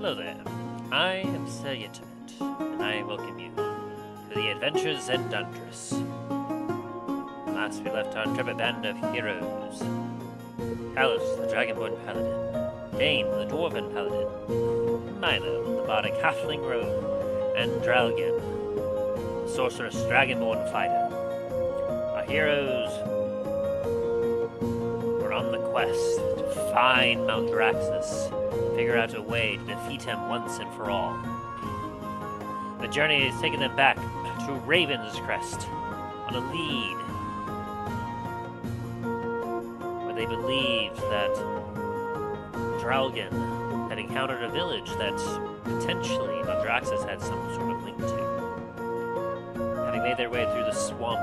Hello there. I am Seliora Draemont, and I welcome you to the Adventures in Dundras. Last we left our intrepid band of heroes. Talos, the Dragonborn Paladin, Dain, the Dwarven Paladin, Milo, the Bardic Halfling Rogue, and Drallgon, the Sorceress Dragonborn Fighter. Our heroes were on the quest to find Mount Draxus, figure out a way to defeat him once and for all. The journey has taken them back to Ravenscrest on a lead, where they believed that Drallgon had encountered a village that potentially Mount Draxus had some sort of link to. Having made their way through the swamp,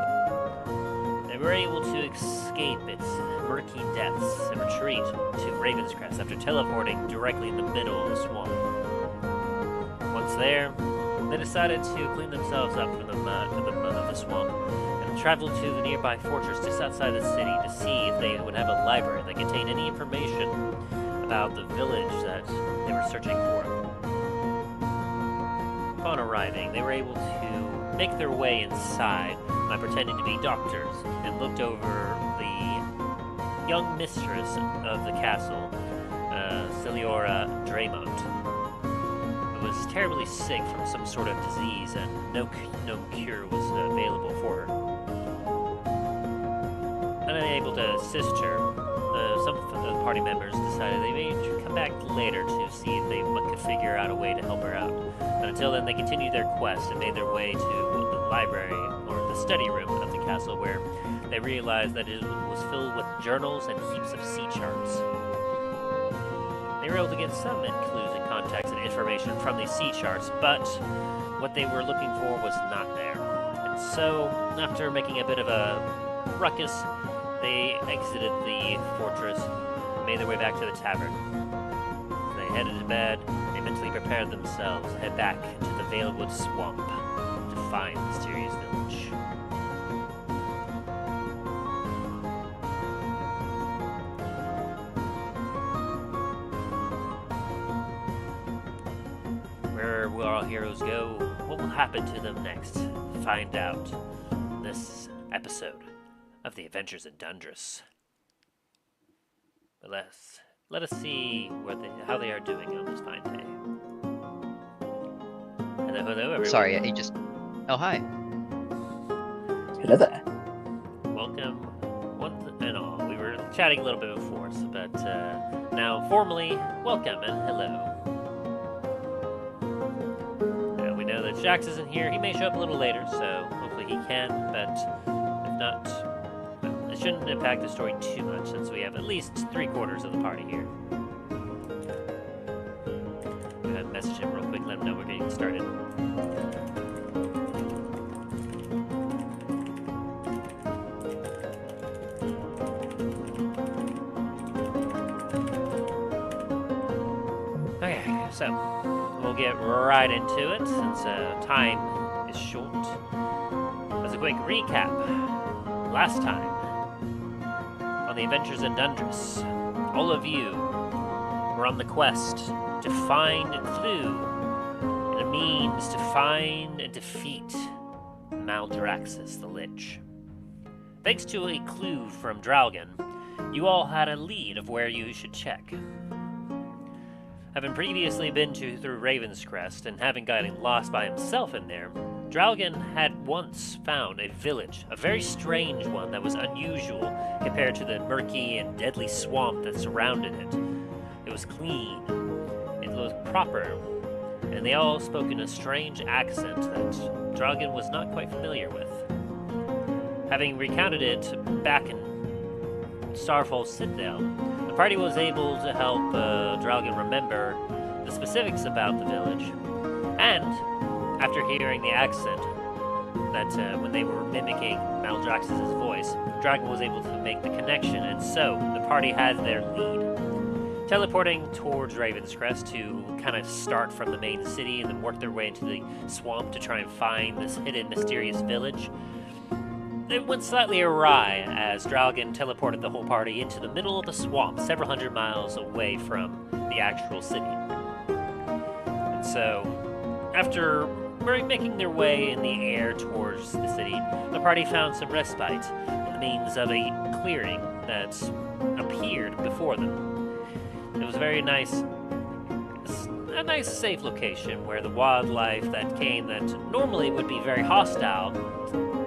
they were able to escape its murky depths and retreat to Ravenscrest after teleporting directly in the middle of the swamp. Once there, they decided to clean themselves up from the mud of the swamp and traveled to the nearby fortress just outside the city to see if they would have a library that contained any information about the village that they were searching for. Upon arriving, they were able to make their way inside by pretending to be doctors and looked over the young mistress of the castle, Seliora Draemont, who was terribly sick from some sort of disease and no cure was available for her. Unable to assist her, some of the party members decided they may come back later to see if they could figure out a way to help her out. But until then, they continued their quest and made their way to the library, or the study room of the castle, where they realized that it was filled with journals and heaps of sea charts. They were able to get some clues and contacts and information from these sea charts, but what they were looking for was not there. And so, after making a bit of a ruckus, they exited the fortress and made their way back to the tavern. As they headed to bed, they mentally prepared themselves to head back into the Veilwood swamp to find the mysterious village. Where will our heroes go? What will happen to them next? Find out in this episode of the Adventures in Dundras. But let us see how they are doing on this fine day. Hello, everyone. Sorry, he just... Oh, hi. Hello there. Welcome, one and all. We were chatting a little bit before, but now formally, welcome and hello. We know that Jax isn't here. He may show up a little later, so hopefully he can, but if not, it shouldn't impact the story too much since we have at least 3/4 of the party here. I'm going to message him real quick, let him know we're getting started. Okay, so we'll get right into it since time is short. As a quick recap, last time on the Adventures in Dundras, all of you were on the quest to find a clue and a means to find and defeat Maldraxxus the Lich. Thanks to a clue from Drallgon, you all had a lead of where you should check. Having previously been through Ravenscrest and having gotten lost by himself in there, Drallgon had once found a village, a very strange one that was unusual compared to the murky and deadly swamp that surrounded it. It was clean, it looked proper, and they all spoke in a strange accent that Drallgon was not quite familiar with. Having recounted it back in Starfall Citadel, the party was able to help Drallgon remember the specifics about the village, and after hearing the accent, that when they were mimicking Maldraxxus' voice, Drallgon was able to make the connection, and so the party has their lead. Teleporting towards Ravenscrest to kind of start from the main city and then work their way into the swamp to try and find this hidden, mysterious village. It went slightly awry as Drallgon teleported the whole party into the middle of the swamp, several hundred miles away from the actual city. So, after making their way in the air towards the city, the party found some respite in the means of a clearing that appeared before them. It was a very nice, safe location where the wildlife that came that normally would be very hostile,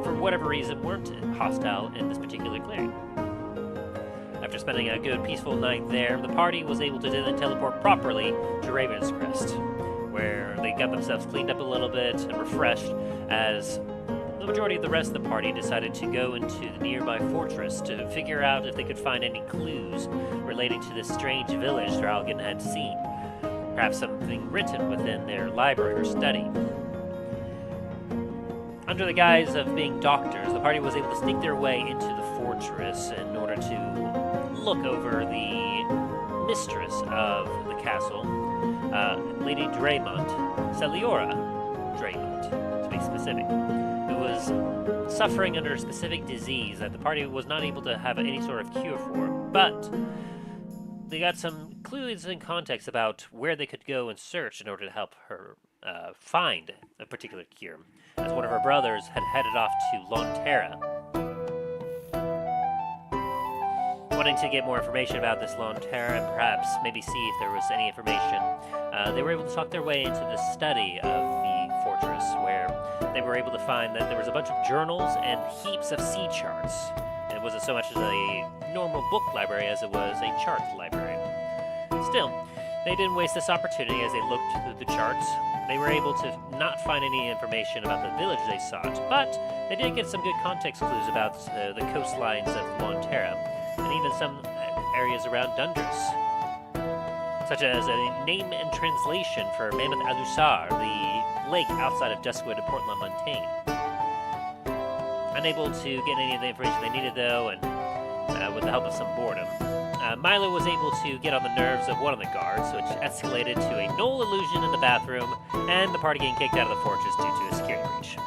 for whatever reason, weren't hostile in this particular clearing. After spending a good, peaceful night there, the party was able to then teleport properly to Ravenscrest, where they got themselves cleaned up a little bit and refreshed, as the majority of the rest of the party decided to go into the nearby fortress to figure out if they could find any clues relating to this strange village Drallgon had seen. Perhaps something written within their library or study. Under the guise of being doctors, the party was able to sneak their way into the fortress in order to look over the mistress of the castle, Lady Draemont, Seliora Draemont, to be specific, who was suffering under a specific disease that the party was not able to have any sort of cure for, but they got some clues and context about where they could go and search in order to help her find a particular cure, as one of her brothers had headed off to Laun Tera. Wanting to get more information about this Laun Tera and perhaps maybe see if there was any information, they were able to talk their way into the study of the fortress, where they were able to find that there was a bunch of journals and heaps of sea charts. It wasn't so much as a normal book library as it was a chart library. Still, they didn't waste this opportunity as they looked through the charts. They were able to not find any information about the village they sought, but they did get some good context clues about the coastlines of Laun Tera, and even some areas around Dundras, such as a name and translation for Mammoth Alusar, the lake outside of Duskwood and Montagne. Unable to get any of the information they needed, though, and with the help of some boredom, Milo was able to get on the nerves of one of the guards, which escalated to a Gnoll illusion in the bathroom, and the party getting kicked out of the fortress due to a security breach.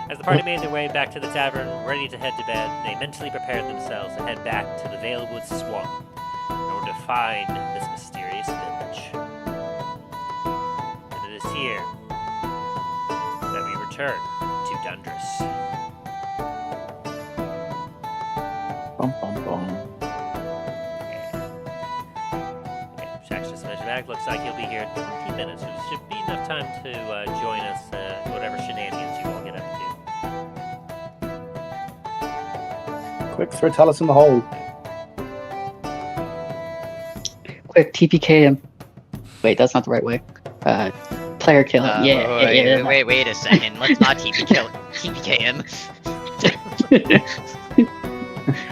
As the party made their way back to the tavern, ready to head to bed, they mentally prepared themselves to head back to the Veilwood swamp in order to find this mysterious village. And it is here that we return to Dundras. Bum, bum, bum. Okay, Shaq's just mentioned back. Looks like he'll be here in 20 minutes, which should be enough time to join us, whatever shenanigans you all get up to. Quick, throw Talus in the hole. Quick, TPK him. Wait, that's not the right way. Player kill him. Wait a second. Let's not TPK him.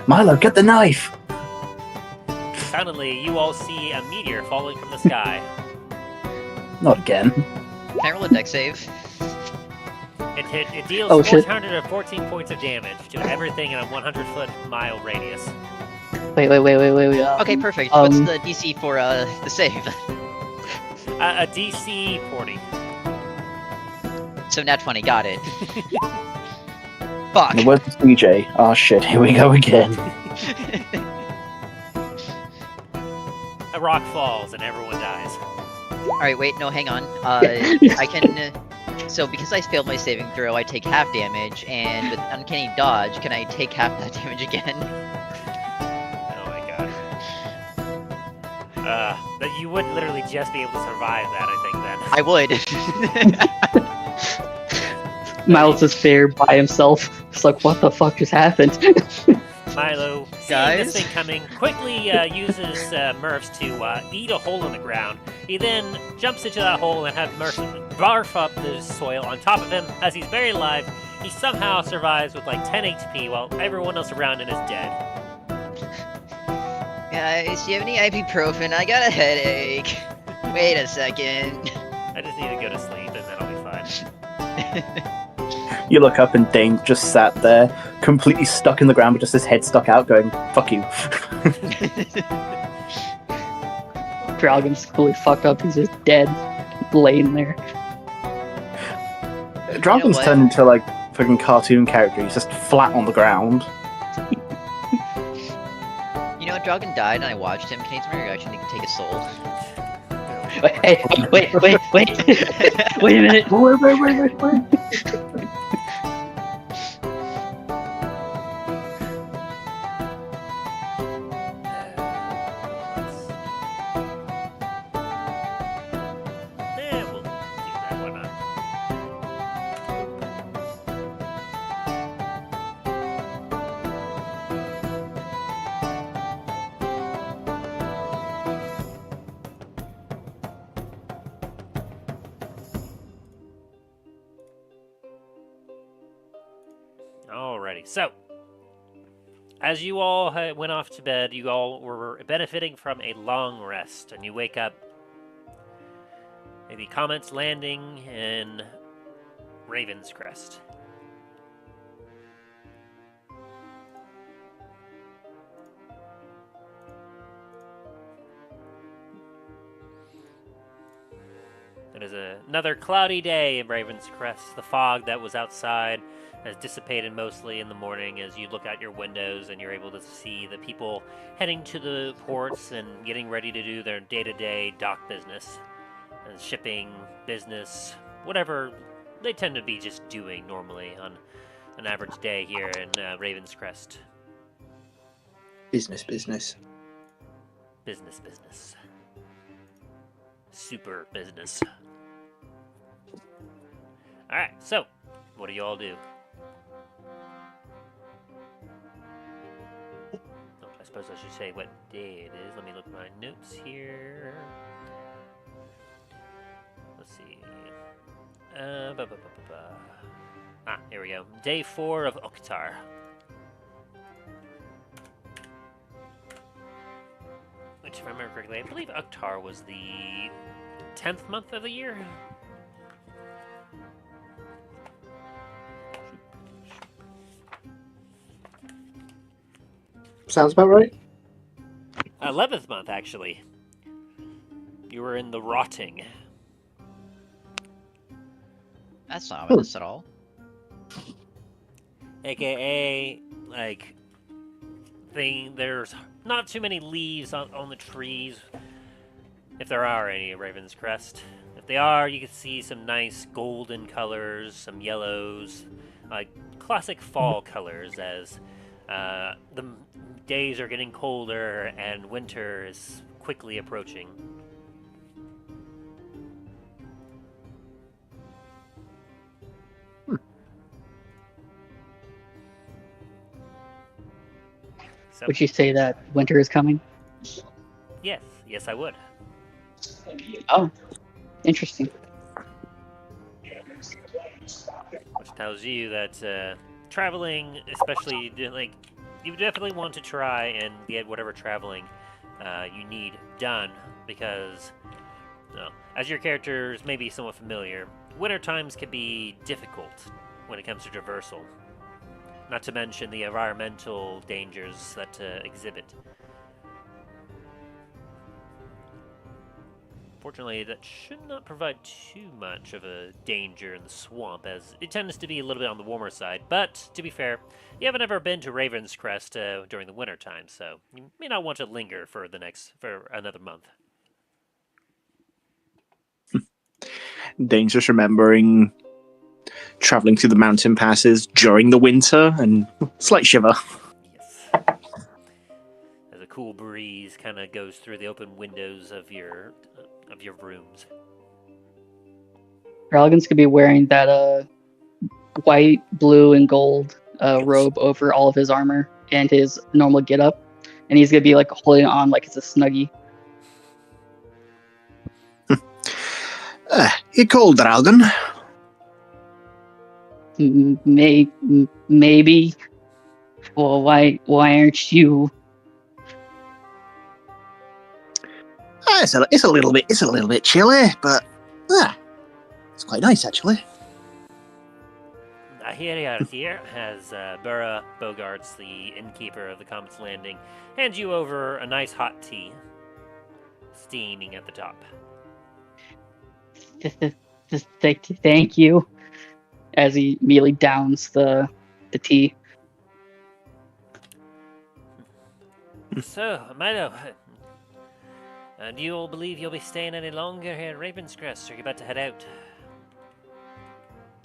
Milo, get the knife! Suddenly, you all see a meteor falling from the sky. Not again. Can I roll a dex save? It deals Oh, shit. 414 points of damage to everything in a 100-foot-mile radius. Wait. Okay, perfect. What's the DC for the save? A DC 40. So nat 20, got it. Fuck. Where's CJ? Oh shit, here we go again. A rock falls and everyone dies. Alright, wait, no, hang on. I can... So because I failed my saving throw, I take half damage, and with Uncanny Dodge, can I take half that damage again? Oh my god. But you would literally just be able to survive that, I think, then. I would. Miles is fair by himself. It's like, what the fuck just happened? Milo, seeing this thing coming, quickly uses Murphs to eat a hole in the ground. He then jumps into that hole and has Murphs barf up the soil on top of him. As he's buried alive, he somehow survives with like 10 HP while everyone else around him is dead. Guys, do you have any ibuprofen? I got a headache. Wait a second. I just need to go to sleep and then I'll be fine. You look up and Dain just sat there, completely stuck in the ground with just his head stuck out, going, fuck you. Drallgon's fully fucked up. He's just dead, laying there. Drallgon's turned into like fucking cartoon character. He's just flat on the ground. You know, Drallgon died and I watched him. Can you tell me your reaction to take his soul? Hey, wait. Wait a minute. Wait. We'll do that, why not? Alrighty, so as you all went off to bed, you all were benefiting from a long rest, and you wake up. Maybe Comet's landing in Ravenscrest. It is another cloudy day in Ravenscrest. The fog that was outside has dissipated mostly in the morning as you look out your windows and you're able to see the people heading to the ports and getting ready to do their day-to-day dock business and shipping business, whatever they tend to be just doing normally on an average day here in Ravenscrest. Business. Business. Super business. Alright, so, what do you all do? Oh, I suppose I should say what day it is. Let me look at my notes here. Let's see. Here we go. Day 4 of Oktar. Which, if I remember correctly, I believe Oktar was the 10th month of the year. Sounds about right. 11th month, actually. You were in the rotting. That's not ominous at all. AKA, like, there's not too many leaves on the trees, if there are any at Ravenscrest. If they are, you can see some nice golden colors, some yellows, like classic fall colors as the days are getting colder and winter is quickly approaching. So, Would you say that winter is coming? yes, I would. Oh, interesting. Which tells you that traveling, especially like, you definitely want to try and get whatever traveling you need done, because as your characters may be somewhat familiar, winter times can be difficult when it comes to traversal. Not to mention the environmental dangers that exhibit. Fortunately, that should not provide too much of a danger in the swamp, as it tends to be a little bit on the warmer side. But, to be fair, you haven't ever been to Ravenscrest during the winter time, so you may not want to linger for another month. Dain's just remembering traveling through the mountain passes during the winter and slight shiver. Yes. As a cool breeze kind of goes through the open windows of your rooms. Drallgon's gonna be wearing that white, blue, and gold robe over all of his armor and his normal getup, and he's gonna be like holding on like it's a snuggie. You cold, Drallgon? Maybe. Well, why aren't you? It's a little bit chilly, but it's quite nice actually. Here, as Burra Bogarts, the innkeeper of the Comet's Landing, hands you over a nice hot tea, steaming at the top. Thank you. As he immediately downs the tea. So, Milo, Do you all believe you'll be staying any longer here at Ravenscrest, or are you about to head out?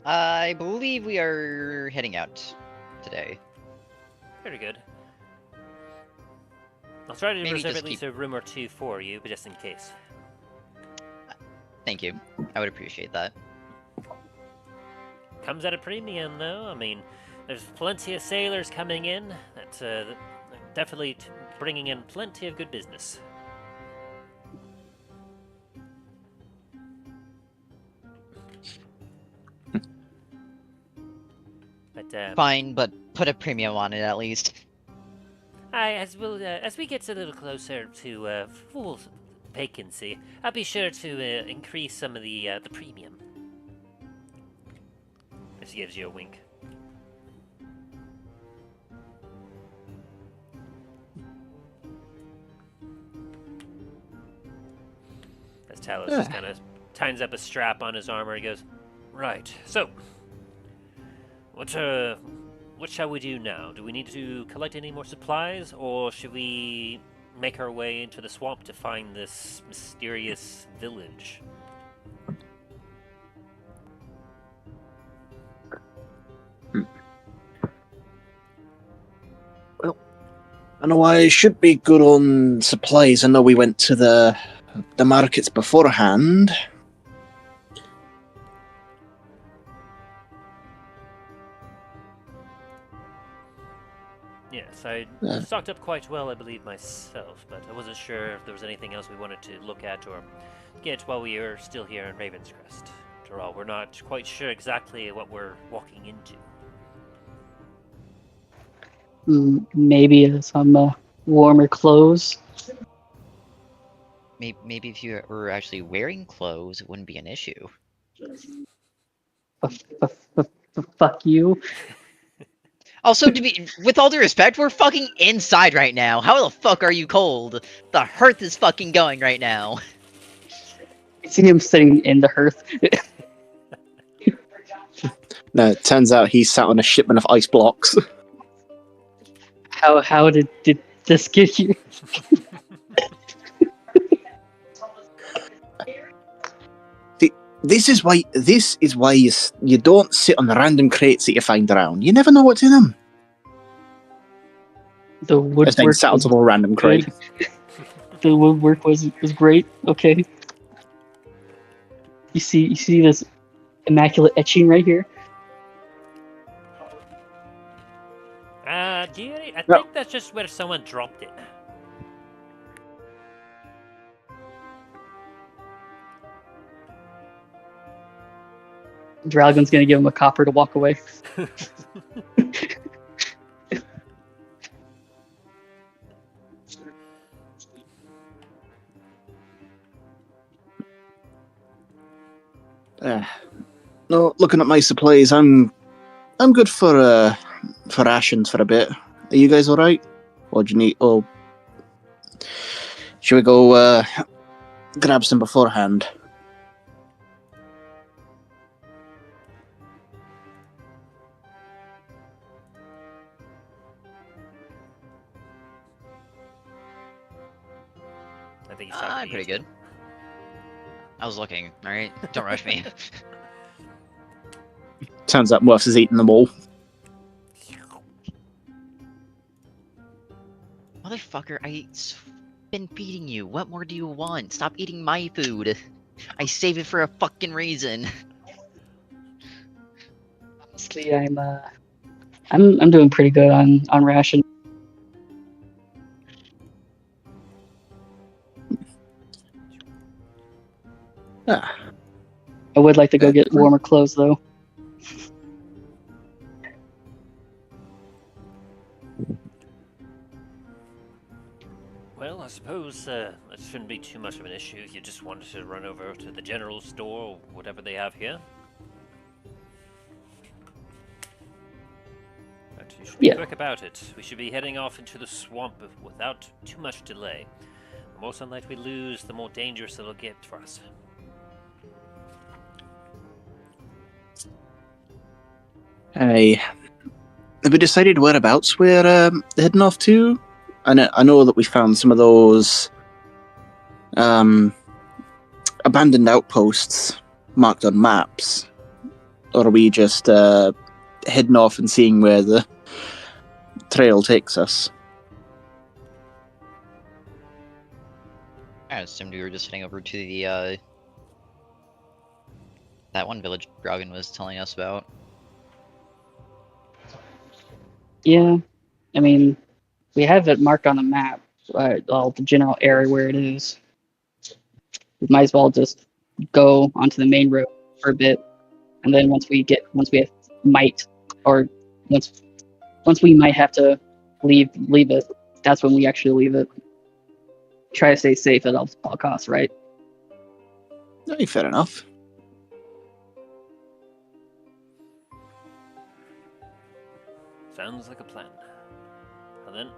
I believe we are heading out today. Very good. I'll try to Maybe reserve just at least a room or two for you, but just in case. Thank you. I would appreciate that. Comes at a premium, though. I mean, there's plenty of sailors coming in. That's definitely bringing in plenty of good business. But Fine, but put a premium on it at least. as we get a little closer to full vacancy, I'll be sure to increase some of the premium. This gives you a wink. As Talos just kind of tightens up a strap on his armor, he goes, "Right, so, what shall we do now? Do we need to collect any more supplies, or should we make our way into the swamp to find this mysterious village?" Well, I know I should be good on supplies. I know we went to the markets beforehand. Yes, I stocked up quite well, I believe, myself, but I wasn't sure if there was anything else we wanted to look at or get while we are still here in Ravenscrest. After all, we're not quite sure exactly what we're walking into. Maybe some warmer clothes. Maybe if you were actually wearing clothes, it wouldn't be an issue. Fuck you. Also, with all due respect, we're fucking inside right now. How the fuck are you cold? The hearth is fucking going right now. You see him sitting in the hearth. No, it turns out he sat on a shipment of ice blocks. How did this get here? This is why you don't sit on the random crates that you find around. You never know what's in them. The woodwork As sat on a random crate. The woodwork was great. Okay. You see this immaculate etching right here? I think that's just where someone dropped it. Drallgon's gonna give him a copper to walk away. No, looking at my supplies, I'm good for rations for a bit. Are you guys all right? Or do you need? Oh, should we go grab some beforehand? I think he's talking to Pretty you. good. I was looking, alright? Don't rush me. Turns out Murph's has eaten them all. Motherfucker, I've been feeding you. What more do you want? Stop eating my food. I save it for a fucking reason. Honestly, I'm doing pretty good on ration. I would like to go get warmer clothes though. Well, I suppose that shouldn't be too much of an issue if you just wanted to run over to the general store or whatever they have here. But you should be quick about it. We should be heading off into the swamp without too much delay. The more sunlight we lose, the more dangerous it'll get for us. Hey, have we decided whereabouts we're heading off to? I know that we found some of those abandoned outposts marked on maps, or are we just heading off and seeing where the trail takes us? I assumed we were just heading over to the that one village Drallgon was telling us about. Yeah, I mean, we have it marked on the map, the general area where it is. We might as well just go onto the main road for a bit, and then once we might, or once we might have to leave it, that's when we actually leave it. Try to stay safe at all costs, right? Hey, fair enough. Sounds like a plan. And then,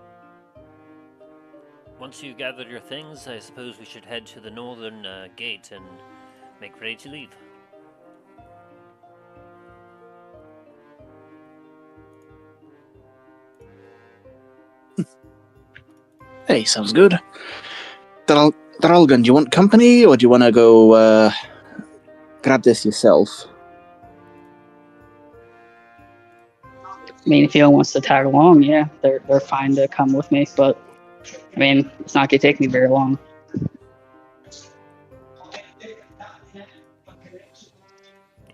once you gathered your things, I suppose we should head to the northern gate and make ready to leave. Hey, sounds good. Drallgon, do you want company, or do you want to go grab this yourself? I mean, if anyone wants to tag along, yeah, they're fine to come with me. But I mean, it's not gonna take me very long.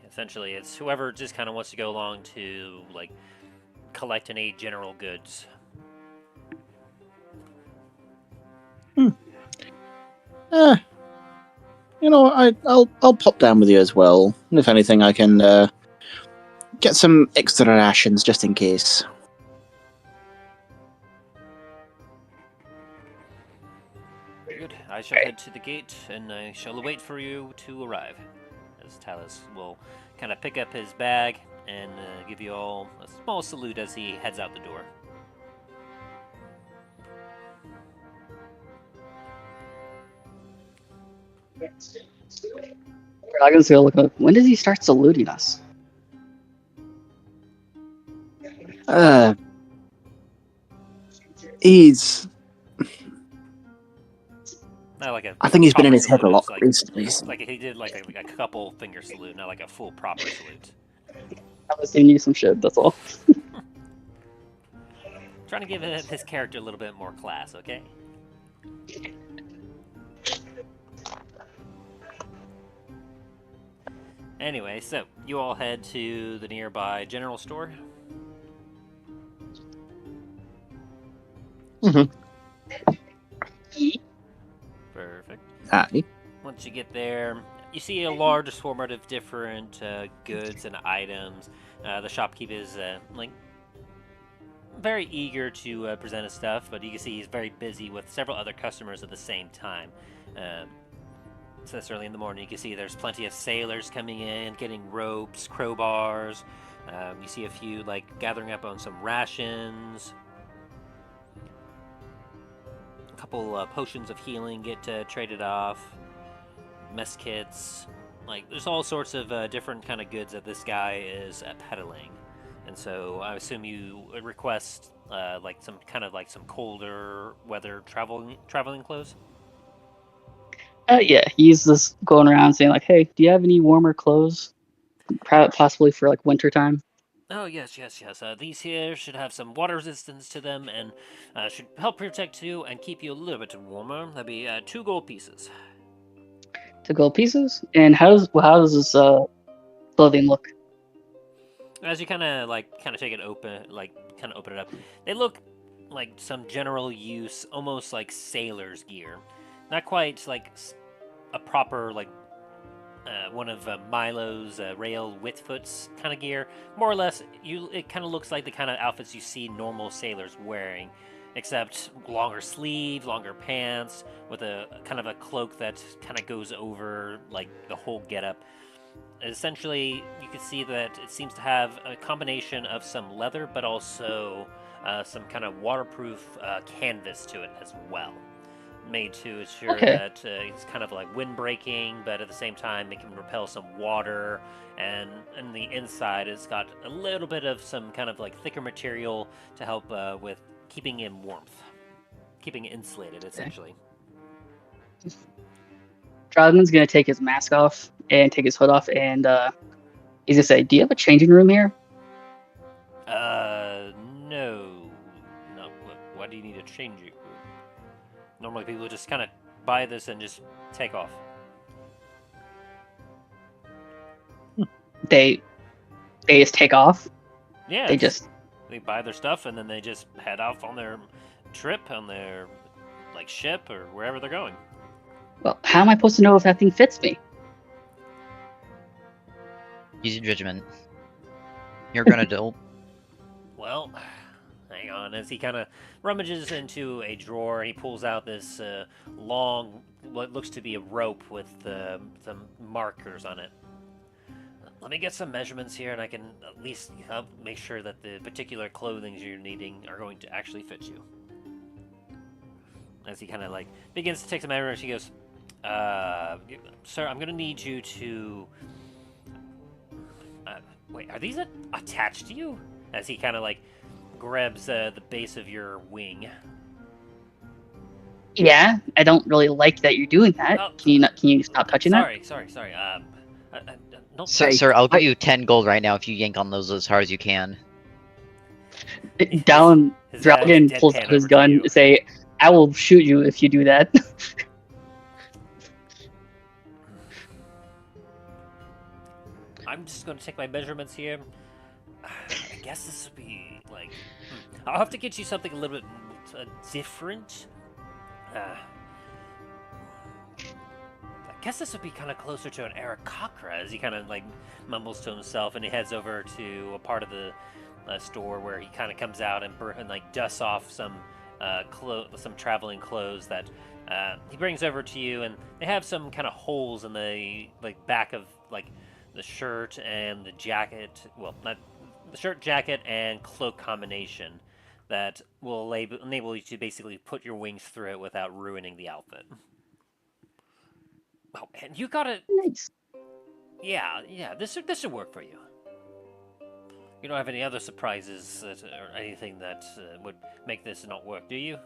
Essentially, it's whoever just kind of wants to go along to, like, collect any general goods. I'll pop down with you as well. And if anything, I can get some extra rations just in case. Good. I shall head to the gate, and I shall wait for you to arrive. As Talus will kind of pick up his bag and give you all a small salute as he heads out the door. Dragon's gonna look up. When does he start saluting us? He's. Not like a I think he's been in his head a salute, lot it's recently. like he did like a couple finger salute, not like a full proper salute. I was giving you some shit. That's all. Trying to give his character a little bit more class, okay? Anyway, so you all head to the nearby general store. Mm-hmm. Perfect. Aye. Once you get there, you see a large assortment of different goods and items. The shopkeep is like very eager to present his stuff, but you can see he's very busy with several other customers at the same time. So that's early in the morning. You can see there's plenty of sailors coming in, getting ropes, crowbars. You see a few like gathering up on some rations. A couple potions of healing get traded off. Mess kits. Like, there's all sorts of different kind of goods that this guy is peddling. And so I assume you request like some colder weather traveling clothes. Yeah, he's just going around saying like, "Hey, do you have any warmer clothes? Possibly for like winter time." Oh, yes. These here should have some water resistance to them and should help protect you and keep you a little bit warmer. That'd be 2 gold pieces. To gold pieces. And how does this clothing look? As you kind of take it open, open it up, they look like some general use, almost like sailor's gear. Not quite like a proper one of Milo's rail Whitfoot's kind of gear. More or less, it kind of looks like the kind of outfits you see normal sailors wearing, except longer sleeve, longer pants, with a kind of a cloak that kind of goes over like the whole getup. Essentially, you can see that it seems to have a combination of some leather, but also some kind of waterproof canvas to it as well. Made to ensure that it's kind of like windbreaking, but at the same time it can repel some water. And in the inside, it's got a little bit of some kind of like thicker material to help with keeping in warmth, keeping it insulated, essentially. Drallgon's gonna take his mask off and take his hood off, and he's gonna say, "Do you have a changing room here?" No. No. Why do you need a changing room? Normally people just kind of buy this and just take off. They just take off. Yeah. They buy their stuff and then they just head off on their trip, on their ship or wherever they're going. Well, how am I supposed to know if that thing fits me? Use your judgment. You're a grown adult. Well, hang on. As he kind of rummages into a drawer, he pulls out this long, what looks to be a rope with some markers on it. Let me get some measurements here, and I can at least help make sure that the particular clothing you're needing are going to actually fit you. As he kind of begins to take some measurements, he goes, "Sir, I'm going to need you to... wait, are these attached to you?" As he kind of grabs the base of your wing. Yeah, I don't really like that you're doing that. Oh, Can you stop touching Sorry. No, Sir, I'll give you 10 gold right now if you yank on those as hard as you can. that? Down, Drallgon pulls out his gun and say, "I will shoot you if you do that." I'm just going to take my measurements here. I guess this would be I'll have to get you something a little bit different. I guess this would be kind of closer to an Aarakocra, as he kind of mumbles to himself, and he heads over to a part of the store where he kind of comes out and dusts off some traveling clothes that he brings over to you, and they have some kind of holes in the back of the shirt and the jacket. Well, not the shirt, jacket, and cloak combination that will enable you to basically put your wings through it without ruining the outfit. Oh, and you got it. Nice. Yeah. This should work for you. You don't have any other surprises or anything that would make this not work, do you?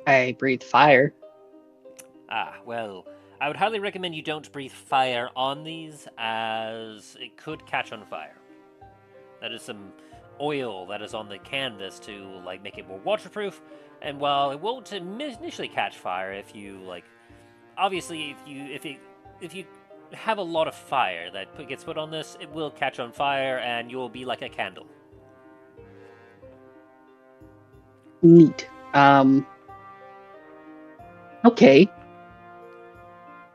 I breathe fire. Well, I would highly recommend you don't breathe fire on these, as it could catch on fire. That is some oil that is on the canvas to make it more waterproof, and while it won't initially catch fire, if you obviously if you have a lot of fire that gets put on this, it will catch on fire and you'll be like a candle. Neat. Okay.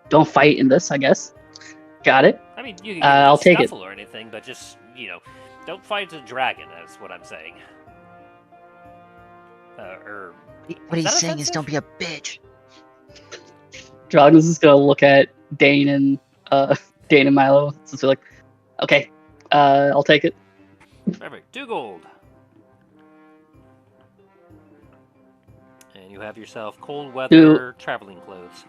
Don't fight in this, I guess. Got it. I mean, you can I'll take it. or anything, but just don't fight a dragon. That's what I'm saying. What he's saying is don't be a bitch. Drallgon's just gonna look at Dain and Milo. So they're like, "Okay, I'll take it." Perfect. 2 gold. And you have yourself cold weather traveling clothes.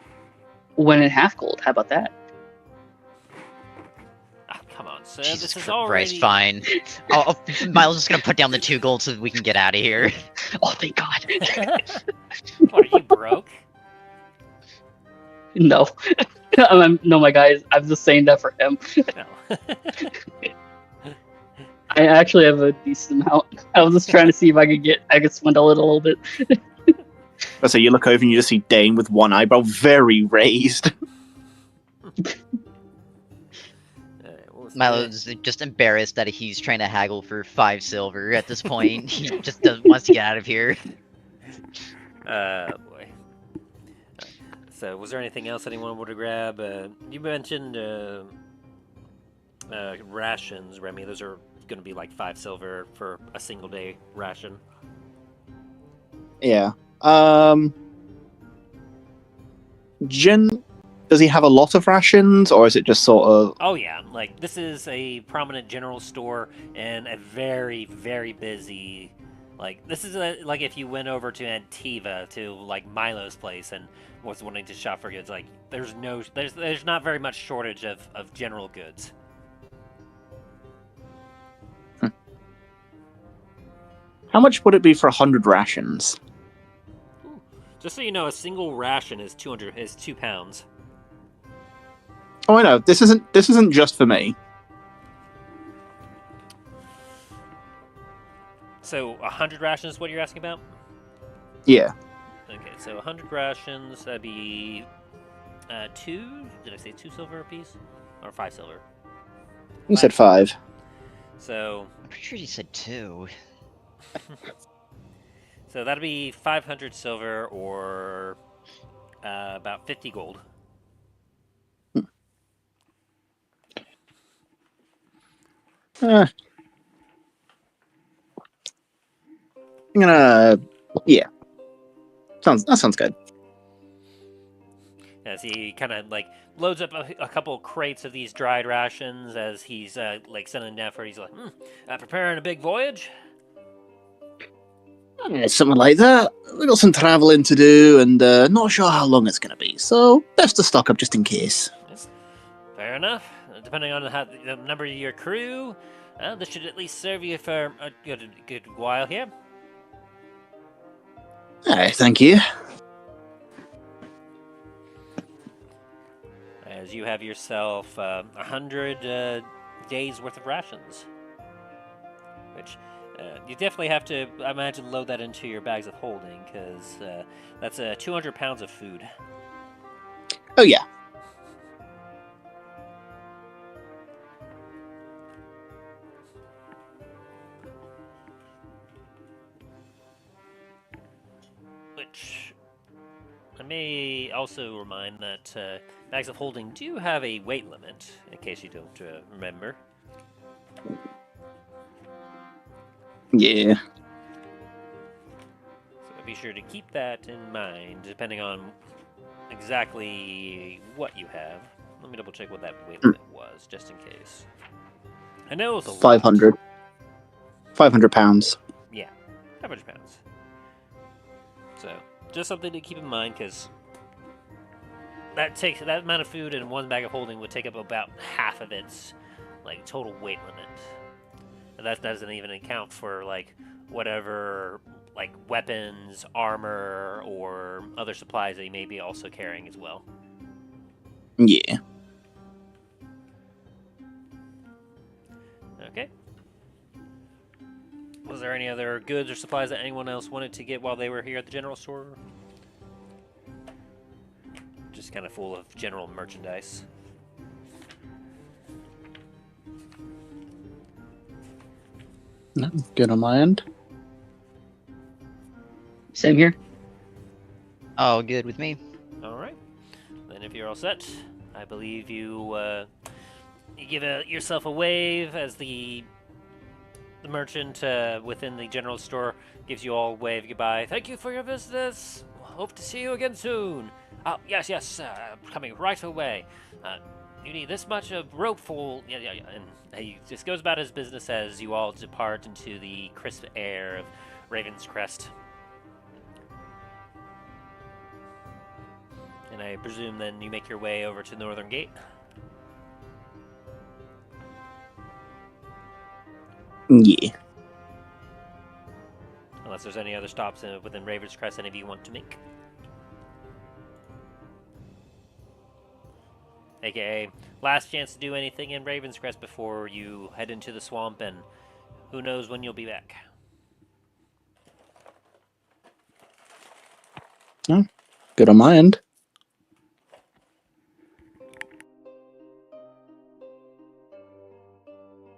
1.5 gold. How about that? Come on, sir. Jesus this is Christ, already... fine. Milo's just gonna put down the 2 gold so that we can get out of here. Oh, thank God. What, are you broke? No. No, my guys. I'm just saying that for him. No. I actually have a decent amount. I was just trying to see if I could swindle it a little bit. So you look over and you just see Dain with one eyebrow very raised. Milo's just embarrassed that he's trying to haggle for 5 silver at this point. He just wants to get out of here. Boy. So, was there anything else anyone would grab? You mentioned rations, Remy. Those are going to be 5 silver for a single day ration. Yeah. Jin, does he have a lot of rations, or is it just sort of... Oh, yeah. This is a prominent general store and a very, very busy... this is if you went over to Antiva, to, Milo's place, and was wanting to shop for goods, there's not very much shortage of general goods. How much would it be for 100 rations? Just so you know, a single ration is 2 pounds. Oh, I know. This isn't just for me. So 100 rations is what you're asking about? Yeah. Okay, so 100 rations, that'd be 2? Did I say 2 silver apiece? Or 5 silver? You said 5. So I'm pretty sure you said 2. so that'd be 500 silver or about 50 gold. I'm gonna. Yeah. That sounds good. As he kind of like loads up a couple crates of these dried rations as he's like sending down for. He's like, preparing a big voyage. Something like that. We got some travelling to do, and not sure how long it's gonna be. So best to stock up just in case. Yes, fair enough. Depending on the number of your crew, this should at least serve you for a good while here. Thank you. As you have yourself 100 days worth of rations, which you definitely have to, I imagine, load that into your bags of holding, because that's 200 pounds of food. Oh yeah. Which I may also remind that bags of holding do have a weight limit, in case you don't remember. Yeah. So be sure to keep that in mind, depending on exactly what you have. Let me double check what that weight limit was, just in case. I know it's a 500. 500 pounds. Yeah, 500 pounds. So, just something to keep in mind, because that amount of food in one bag of holding would take up about half of its like total weight limit. And that doesn't even account for like whatever like weapons, armor, or other supplies that you may be also carrying as well. Yeah. Okay. Was there any other goods or supplies that anyone else wanted to get while they were here at the general store? Just kind of full of general merchandise. No, good on my end. Same here. Oh, good with me. All right. Then if you're all set, I believe you give yourself a wave as the merchant within the general store gives you all a wave goodbye. Thank you for your business. Hope to see you again soon. Oh, yes, coming right away. You need this much of rope full. Yeah. And he just goes about his business as you all depart into the crisp air of Ravenscrest. And I presume then you make your way over to Northern Gate. Yeah. Unless there's any other stops within Ravenscrest any of you want to make. AKA, last chance to do anything in Ravenscrest before you head into the swamp, and who knows when you'll be back. Oh, good on my end.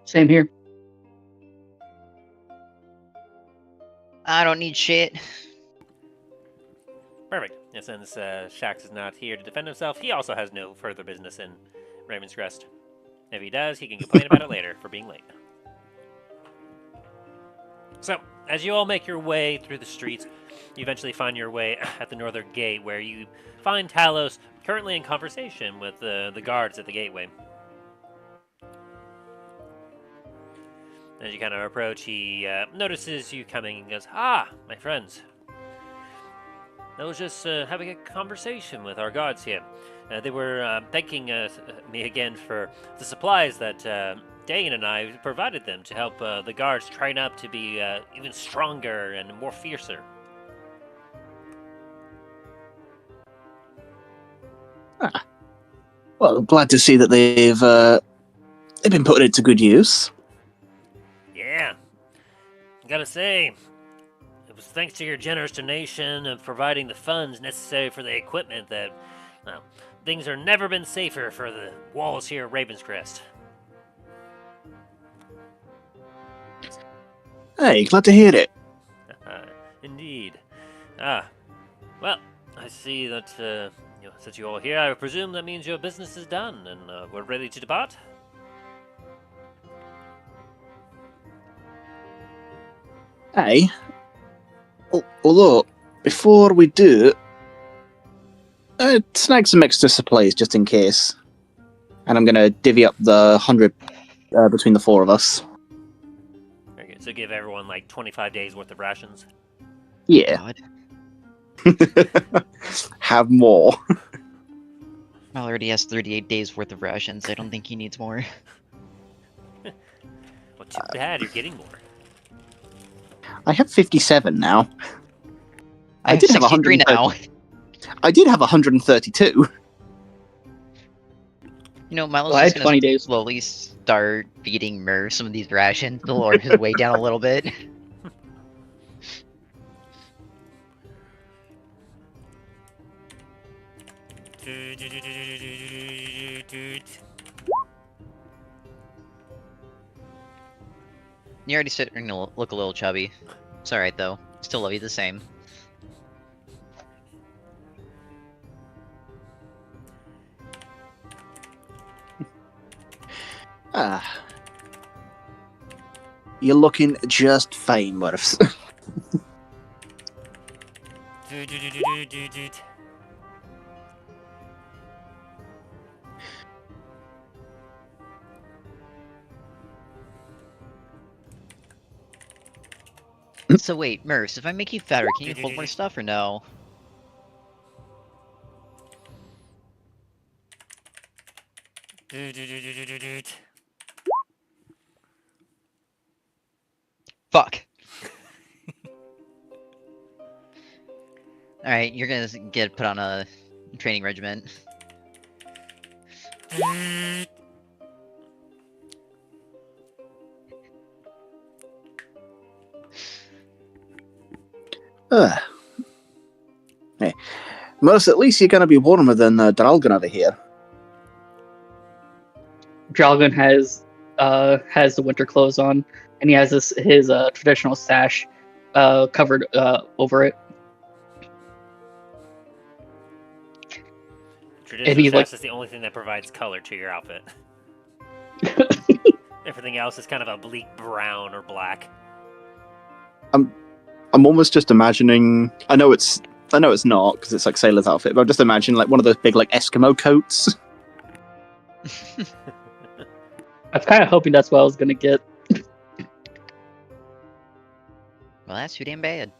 Same here. I don't need shit. Perfect. And since Shax is not here to defend himself, he also has no further business in Ravenscrest. If he does, he can complain about it later for being late. So, as you all make your way through the streets, you eventually find your way at the Northern Gate, where you find Talos currently in conversation with the guards at the gateway. As you kind of approach, he notices you coming and goes, "Ah, my friends. I was just having a conversation with our guards here. They were thanking me again for the supplies that Dain and I provided them to help the guards train up to be even stronger and more fiercer." Well, glad to see that they've been putting it to good use. Yeah. Gotta say, it was thanks to your generous donation of providing the funds necessary for the equipment that, well, things have never been safer for the walls here at Ravenscrest. Hey, glad to hear it. Indeed. Well, I see that, since you're all here, I presume that means your business is done, and we're ready to depart? Hey, although, before we do, snag some extra supplies just in case. And I'm going to divvy up the 100 between the four of us. Very good. So give everyone like 25 days worth of rations? Yeah. God. Have more. Mal already has 38 days worth of rations. I don't think he needs more. Well, too bad, you're getting more. I have 57 now. I have did have 63 now. I did have 132. You know, Milo's Well, I just had gonna 20 days. slowly start feeding Mur some of these rations to lower his weight down a little bit. You're already starting to look a little chubby. It's alright though. Still love you the same. You're looking just fine, Murphs. So wait, Murs, if I make you fatter, can you hold more stuff or no? Fuck. Alright, you're gonna get put on a training regiment. Hey, Murphs, at least you're going to be warmer than Drallgon over here. Drallgon has the winter clothes on, and he has his traditional sash covered over it. Traditional he's sash like- is the only thing that provides color to your outfit. Everything else is kind of a bleak brown or black. I'm almost just imagining. I know it's not because it's like sailor's outfit, but I'm just imagining like one of those big like Eskimo coats. I was kind of hoping that's what I was gonna get. Well, that's too damn bad.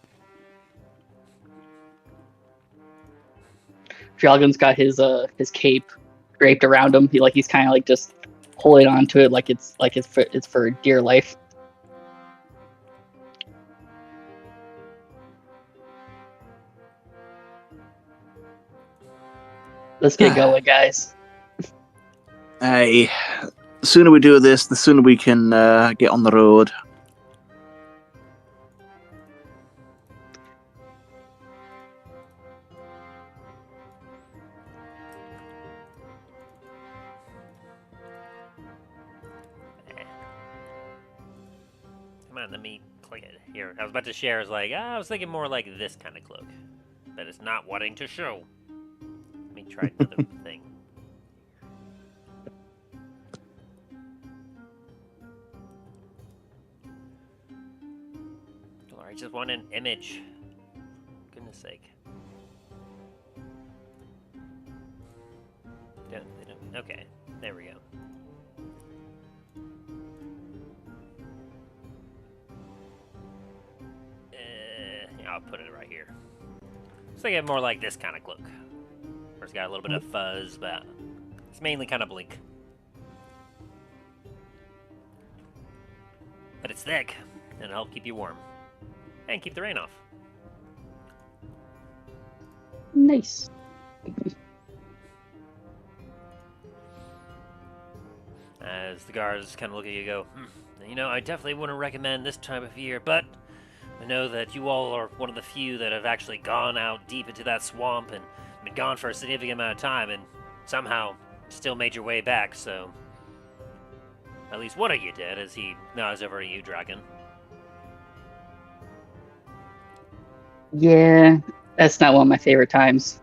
Drallgon's got his cape draped around him. He's kind of like just holding on to it like it's for dear life. Let's get going, guys. Hey, the sooner we do this, the sooner we can get on the road. Come on, let me click it. Here, I was about to share. I was like, I was thinking more like this kind of cloak. That is not wanting to show. Let me try another thing. Or I just want an image. Goodness sake. They don't. Okay, there we go. Yeah, I'll put it right here. So thinking more like this kind of cloak. Where it's got a little bit of fuzz, but it's mainly kind of blink. But it's thick, and it'll help keep you warm. And keep the rain off. As the guards kind of look at you and go, you know, I definitely wouldn't recommend this time of year, but I know that you all are one of the few that have actually gone out deep into that swamp and been gone for a significant amount of time and somehow still made your way back, so... At least one of you did, as he nods over to you, Dragon. Yeah, that's not one of my favorite times.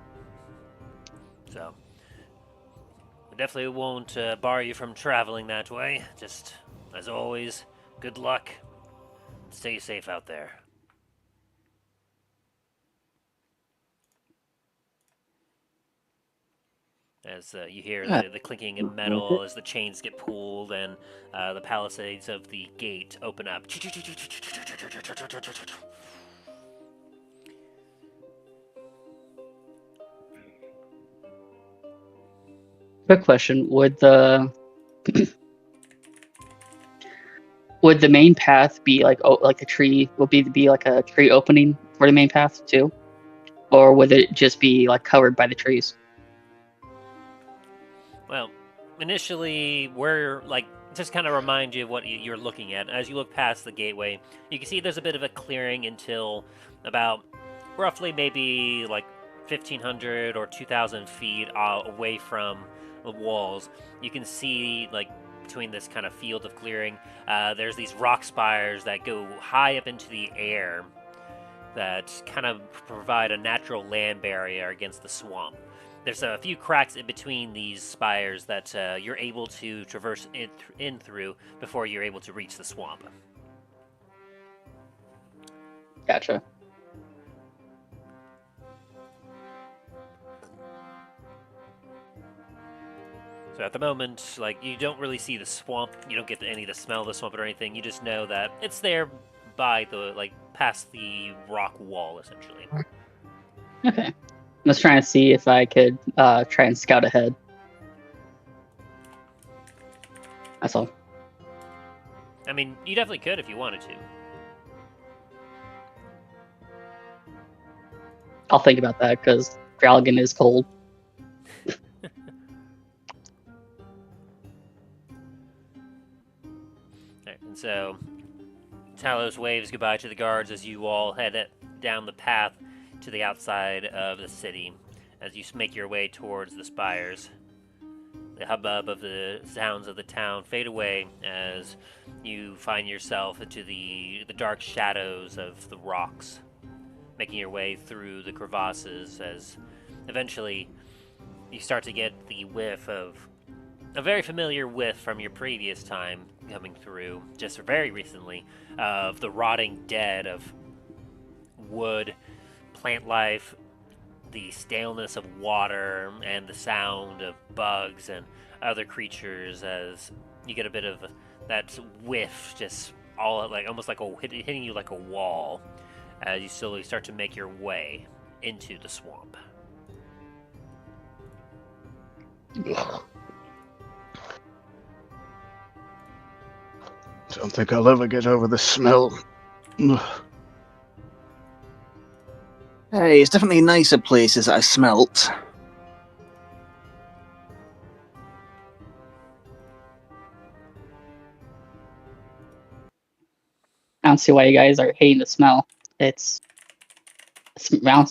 So, I definitely won't bar you from traveling that way. Just, as always, good luck. Stay safe out there. As you hear the clinking of metal as the chains get pulled and the palisades of the gate open up. Quick question: would the main path be like a tree? Would be like a tree opening for the main path too, or would it just be like covered by the trees? Well, initially, we're like just kind of remind you of what you're looking at. As you look past the gateway, you can see there's a bit of a clearing until about roughly maybe like 1,500 or 2,000 feet away from the walls. You can see like between this kind of field of clearing, there's these rock spires that go high up into the air that kind of provide a natural land barrier against the swamp. There's a few cracks in between these spires that you're able to traverse in through before you're able to reach the swamp. Gotcha. So at the moment, like, you don't really see the swamp. You don't get any of the smell of the swamp or anything. You just know that it's there by the, like, past the rock wall, essentially. Okay. I was trying to see if I could try and scout ahead. That's all. I mean, you definitely could if you wanted to. I'll think about that because Drallgon is cold. And so, Talos waves goodbye to the guards as you all head down the path to the outside of the city. As you make your way towards the spires, the hubbub of the sounds of the town fade away as you find yourself into the dark shadows of the rocks, making your way through the crevasses as eventually you start to get the whiff of a very familiar whiff from your previous time coming through, just very recently, of the rotting dead of wood, plant life, the staleness of water, and the sound of bugs and other creatures as you get a bit of that whiff just all like almost like hitting you like a wall as you slowly start to make your way into the swamp. Don't think I'll ever get over the smell. Hey, it's definitely nicer places that I smelt. I don't see why you guys are hating the smell. It's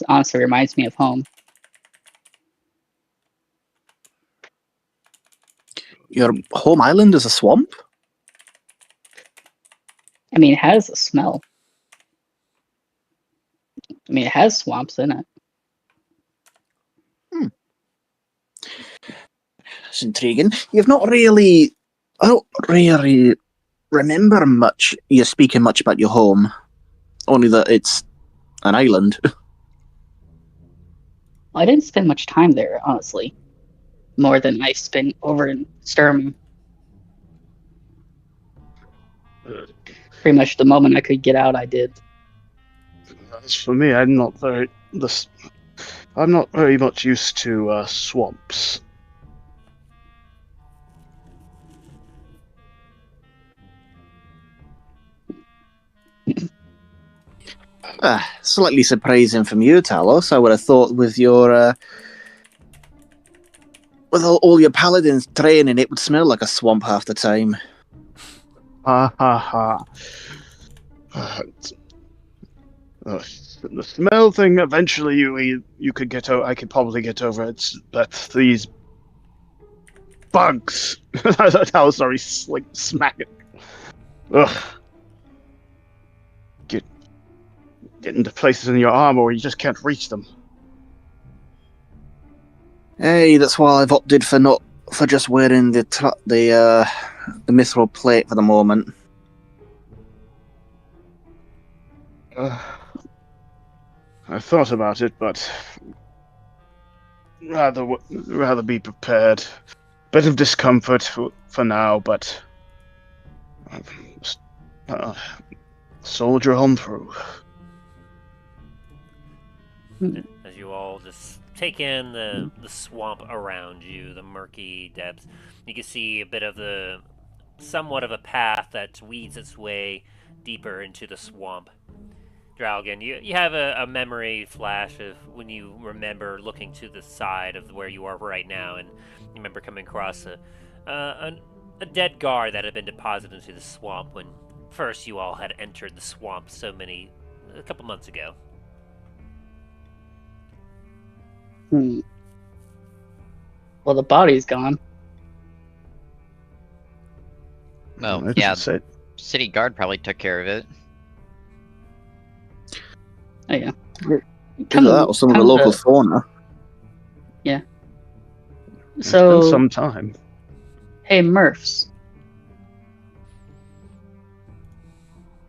honestly reminds me of home. Your home island is a swamp? I mean, it has a smell. I mean, it has swamps in it. That's intriguing. I don't really remember much, you speaking much about your home. Only that it's an island. I didn't spend much time there, honestly. More than I spent over in Sturm. Pretty much the moment I could get out, I did. As for me, I'm not very much used to swamps. Slightly surprising from you, Talos. I would have thought with your with all your paladins training, it would smell like a swamp half the time. Ha ha ha. The smell thing, eventually you could get over. I could probably get over it, but these bugs. That was sorry, like smack it. Ugh. Get into places in your armor where you just can't reach them. Hey, that's why I've opted for just wearing the mithril plate for the moment. I thought about it, but rather be prepared. Bit of discomfort for now, but soldier on through. As you all just take in the swamp around you, the murky depths, you can see a bit of somewhat of a path that weeds its way deeper into the swamp. Drallgon, you have a memory flash of when you remember looking to the side of where you are right now, and you remember coming across a dead guard that had been deposited into the swamp when first you all had entered the swamp a couple months ago. Well, the body's gone. Oh, yeah, city guard probably took care of it. Oh yeah. Either that or some of the local fauna. Yeah. It's So been some time. Hey, Murphs.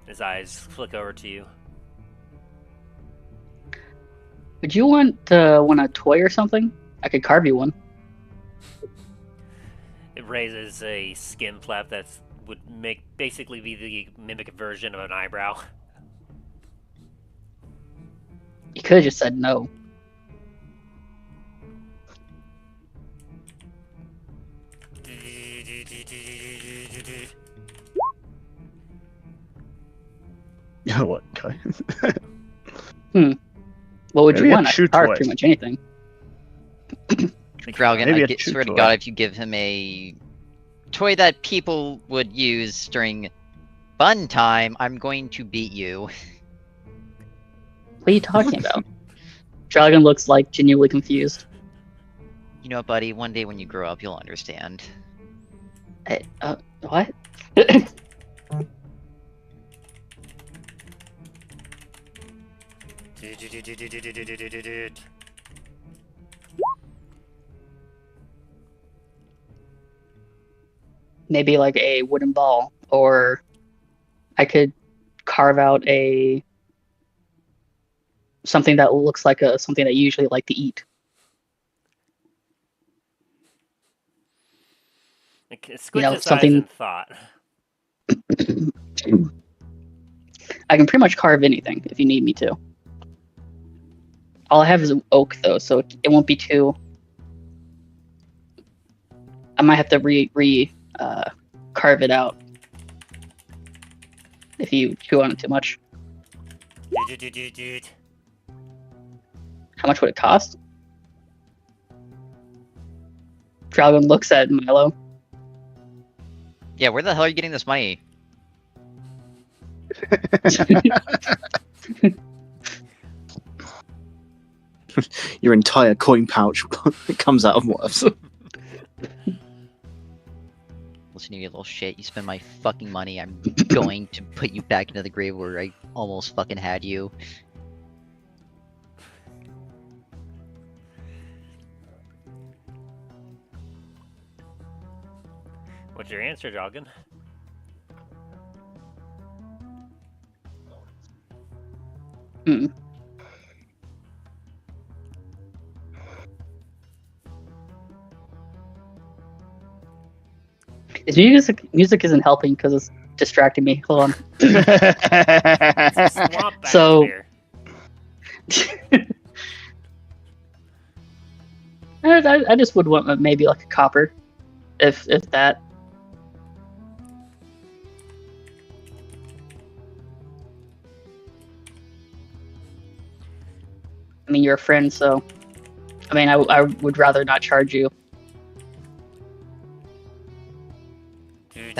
His eyes flick over to you. Would you want a toy or something? I could carve you one. It raises a skin flap that would basically be the mimic version of an eyebrow. You could have just said no. What kind? What would you Maybe a want? I chew could carve toy. pretty much anything. Drallgon, Maybe I a chew swear to toy. God, if you give him a toy that people would use during fun time, I'm going to beat you. What are you talking about? Dragon looks like genuinely confused. You know, buddy, one day when you grow up, you'll understand. What? Maybe like a wooden ball, or I could carve out something that looks like something that you usually like to eat. It squints You know, its something- eyes in thought. I can pretty much carve anything if you need me to. All I have is oak though, so it won't be too. I might have to carve it out if you chew on it too much. How much would it cost? Drallgon looks at Milo. Yeah, where the hell are you getting this money? Your entire coin pouch comes out of Morphs. Listen, you little shit. You spend my fucking money. I'm going to put you back into the grave where I almost fucking had you. What's your answer, Drallgon? His music isn't helping because it's distracting me. Hold on. Swamp So- atmosphere. I just would want maybe like a copper, if that. I mean, you're a friend, so I mean, I would rather not charge you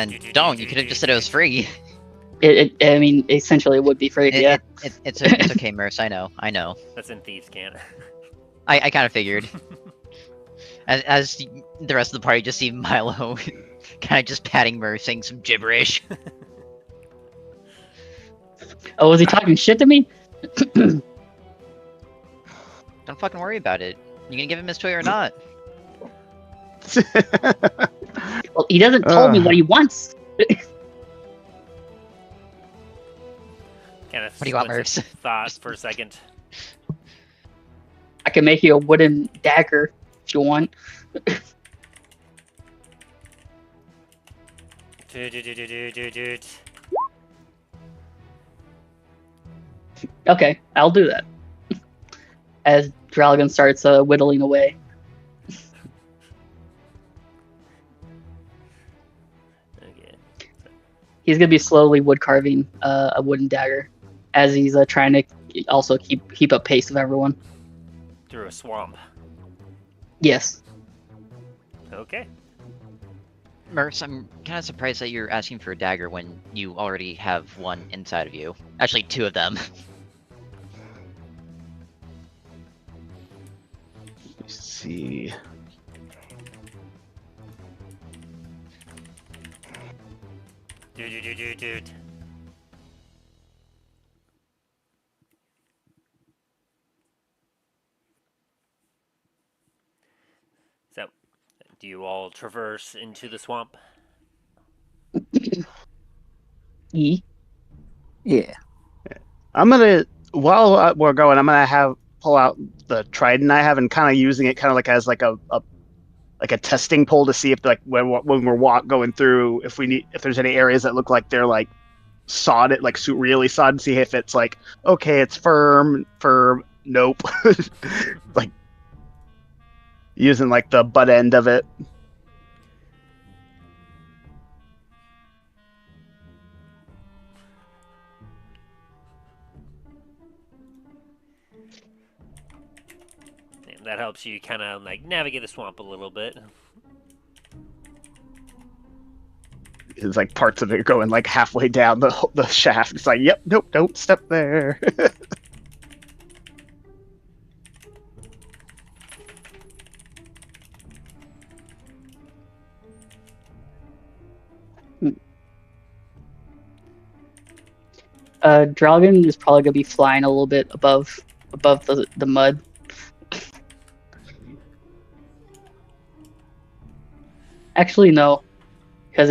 Then don't. You could have just said it was free. I mean, essentially it would be free, yeah. It's okay, Merce. I know. That's in Thieves' Cant. I kind of figured. As the rest of the party just see Milo kind of just patting Merce, saying some gibberish. Oh, was he talking shit to me? Don't fucking worry about it. You gonna give him his toy or not? Well, he doesn't tell me what he wants. Kind of What do you want, Merce? Thoughts for a second. I can make you a wooden dagger if you want. Okay, I'll do that. As Drallgon starts whittling away. Okay. He's gonna be slowly wood carving a wooden dagger, as he's trying to also keep up pace of everyone. Through a swamp. Yes. Okay. Merce, I'm kind of surprised that you're asking for a dagger when you already have one inside of you. Actually, two of them. Let's see. Dude. So, do you all traverse into the swamp? E. Yeah. I'm gonna while we're going, I'm gonna pull out the trident I have and kind of using it kind of like as like a testing pole to see if like when we're going through if there's any areas that look like they're like sodded, like really sodded, see if it's like okay, it's firm, nope. Like using like the butt end of it. That helps you kind of like navigate the swamp a little bit. It's like parts of it going like halfway down the shaft. It's like, yep, nope, don't step there. Drallgon is probably gonna be flying a little bit above the mud. Actually, no, because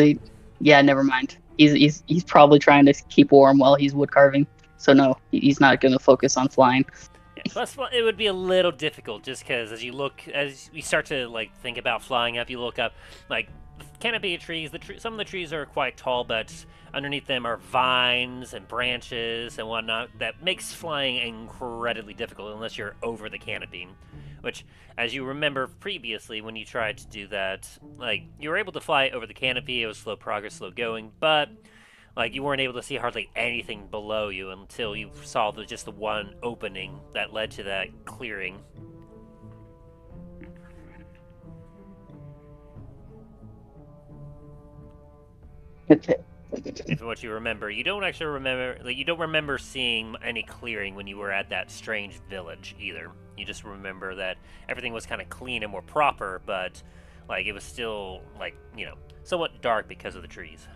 never mind. He's probably trying to keep warm while he's wood carving. So no, he's not gonna focus on flying. Yeah, plus, it would be a little difficult just because as we start to like think about flying up, you look up like the canopy of trees. Some of the trees are quite tall, but underneath them are vines and branches and whatnot that makes flying incredibly difficult unless you're over the canopy. Which, as you remember previously, when you tried to do that, like you were able to fly over the canopy. It was slow progress, slow going, but like you weren't able to see hardly anything below you until you saw just the one opening that led to that clearing. If what you remember, you don't actually remember, like you don't remember seeing any clearing when you were at that strange village either. You just remember that everything was kind of clean and more proper, but like it was still like, somewhat dark because of the trees.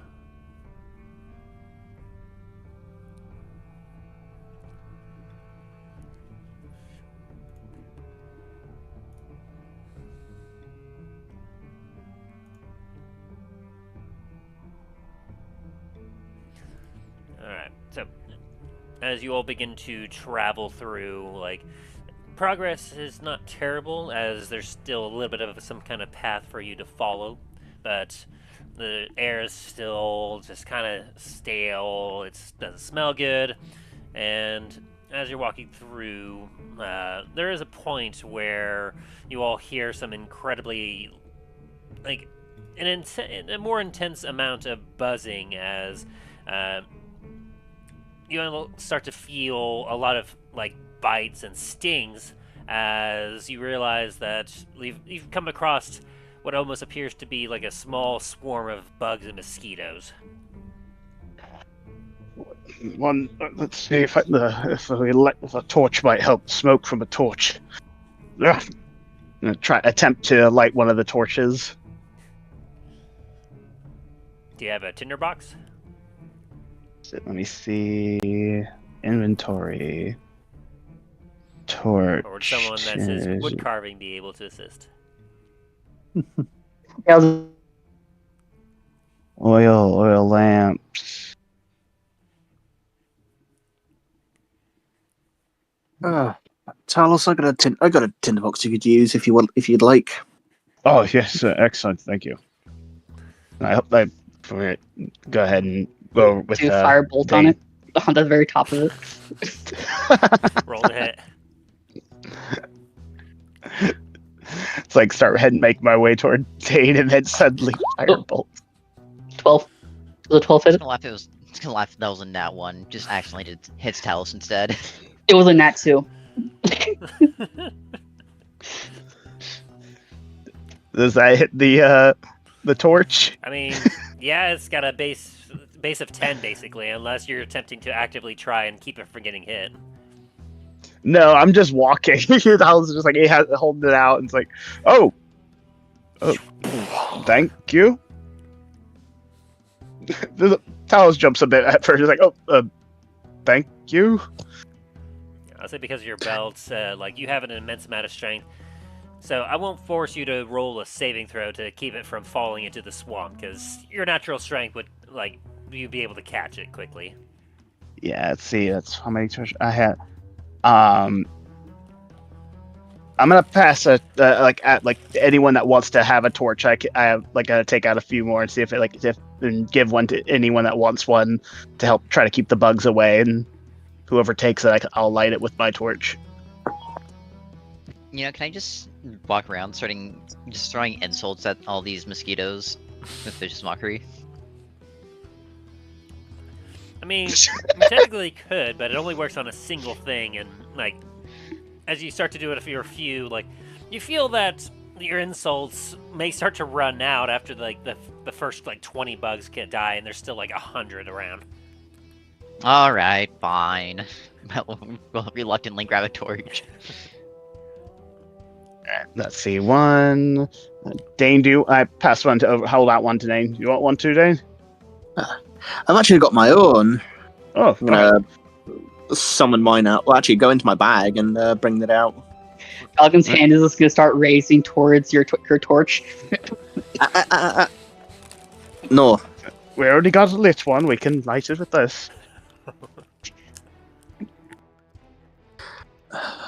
Alright, so as you all begin to travel through, like, progress is not terrible, as there's still a little bit of some kind of path for you to follow, but the air is still just kind of stale, it doesn't smell good, and as you're walking through, there is a point where you all hear some incredibly, like, a more intense amount of buzzing as you start to feel a lot of like bites and stings as you realize that you've come across what almost appears to be like a small swarm of bugs and mosquitoes. Let's see if a torch might help. Smoke from a torch. Ugh. I'm gonna attempt to light one of the torches. Do you have a tinderbox? Let me see. Inventory. Torch. Or would someone that says wood carving be able to assist? Oil lamps. Talos, I got a tinderbox you could use if you'd like. Oh yes, excellent. Thank you. I hope go ahead and go with do firebolt on it on the very top of it. Roll to hit. It's like start ahead and make my way toward Dain, and then suddenly firebolt. 12. Was it 12 hit? It's gonna laugh if that was a nat one. Just accidentally hits Talos instead. It was a nat 2. Does that hit the torch? I mean, yeah, it's got a base of 10 basically, unless you're attempting to actively try and keep it from getting hit. No, I'm just walking. I was just like, holding it out, and it's like, oh, thank you. Talos jumps a bit at first. He's like, thank you. I'll say because of your belts, like you have an immense amount of strength, so I won't force you to roll a saving throw to keep it from falling into the swamp, because your natural strength would, like, you'd be able to catch it quickly. Yeah, let's see. That's how many torches I had. I'm gonna pass at anyone that wants to have a torch. I have gotta take out a few more and see and give one to anyone that wants one to help try to keep the bugs away, and whoever takes it, I'll light it with my torch. You know, can I just walk around just throwing insults at all these mosquitoes with vicious mockery? I mean, you technically could, but it only works on a single thing, and, like, as you start to do it for a few, like, you feel that your insults may start to run out after, like, the first, 20 bugs can die, and there's still, 100 around. Alright, fine. I'll reluctantly grab a torch. Let's see, one. Dain, I pass one to hold out one to Dain. You want one too, Dain? I've actually got my own. Oh, I'm gonna summon mine out. Well, actually, go into my bag and bring it out. Falcon's hand is just gonna start raising towards your torch. No. We already got a lit one. We can light it with this.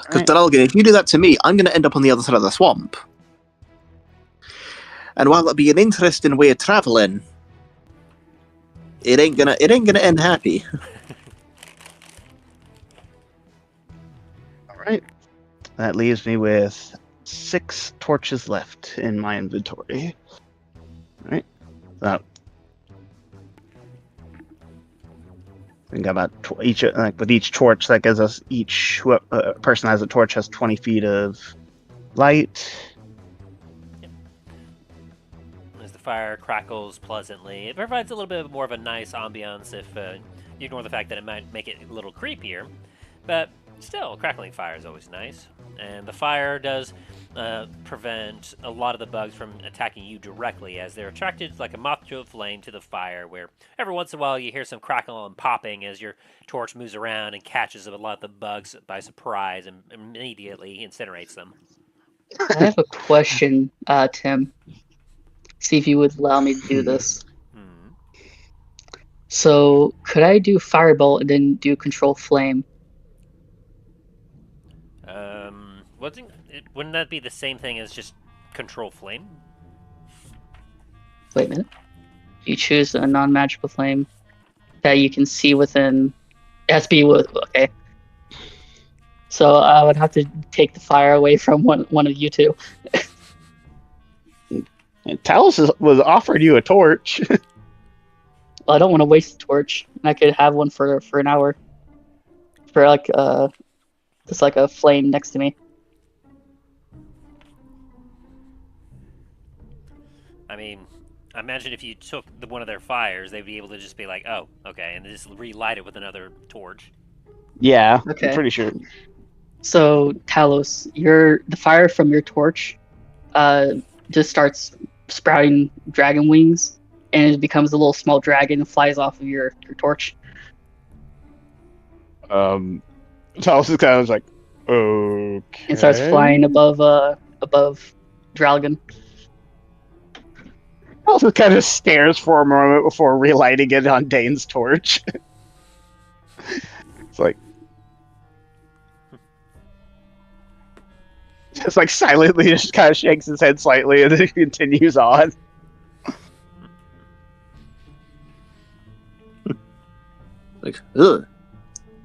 Because Drallgon, if you do that to me, I'm going to end up on the other side of the swamp. And while that'd be an interesting way of traveling, it ain't gonna end happy. All right, that leaves me with 6 torches left in my inventory. All right, so I think about each with each torch that gives us each person has a torch has 20 feet of light. Yep. As the fire crackles pleasantly, it provides a little bit more of a nice ambiance if you ignore the fact that it might make it a little creepier. But still, crackling fire is always nice. And the fire does prevent a lot of the bugs from attacking you directly, as they're attracted like a moth to a flame to the fire, where every once in a while you hear some crackle and popping as your torch moves around and catches a lot of the bugs by surprise and immediately incinerates them. I have a question, Tim. See if you would allow me to do this. So, could I do Firebolt and then do Control Flame? Wouldn't that be the same thing as just Control Flame? Wait a minute. You choose a non-magical flame that you can see within. It has to be with. Okay. So I would have to take the fire away from one of you two. And Talos was offering you a torch. Well, I don't want to waste the torch. I could have one for an hour. For just like a flame next to me. I mean, I imagine if you took one of their fires, they'd be able to just be like, oh, okay, and just relight it with another torch. Yeah, Okay. I'm pretty sure. So Talos, the fire from your torch, just starts sprouting dragon wings, and it becomes a little small dragon and flies off of your torch. Talos is kind of like, okay. And starts flying above Drallgon. Also kind of stares for a moment before relighting it on Dain's torch. It's like... just like silently just kind of shakes his head slightly and then he continues on. Like, ugh.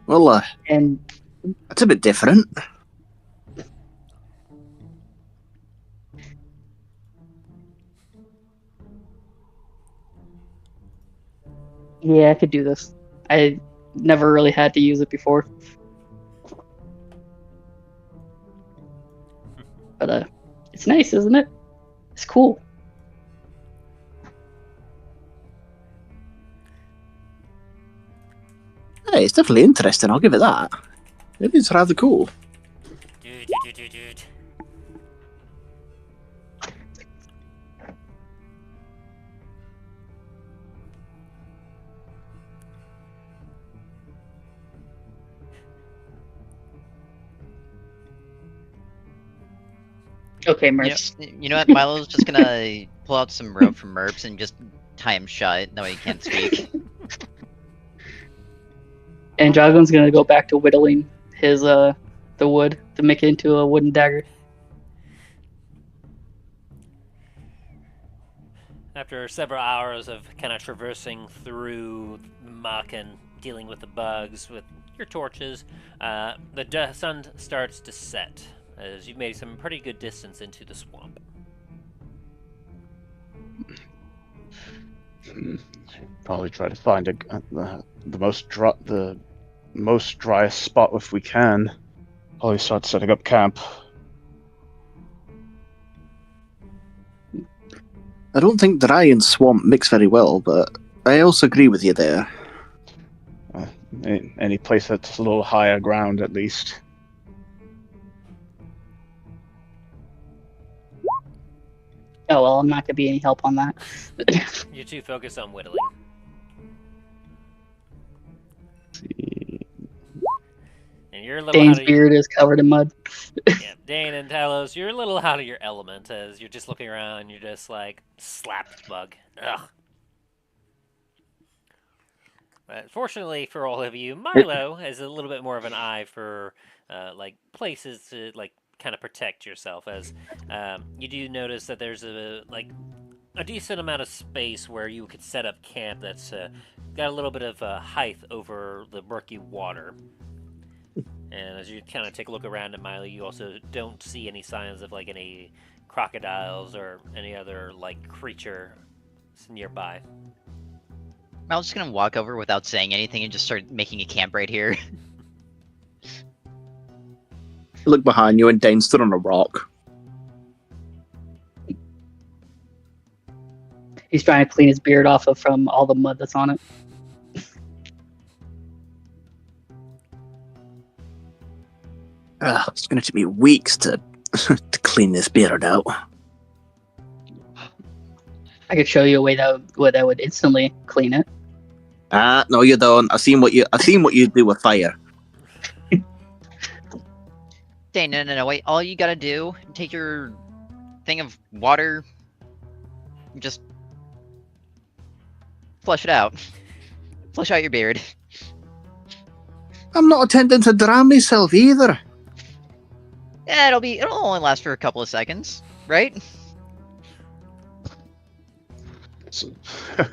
Well, And that's a bit different. yeah, I could do this. I never really had to use it before. But it's nice, isn't it? It's cool. Hey, it's definitely interesting, I'll give it that. It is rather cool. Dude. Okay, You know, Merce. you know what? Milo's just gonna pull out some rope from Merps and just tie him shut. That way he can't speak. And Drallgon's gonna go back to whittling his the wood to make it into a wooden dagger. After several hours of kind of traversing through muck and dealing with the bugs with your torches, the sun starts to set as you've made some pretty good distance into the swamp. Probably try to find the most driest spot if we can. Probably start setting up camp. I don't think dry and swamp mix very well, but I also agree with you there. Any place that's a little higher ground, at least. Oh well, I'm not gonna be any help on that. You're too focused on whittling. And you're a little Dane's out of beard is covered in mud. yeah, Dain and Talos, you're a little out of your element as you're just looking around and you're just like, slap the bug. Ugh. But fortunately for all of you, Milo has a little bit more of an eye for like places to like kind of protect yourself, as you do notice that there's a decent amount of space where you could set up camp that's got a little bit of height over the murky water. And as you kind of take a look around at Milo, you also don't see any signs of like any crocodiles or any other like creature nearby. Milo's just gonna walk over without saying anything and just start making a camp right here. Look behind you and Dain stood on a rock. He's trying to clean his beard off from all the mud that's on it. It's going to take me weeks to to clean this beard out. I could show you a way that would instantly clean it. No, you don't. I've seen what you do with fire. Dang, no, wait. All you gotta do, take your thing of water, just flush it out. Flush out your beard. I'm not attempting to drown myself either. Yeah, it'll only last for a couple of seconds, right?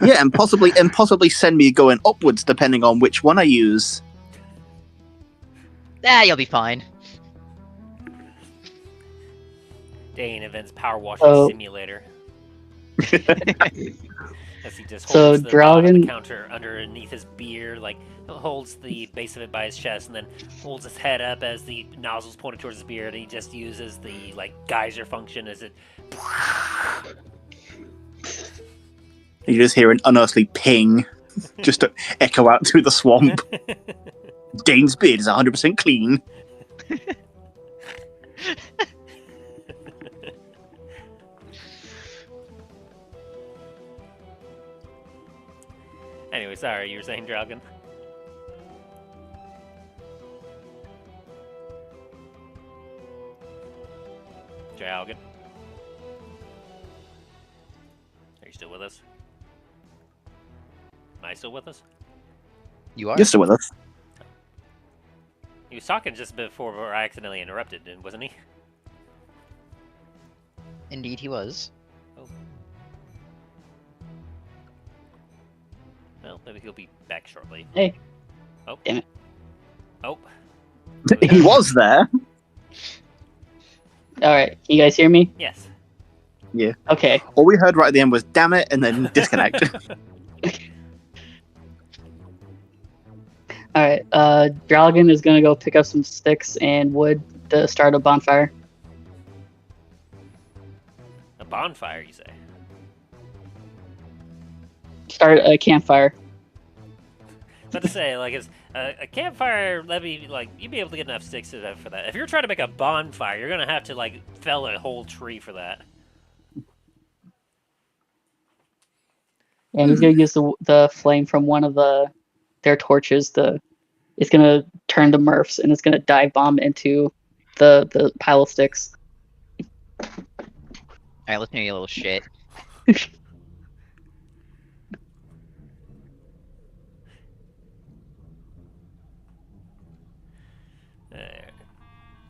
Yeah, and possibly send me going upwards depending on which one I use. You'll be fine. Dain invents power washing simulator. As he just So holds the Drallgon- counter underneath his beard, like holds the base of it by his chest, and then holds his head up as the nozzle's pointed towards his beard, and he just uses the like geyser function as it You just hear an unearthly ping just to echo out through the swamp. Dain's beard is 100% clean. Anyway, sorry, you were saying Drallgon? Drallgon? Are you still with us? Am I still with us? You are? You're still with us. He was talking just before I accidentally interrupted, wasn't he? Indeed, he was. Oh. Well, maybe he'll be back shortly. Hey. Oh. Damn it. Oh. He was there. All right, can you guys hear me? Yes. Yeah. Okay. All we heard right at the end was "damn it" and then disconnect. All right. Drallgon is gonna go pick up some sticks and wood to start a bonfire. A bonfire, you say? Start a campfire. About to say, like, it's a campfire. That'd be like you'd be able to get enough sticks for that. If you're trying to make a bonfire, you're gonna have to like fell a whole tree for that. And he's gonna use the flame from one of their torches. It's gonna turn to Murphs and it's gonna dive bomb into the pile of sticks. Alright, listen to you, little shit.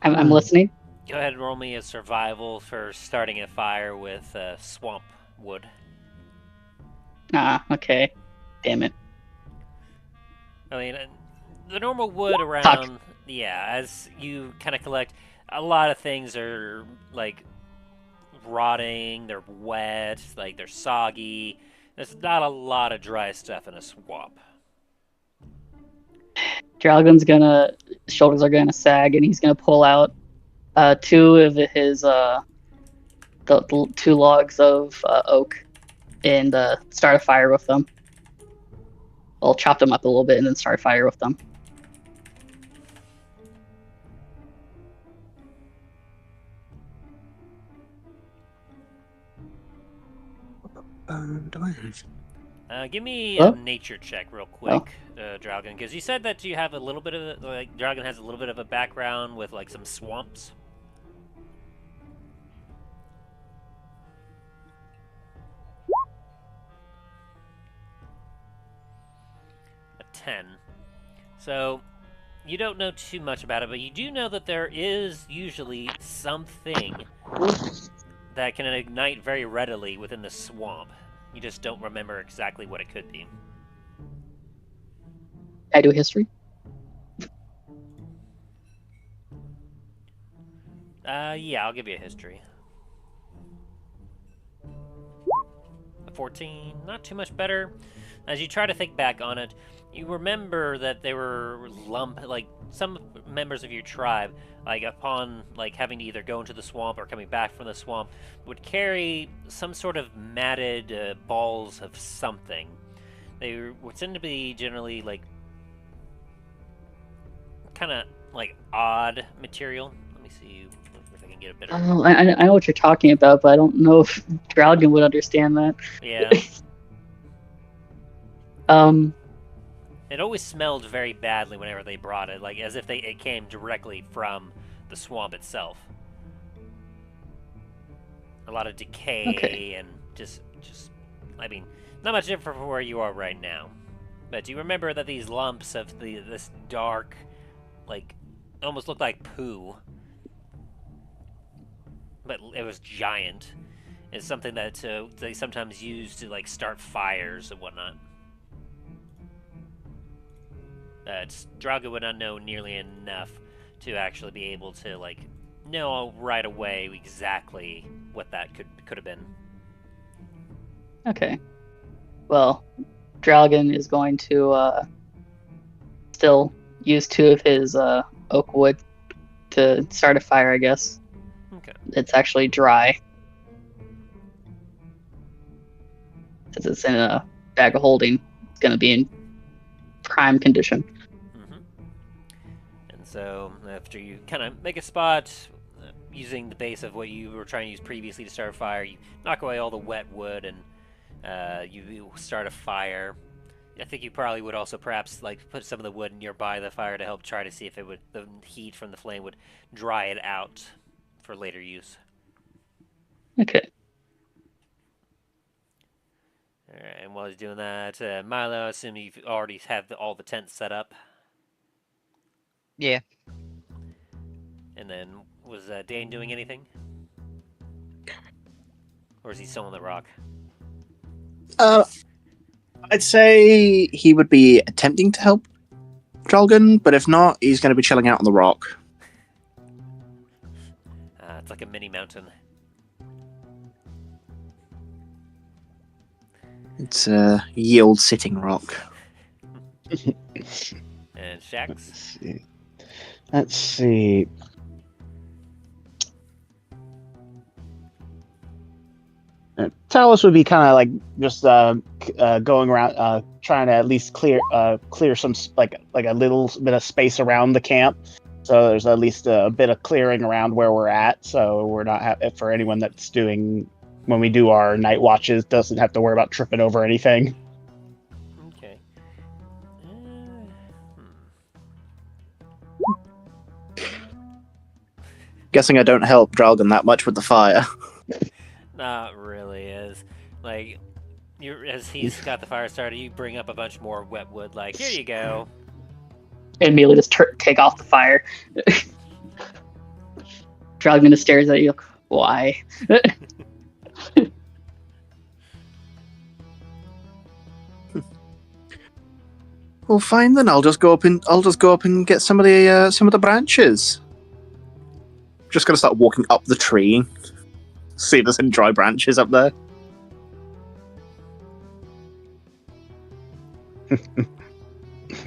I'm listening. Go ahead and roll me a survival for starting a fire with swamp wood. Ah, okay. Damn it. I mean, the normal wood around, Fuck. yeah, as you kind of collect, a lot of things are, like, rotting, they're wet, like, they're soggy. There's not a lot of dry stuff in a swamp. Drallgon's shoulders are gonna sag and he's gonna pull out two of his the two logs of oak and start a fire with them. I'll chop them up a little bit and then start a fire with them. Give me Hello? a nature check real quick, Drallgon, because you said that you have a little bit of, like, Drallgon has a little bit of a background with, like, some swamps. A 10. So, you don't know too much about it, but you do know that there is usually something that can ignite very readily within the swamp. You just don't remember exactly what it could be. I do history. Yeah, I'll give you a history. A 14, not too much better. As you try to think back on it, you remember that there were some members of your tribe, like upon like having to either go into the swamp or coming back from the swamp, would carry some sort of matted balls of something. They would tend to be generally like kind of like odd material. Let me see if I can get a better. Oh, I know what you're talking about, but I don't know if Drallgon would understand that. Yeah. It always smelled very badly whenever they brought it, like as if it came directly from the swamp itself. A lot of decay and just I mean, not much different from where you are right now. But do you remember that these lumps of this dark, like, almost looked like poo, but it was giant? It's something that they sometimes use to like start fires and whatnot. Drago would not know nearly enough to actually be able to like know right away exactly what that could have been. Okay. Well, Drallgon is going to still use two of his oak wood to start a fire, I guess. Okay. It's actually dry. since it's in a bag of holding, it's going to be in prime condition. And so, after you kind of make a spot, using the base of what you were trying to use previously to start a fire, you knock away all the wet wood and you start a fire. I think you probably would also perhaps like put some of the wood nearby the fire to help try to see if the heat from the flame would dry it out for later use. Okay. All right, and while he's doing that, Milo, I assume you've already have all the tents set up. Yeah. And then was Dain doing anything, or is he still on the rock? I'd say he would be attempting to help Drallgon, but if not, he's going to be chilling out on the rock. It's like a mini mountain. It's a yield sitting rock. And Shax? Let's see. Talus would be kind of like just going around, trying to at least clear some like a little bit of space around the camp, so there's at least a bit of clearing around where we're at, so we're not for anyone that's doing when we do our night watches doesn't have to worry about tripping over anything. Okay. Guessing I don't help Drallgon that much with the fire. Not really, is like as he's got the fire started, you bring up a bunch more wet wood. Like, here you go. And immediately just take off the fire. Drallgon just stares at you. Why? Well, fine then. I'll just go up and get some of the branches. Just gonna start walking up the tree. See if there's any dry branches up there.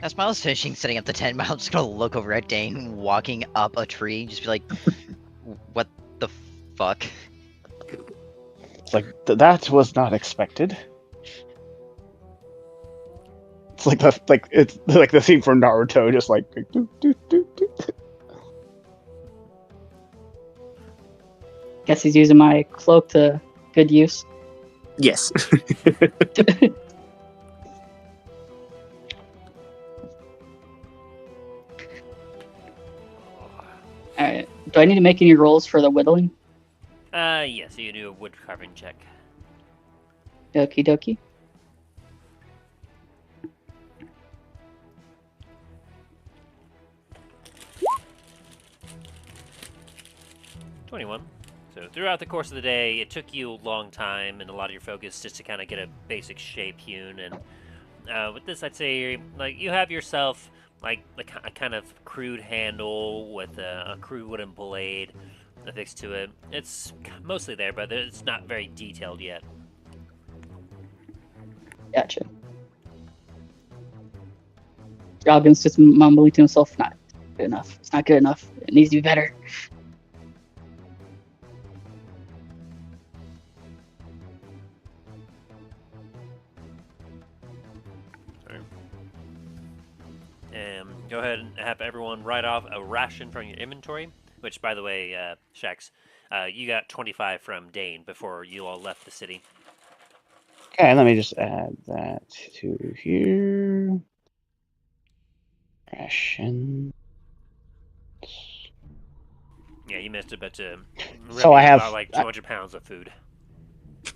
As Milo's finishing setting up the tent, Milo's just gonna look over at Dain walking up a tree, just be like, "What the fuck?" It's like that was not expected. It's like it's like the scene from Naruto, just like. Doo, doo, doo, doo. Guess he's using my cloak to good use. Yes. Alright. Do I need to make any rolls for the whittling? Yes, you do a wood carving check. Okie dokie. So throughout the course of the day, it took you a long time and a lot of your focus just to kind of get a basic shape hewn. And with this, I'd say like you have yourself like a kind of crude handle with a crude wooden blade affixed to it. It's mostly there, but it's not very detailed yet. Gotcha. Drallgon's just mumbling to himself, not good enough. It's not good enough. It needs to be better. Go ahead and have everyone write off a ration from your inventory, which, by the way, Shax, you got 25 from Dain before you all left the city. Okay, let me just add that to here. Ration. Yeah, you missed it, but So I have about like 200 pounds of food.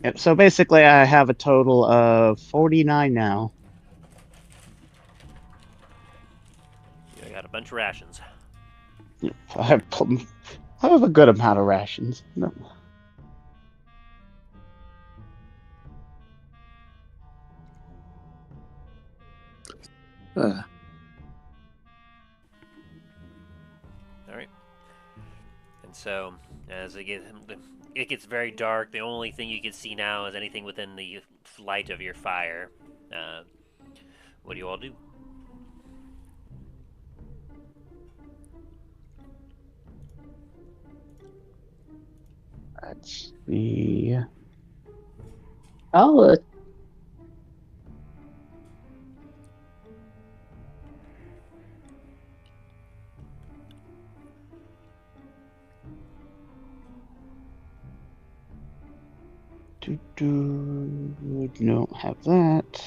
Yep, so basically I have a total of 49 now. I got a bunch of rations. I have a good amount of rations. No. All right. And so, as it gets very dark, the only thing you can see now is anything within the light of your fire. What do you all do? Let's see. I'll Don't have that.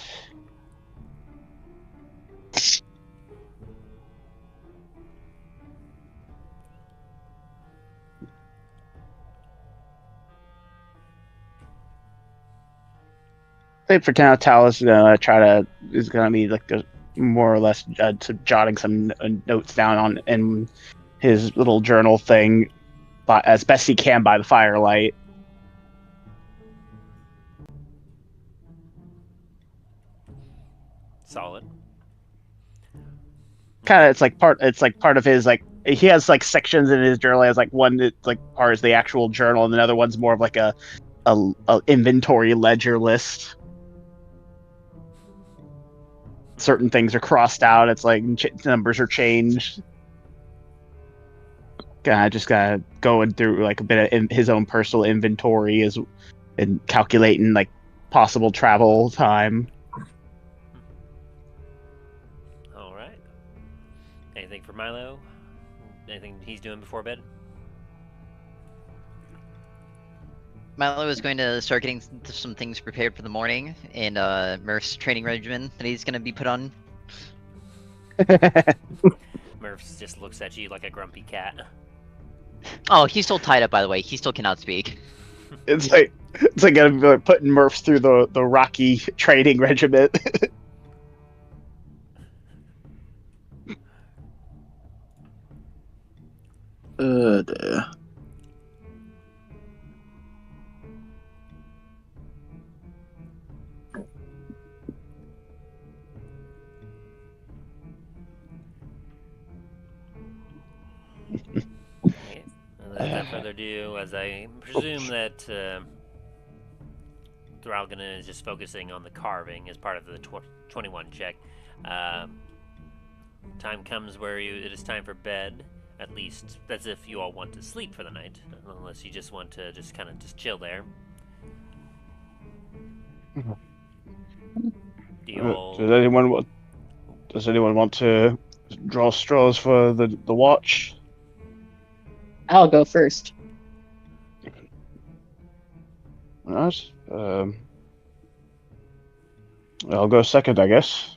For now, Talus is gonna be like more or less jotting some notes down on in his little journal thing, but as best he can by the firelight. Solid. It's like part of his like he has like sections in his journal. He has like one that's like part is the actual journal, and another one's more of like a inventory ledger list. Certain things are crossed out. It's like numbers are changed. Just going through like a bit of his own personal inventory and calculating like possible travel time. All right. Anything for Milo? Anything he's doing before bed? Milo is going to start getting some things prepared for the morning in Murph's training regimen that he's going to be put on. Murph just looks at you like a grumpy cat. Oh, he's still tied up, by the way. He still cannot speak. It's like gonna be like putting Murphs through the Rocky training regiment. Dear. Okay. Without further ado, as I presume that Drallgon is just focusing on the carving as part of the 21 check, time comes where it is time for bed. At least that's if you all want to sleep for the night, unless you just want to just kind of just chill there. Do you all... Does anyone want to draw straws for the watch? I'll go first. Alright. I'll go second, I guess.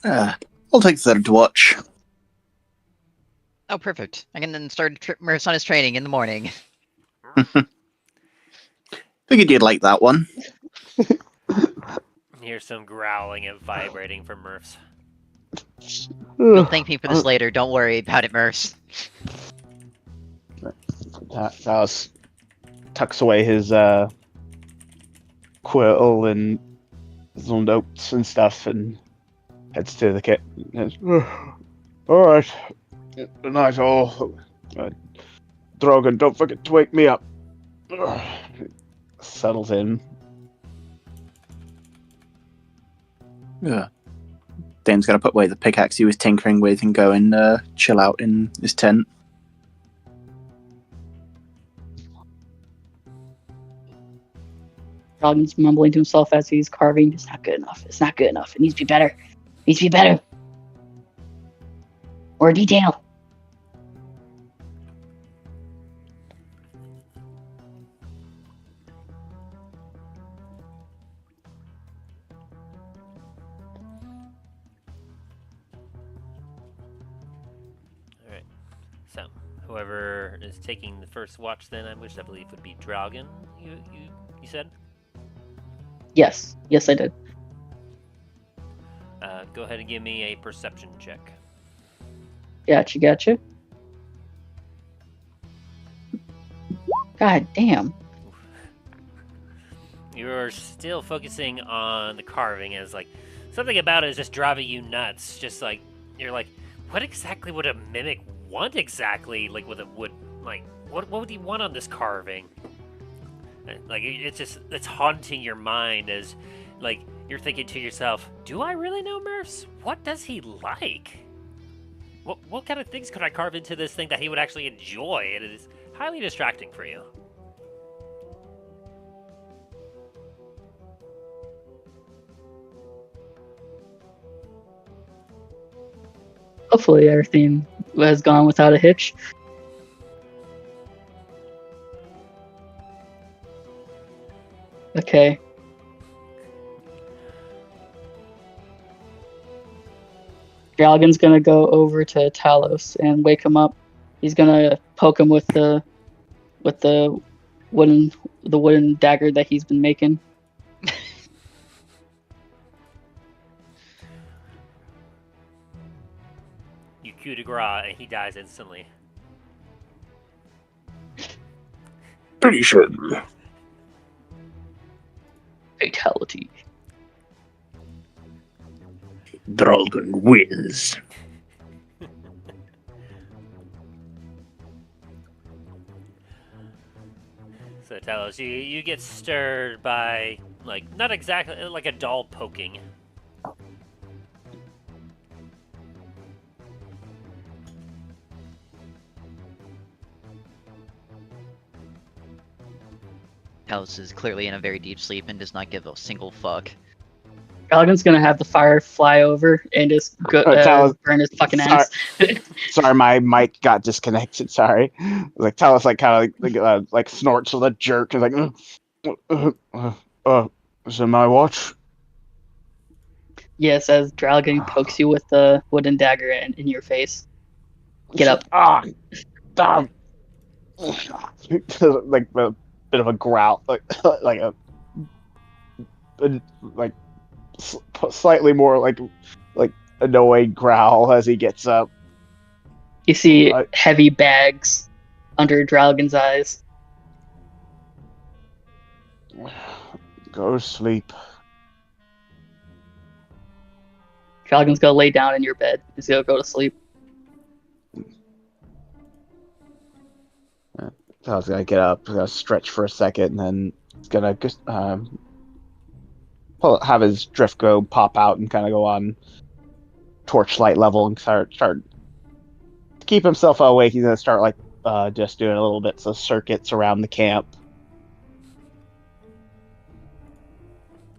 I'll take third watch. Oh, perfect. I can then start Murph's on his training in the morning. Figured you'd like that one. Here's some growling and vibrating from Murphs. You'll thank me for this later. Don't worry about it, Murphs. Dallas tucks away his quill and his little notes and stuff and heads to the kit. Alright. Good night, all. Dragon, don't forget to wake me up. Settles in. Yeah. Dain's gonna put away the pickaxe he was tinkering with and go and chill out in his tent. Drallgon's mumbling to himself as he's carving. It's not good enough. It's not good enough. It needs to be better. It needs to be better. More detail. Alright. So, whoever is taking the first watch then, which I believe would be Drallgon, you said? Yes. Yes, I did. Go ahead and give me a perception check. Gotcha. God damn. You're still focusing on the carving as, like, something about it is just driving you nuts. Just, like, you're like, what exactly would a mimic want exactly? Like, with a wood, like, what would he want on this carving? Like, it's haunting your mind as, like, you're thinking to yourself, do I really know Murphs? What does he like? What kind of things could I carve into this thing that he would actually enjoy? It is highly distracting for you. Hopefully everything has gone without a hitch. Okay. Drallgon's gonna go over to Talos and wake him up. He's gonna poke him with the wooden dagger that he's been making. You coup de grace, and he dies instantly. Pretty Fatality. Drallgon wins. So Talos, you get stirred by, like, not exactly like a doll poking. Talos is clearly in a very deep sleep and does not give a single fuck. Drallgon's gonna have the fire fly over and just go, burn his fucking ass. Sorry, my mic got disconnected. Sorry. Like Talos, like kind of like snorts with a jerk. He's like, is it my watch? Yes, as Drallgon pokes you with the wooden dagger in your face. Get up. Stop. Like a bit of a growl, like slightly more like annoyed growl as he gets up. You see heavy bags under Drallgon's eyes. Go to sleep. Drallgon's gonna lay down in your bed. He's gonna go to sleep. So I was gonna get up, gonna stretch for a second, and then he's gonna just have his drift globe pop out and kind of go on torchlight level and start to keep himself awake. He's gonna start like just doing a little bits of circuits around the camp.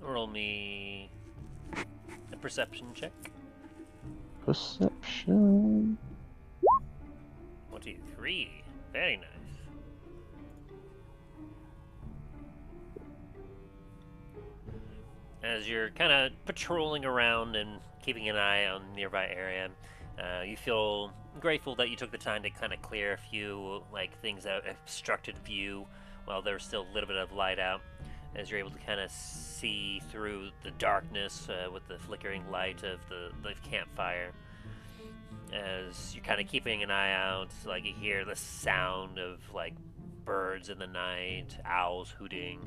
Roll me a perception check. Perception. 1, 2, 3. Very nice. As you're kind of patrolling around and keeping an eye on the nearby area, you feel grateful that you took the time to kind of clear a few things that obstructed view while there's still a little bit of light out, as you're able to kind of see through the darkness with the flickering light of the campfire. As you're kind of keeping an eye out, you hear the sound of birds in the night, owls hooting.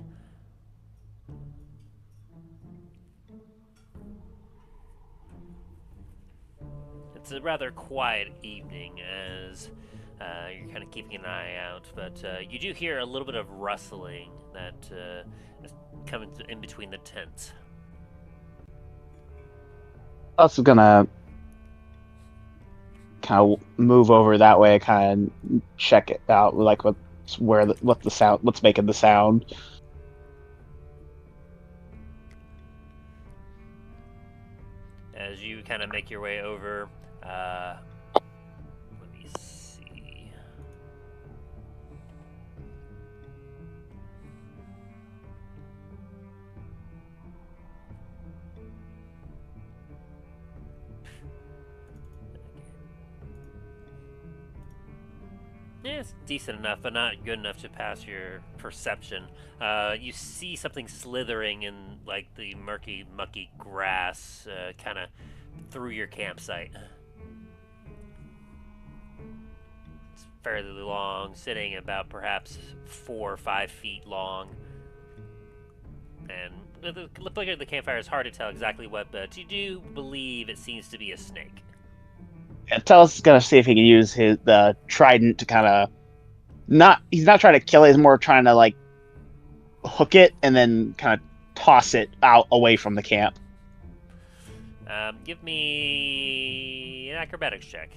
It's a rather quiet evening as you're kind of keeping an eye out, but you do hear a little bit of rustling that is coming in between the tents. Also gonna kind of move over that way, kind of check it out, what's making the sound. As you kind of make your way over, let me see. Yeah, it's decent enough, but not good enough to pass your perception. You see something slithering in the murky, mucky grass, kind of through your campsite. It's fairly long, sitting about perhaps 4 or 5 feet long. And looking at the campfire, it's hard to tell exactly what, but you do believe it seems to be a snake. Yeah, Talos is gonna see if he can use the trident to kind of he's not trying to kill it, he's more trying to hook it and then kind of toss it out away from the camp. Give me an acrobatics check.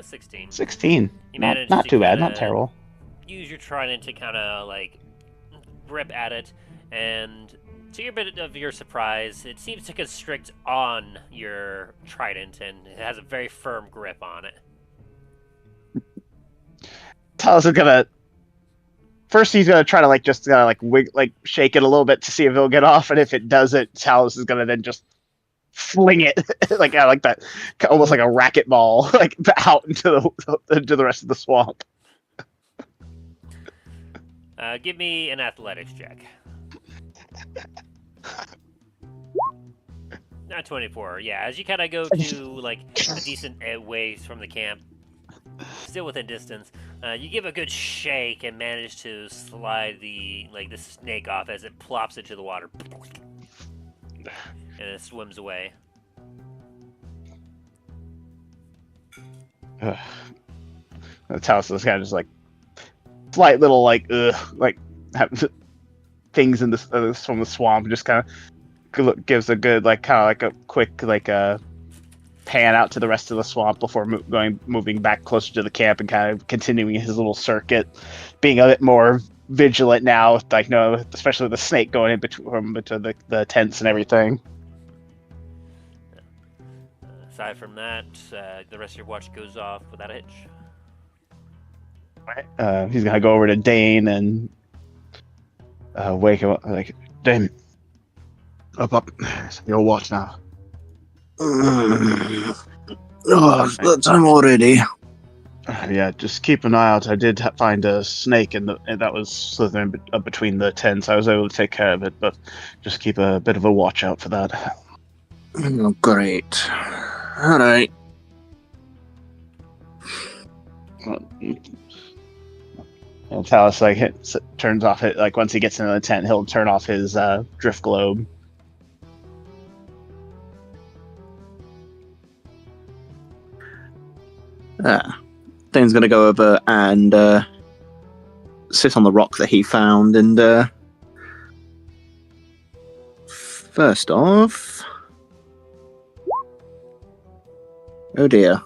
16. 16. You managed not to too bad, kinda not terrible. use your trident to kind of grip at it, and to your bit of your surprise, it seems to constrict on your trident, and it has a very firm grip on it. Talos is gonna first he's gonna try to just shake it a little bit to see if it'll get off, and if it doesn't, Talus is gonna then just fling it like that, almost like a racquetball, out into the rest of the swamp. Give me an athletics check. Not 24. Yeah, as you kind of go to a decent ways from the camp, still within distance, you give a good shake and manage to slide the snake off as it plops into the water, and it swims away. Talus is kind of just slight little things in the from the swamp, just kind of gives a good a quick pan out to the rest of the swamp before moving back closer to the camp and kind of continuing his little circuit, being a bit more vigilant now, especially with the snake going in between the tents and everything. Aside from that, the rest of your watch goes off without a hitch. He's gonna go over to Dain and wake him up. Dain, up! It's your watch now. Oh, that time already. Yeah, just keep an eye out. I did find a snake, and that was slithering between the tents. I was able to take care of it, but just keep a bit of a watch out for that. Oh, great. All right. And Talus turns off it. Once he gets into the tent, he'll turn off his drift globe. Dane's gonna go over and sit on the rock that he found, and first off, oh dear.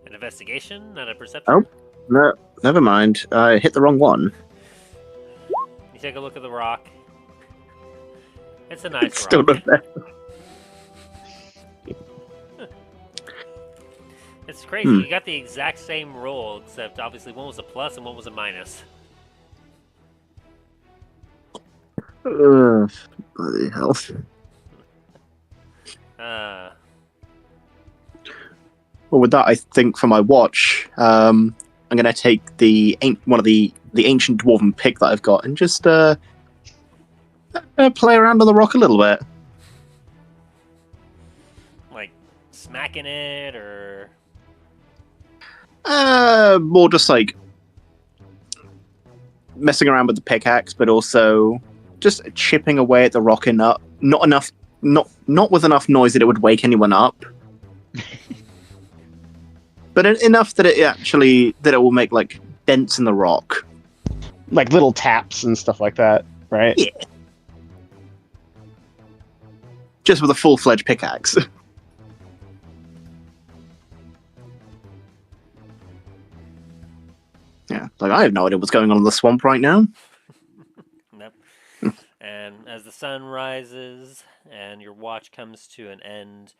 An investigation, not a perception. Oh, no, never mind. I hit the wrong one. You take a look at the rock. It's a nice It's still rock. not there. It's crazy. You got the exact same roll, except obviously one was a plus and one was a minus. Bloody hell. Well, with that, I think for my watch, I'm going to take one of the ancient dwarven pick that I've got and just play around on the rock a little bit. Like smacking it, or More just messing around with the pickaxe, but also just chipping away at the rock enough, not with enough noise that it would wake anyone up. But enough that it will make dents in the rock, little taps and stuff like that, right? Yeah. Just with a full-fledged pickaxe. Yeah, I have no idea what's going on in the swamp right now. nope. And as the sun rises and your watch comes to an end,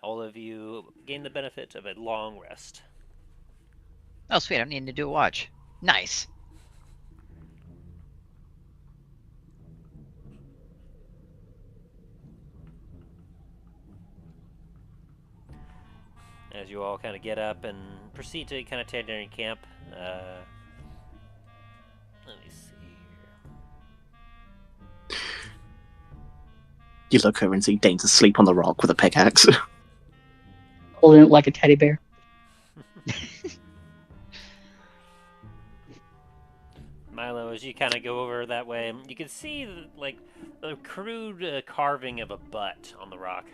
all of you gain the benefit of a long rest. Oh, sweet. I'm needing to do a watch. Nice. As you all kind of get up and proceed to kind of tear down your camp. Let me see here. You look over and see Dane's asleep on the rock with a pickaxe. Holding it like a teddy bear. Milo, as you kind of go over that way, you can see the crude carving of a butt on the rock.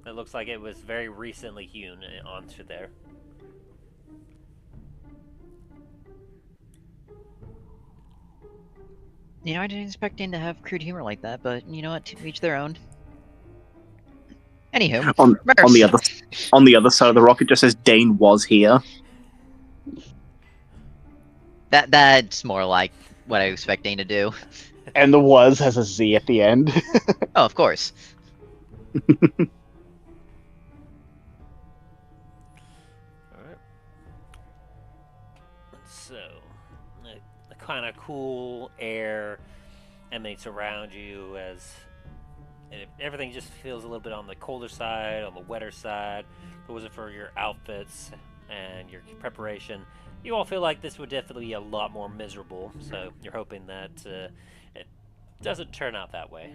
It looks like it was very recently hewn onto there. You know, I didn't expect Dain to have crude humor like that, but you know what? To each their own. Anywho, on the other side of the rock, it just says Dain was here. That's more like what I expect Dain to do. And the was has a Z at the end. Oh, of course. kind of cool air emanates around you as everything just feels a little bit on the colder side, on the wetter side. If it wasn't for your outfits and your preparation, you all feel like this would definitely be a lot more miserable. So you're hoping that it doesn't turn out that way.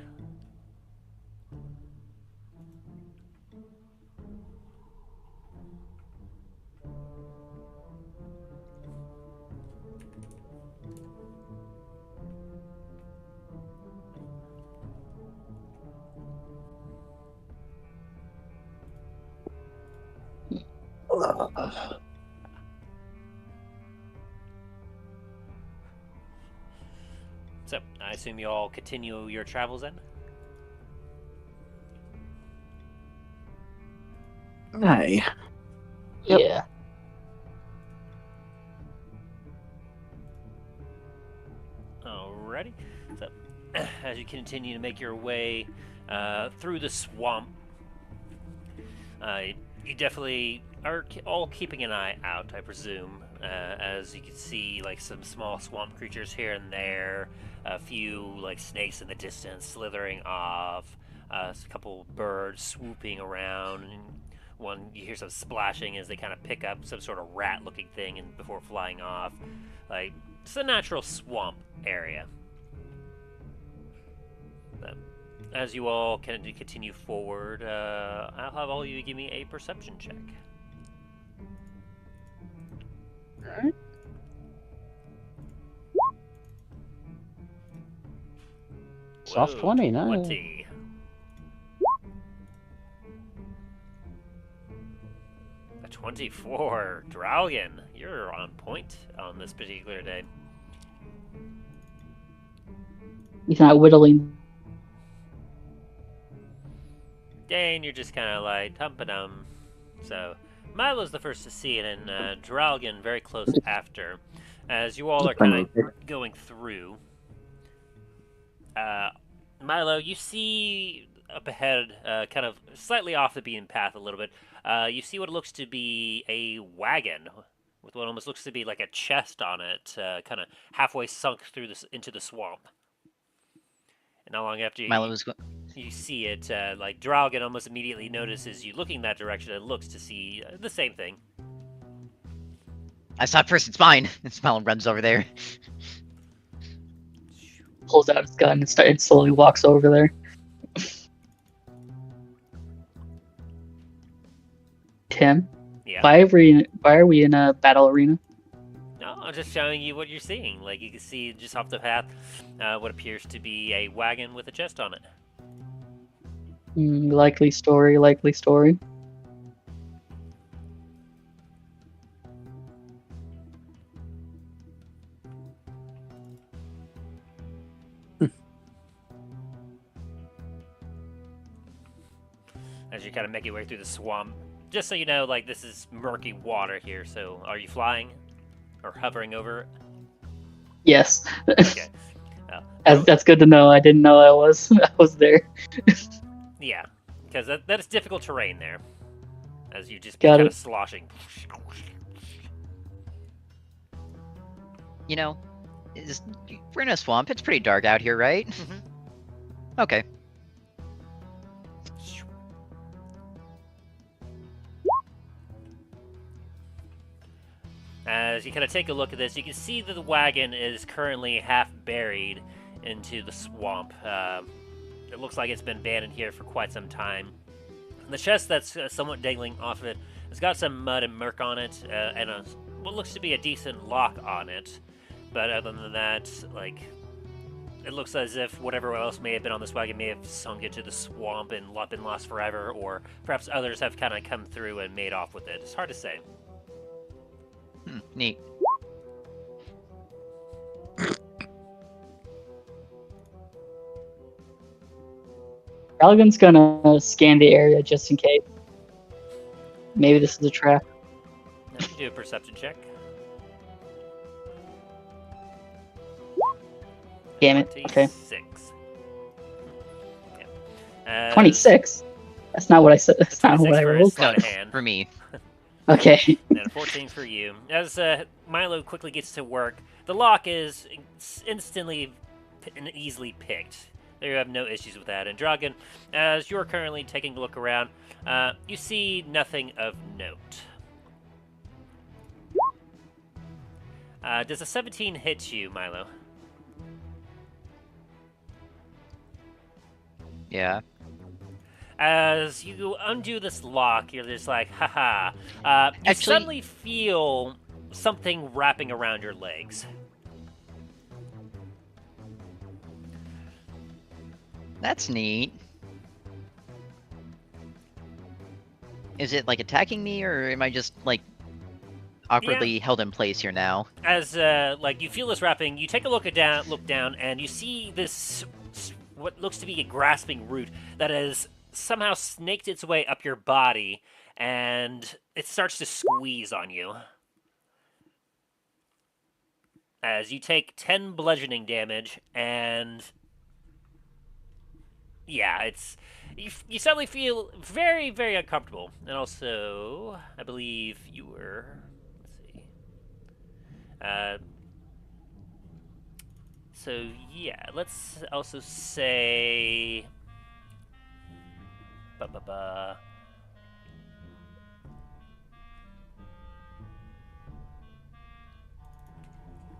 So, I assume you all continue your travels then? Aye. Yep. Yeah. Alrighty. So, as you continue to make your way through the swamp, you definitely are all keeping an eye out, I presume, as you can see like some small swamp creatures here and there, a few like snakes in the distance slithering off, a couple birds swooping around, and one you hear some splashing as they kind of pick up some sort of rat-looking thing and before flying off. Like, it's a natural swamp area. As you all can continue forward, I'll have all of you give me a perception check. Alright. Soft 20, nice. 20. A 24. Drallgon, you're on point on this particular day. He's not whittling. Dain, you're just kind of like dum-ba-dum. So, Milo's the first to see it, and Drallgon very close after. As you all are kind of going through, Milo, you see up ahead, kind of slightly off the beaten path a little bit, you see what looks to be a wagon with what almost looks to be like a chest on it, kind of halfway sunk through into the swamp. And not long after you see it, like Drallgon almost immediately notices you looking that direction and looks to see the same thing. I saw it first, it's mine. And Smile runs over there. Pulls out his gun and slowly walks over there. Tim, Yeah. why are we in a battle arena? No, I'm just showing you what you're seeing. Like, you can see just off the path what appears to be a wagon with a chest on it. Likely story, likely story. As you kind of make your way through the swamp. Just so you know, like, this is murky water here, so are you flying? Or hovering over it? Yes. Okay. That's good to know. I didn't know I was there. Yeah, because that is difficult terrain there. As you just Got kind it. of sloshing. You know, we're in a swamp. It's pretty dark out here, right? Mhm. Okay. As you kind of take a look at this, you can see that the wagon is currently half buried into the swamp. It looks like it's been abandoned here for quite some time. The chest that's somewhat dangling off of it has got some mud and murk on it, and what looks to be a decent lock on it. But other than that, like, it looks as if whatever else may have been on this wagon may have sunk into the swamp and been lost forever, or perhaps others have kind of come through and made off with it. It's hard to say. Neat. Drallgon's gonna scan the area just in case. Maybe this is a trap. Now you do a perception check. Damn it. Okay. 26. Yeah. 26? That's not what I said. That's not what I 26 for a rolled. sleight of hand. For me. Okay. And a 14 for you. As Milo quickly gets to work, the lock is instantly and easily picked. There you have no issues with that. And Drallgon, as you're currently taking a look around, you see nothing of note. Does a 17 hit you, Milo? Yeah. As you undo this lock, you're just like, haha. You Actually- suddenly feel something wrapping around your legs. That's neat. Is it like attacking me, or am I just like awkwardly held in place here now? As like you feel this wrapping, you take a look down, and you see this what looks to be a grasping root that has somehow snaked its way up your body, and it starts to squeeze on you. As you take 10 bludgeoning damage, and yeah, it's you suddenly feel very, very uncomfortable. And also, I believe you were. Let's see. So yeah, let's also say.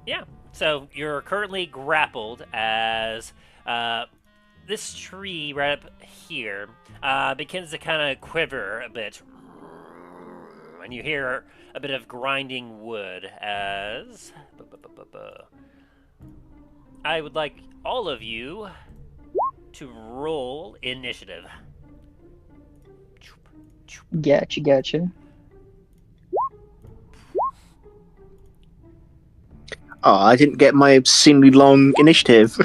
Yeah. So you're currently grappled as this tree right up here begins to kind of quiver a bit, and you hear a bit of grinding wood as I would like all of you to roll initiative. Gotcha. Oh, I didn't get my obscenely long initiative.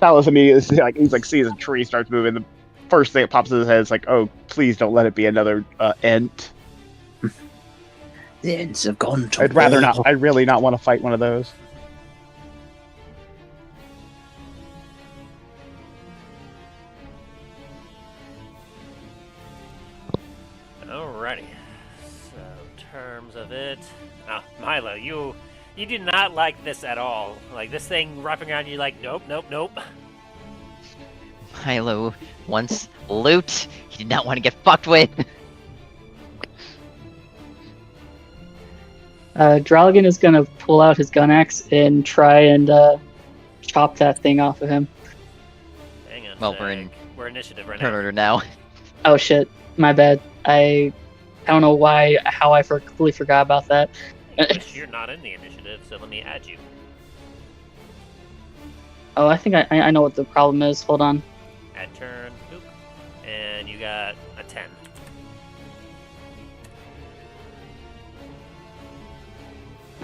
Talos immediately he's like sees a tree starts moving. The first thing that pops in his head is like, "Oh, please don't let it be another Ent." The ends have gone to I'd rather war. not. I'd really not want to fight one of those. Alrighty. So, in terms of it, Milo, you do not like this at all. Like this thing wrapping around you, like nope. Milo wants loot. He did not want to get fucked with. Drallgon is gonna pull out his gun axe and try and chop that thing off of him. Hang on. Well, we're initiative right Turn now. order now. Oh shit, my bad. I don't know how I completely forgot about that. English, you're not in the initiative, so let me add you. Oh, I think I know what the problem is. Hold on. Add turn. Boop. And you got a 10.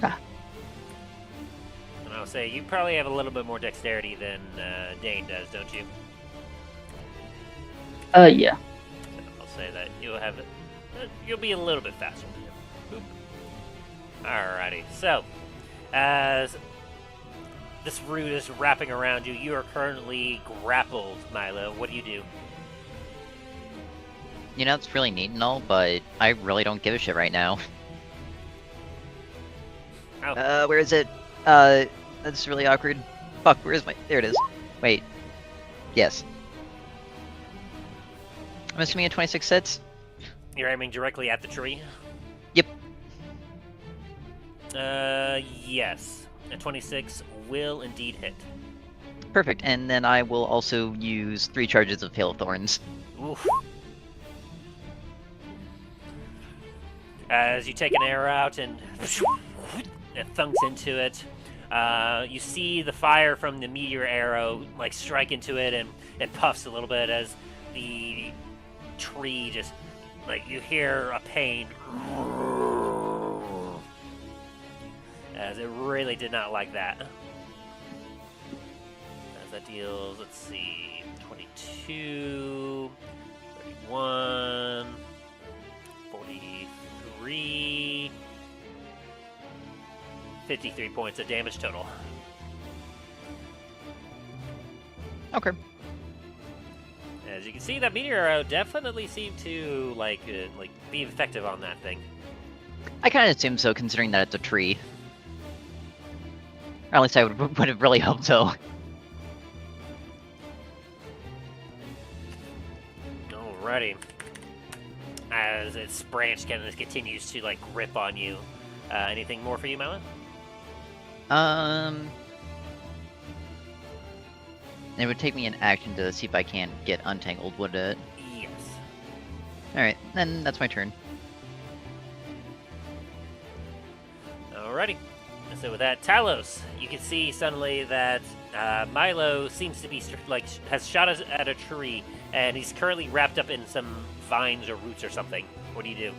Ah. And I'll say you probably have a little bit more dexterity than Dain does, don't you? Yeah. So I'll say that you'll have it. You'll be a little bit faster than him. Boop. Alrighty. So, as this root is wrapping around you, you are currently grappled, Milo. What do you do? You know, it's really neat and all, but I really don't give a shit right now. Oh. Where is it? That's really awkward. Fuck, where is my... There it is. Wait. Yes. I'm assuming a 26 hits? You're aiming directly at the tree? Yep. Yes. A 26 will indeed hit. Perfect, and then I will also use 3 charges of Hail of Thorns. Oof. As you take an arrow out and it thunks into it, you see the fire from the meteor arrow like strike into it, and it puffs a little bit as the tree just like you hear a pain as it really did not like that. As that deals, let's see, 22, 31, 53 points of damage total. Okay. As you can see, that meteor arrow definitely seemed to be effective on that thing. I kind of assume so, considering that it's a tree. Or at least I would have really hoped so. Alrighty. As its branch kind of continues to grip on you. Anything more for you, Milo? It would take me an action to see if I can get untangled, would it? Yes. Alright, then that's my turn. Alrighty. So with that, Talos, you can see suddenly that Milo seems to be has shot at a tree, and he's currently wrapped up in some vines or roots or something. What do you do?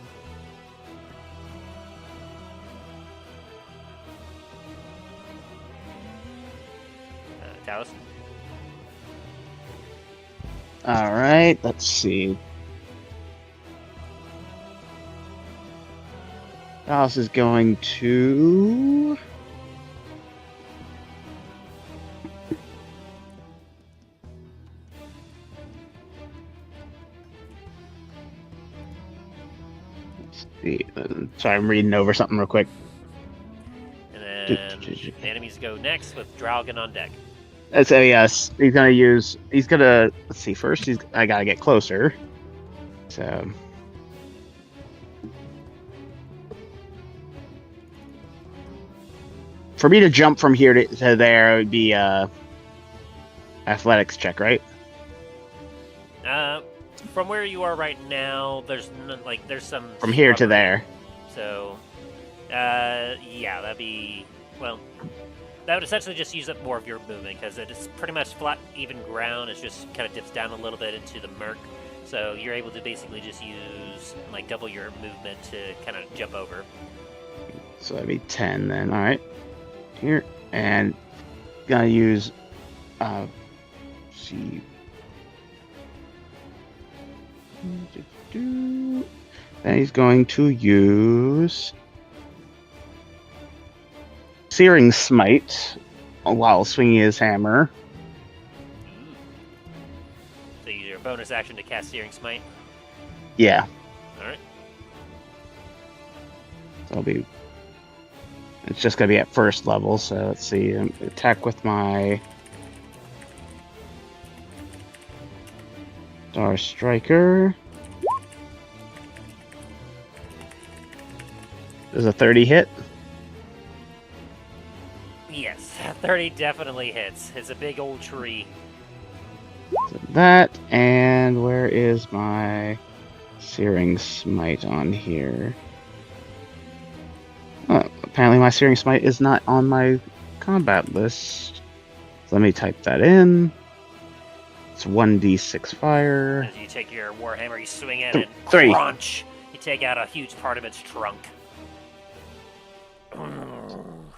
Talos? All right, let's see. Dallas is going to... Let's see. Sorry, I'm reading over something real quick. And then the enemies go next with Drallgon on deck. So yes, he's gonna, let's see, first I gotta get closer. So. For me to jump from here to there, it would be athletics check, right? From where you are right now, there's some... From here to there. So, yeah, that'd be, well... That would essentially just use up more of your movement, because it is pretty much flat, even ground. It just kind of dips down a little bit into the murk. So you're able to basically just use, double your movement to kind of jump over. So that'd be 10 then, alright. Here, and gonna use, see. Then he's going to use... Searing Smite while swinging his hammer. So you use your bonus action to cast Searing Smite? Yeah. Alright. So it's just going to be at first level, so let's see. Attack with my Star Striker. Does a 30 hit? Yes, 30 definitely hits. It's a big old tree. So that, and where is my Searing Smite on here? Oh, apparently my Searing Smite is not on my combat list. So let me type that in. It's 1d6 fire. As you take your warhammer, you swing it and 3. crunch! You take out a huge part of its trunk.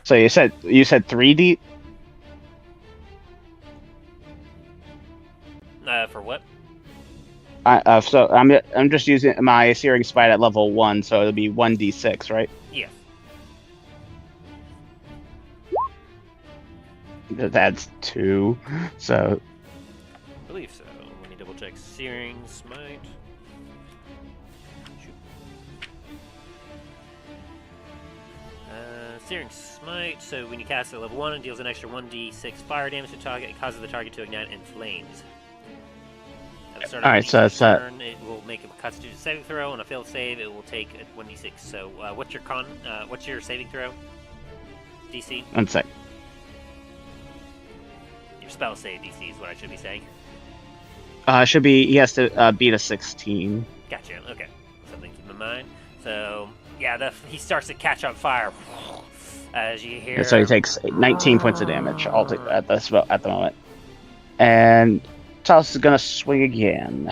So you said 3d? For what? So I'm just using my Searing Smite at level 1, so it'll be 1d6, right? Yeah. That's 2. So I believe so. Let me double check. Searing Smite. Searing Smite, so when you cast it at level 1, it deals an extra 1d6 fire damage to target. It causes the target to ignite in flames. At the start of Alright, so each that's turn, it will make a Constitution saving throw. On a failed save, it will take a 1d6. So, what's your saving throw? DC? 1 sec. Your spell save DC is what I should be saying. Should be, he has to beat a 16. Gotcha. Okay, something to keep in mind. So, yeah, he starts to catch on fire. As you hear, And so he takes 19 points of damage at the moment. And Talos is gonna swing again.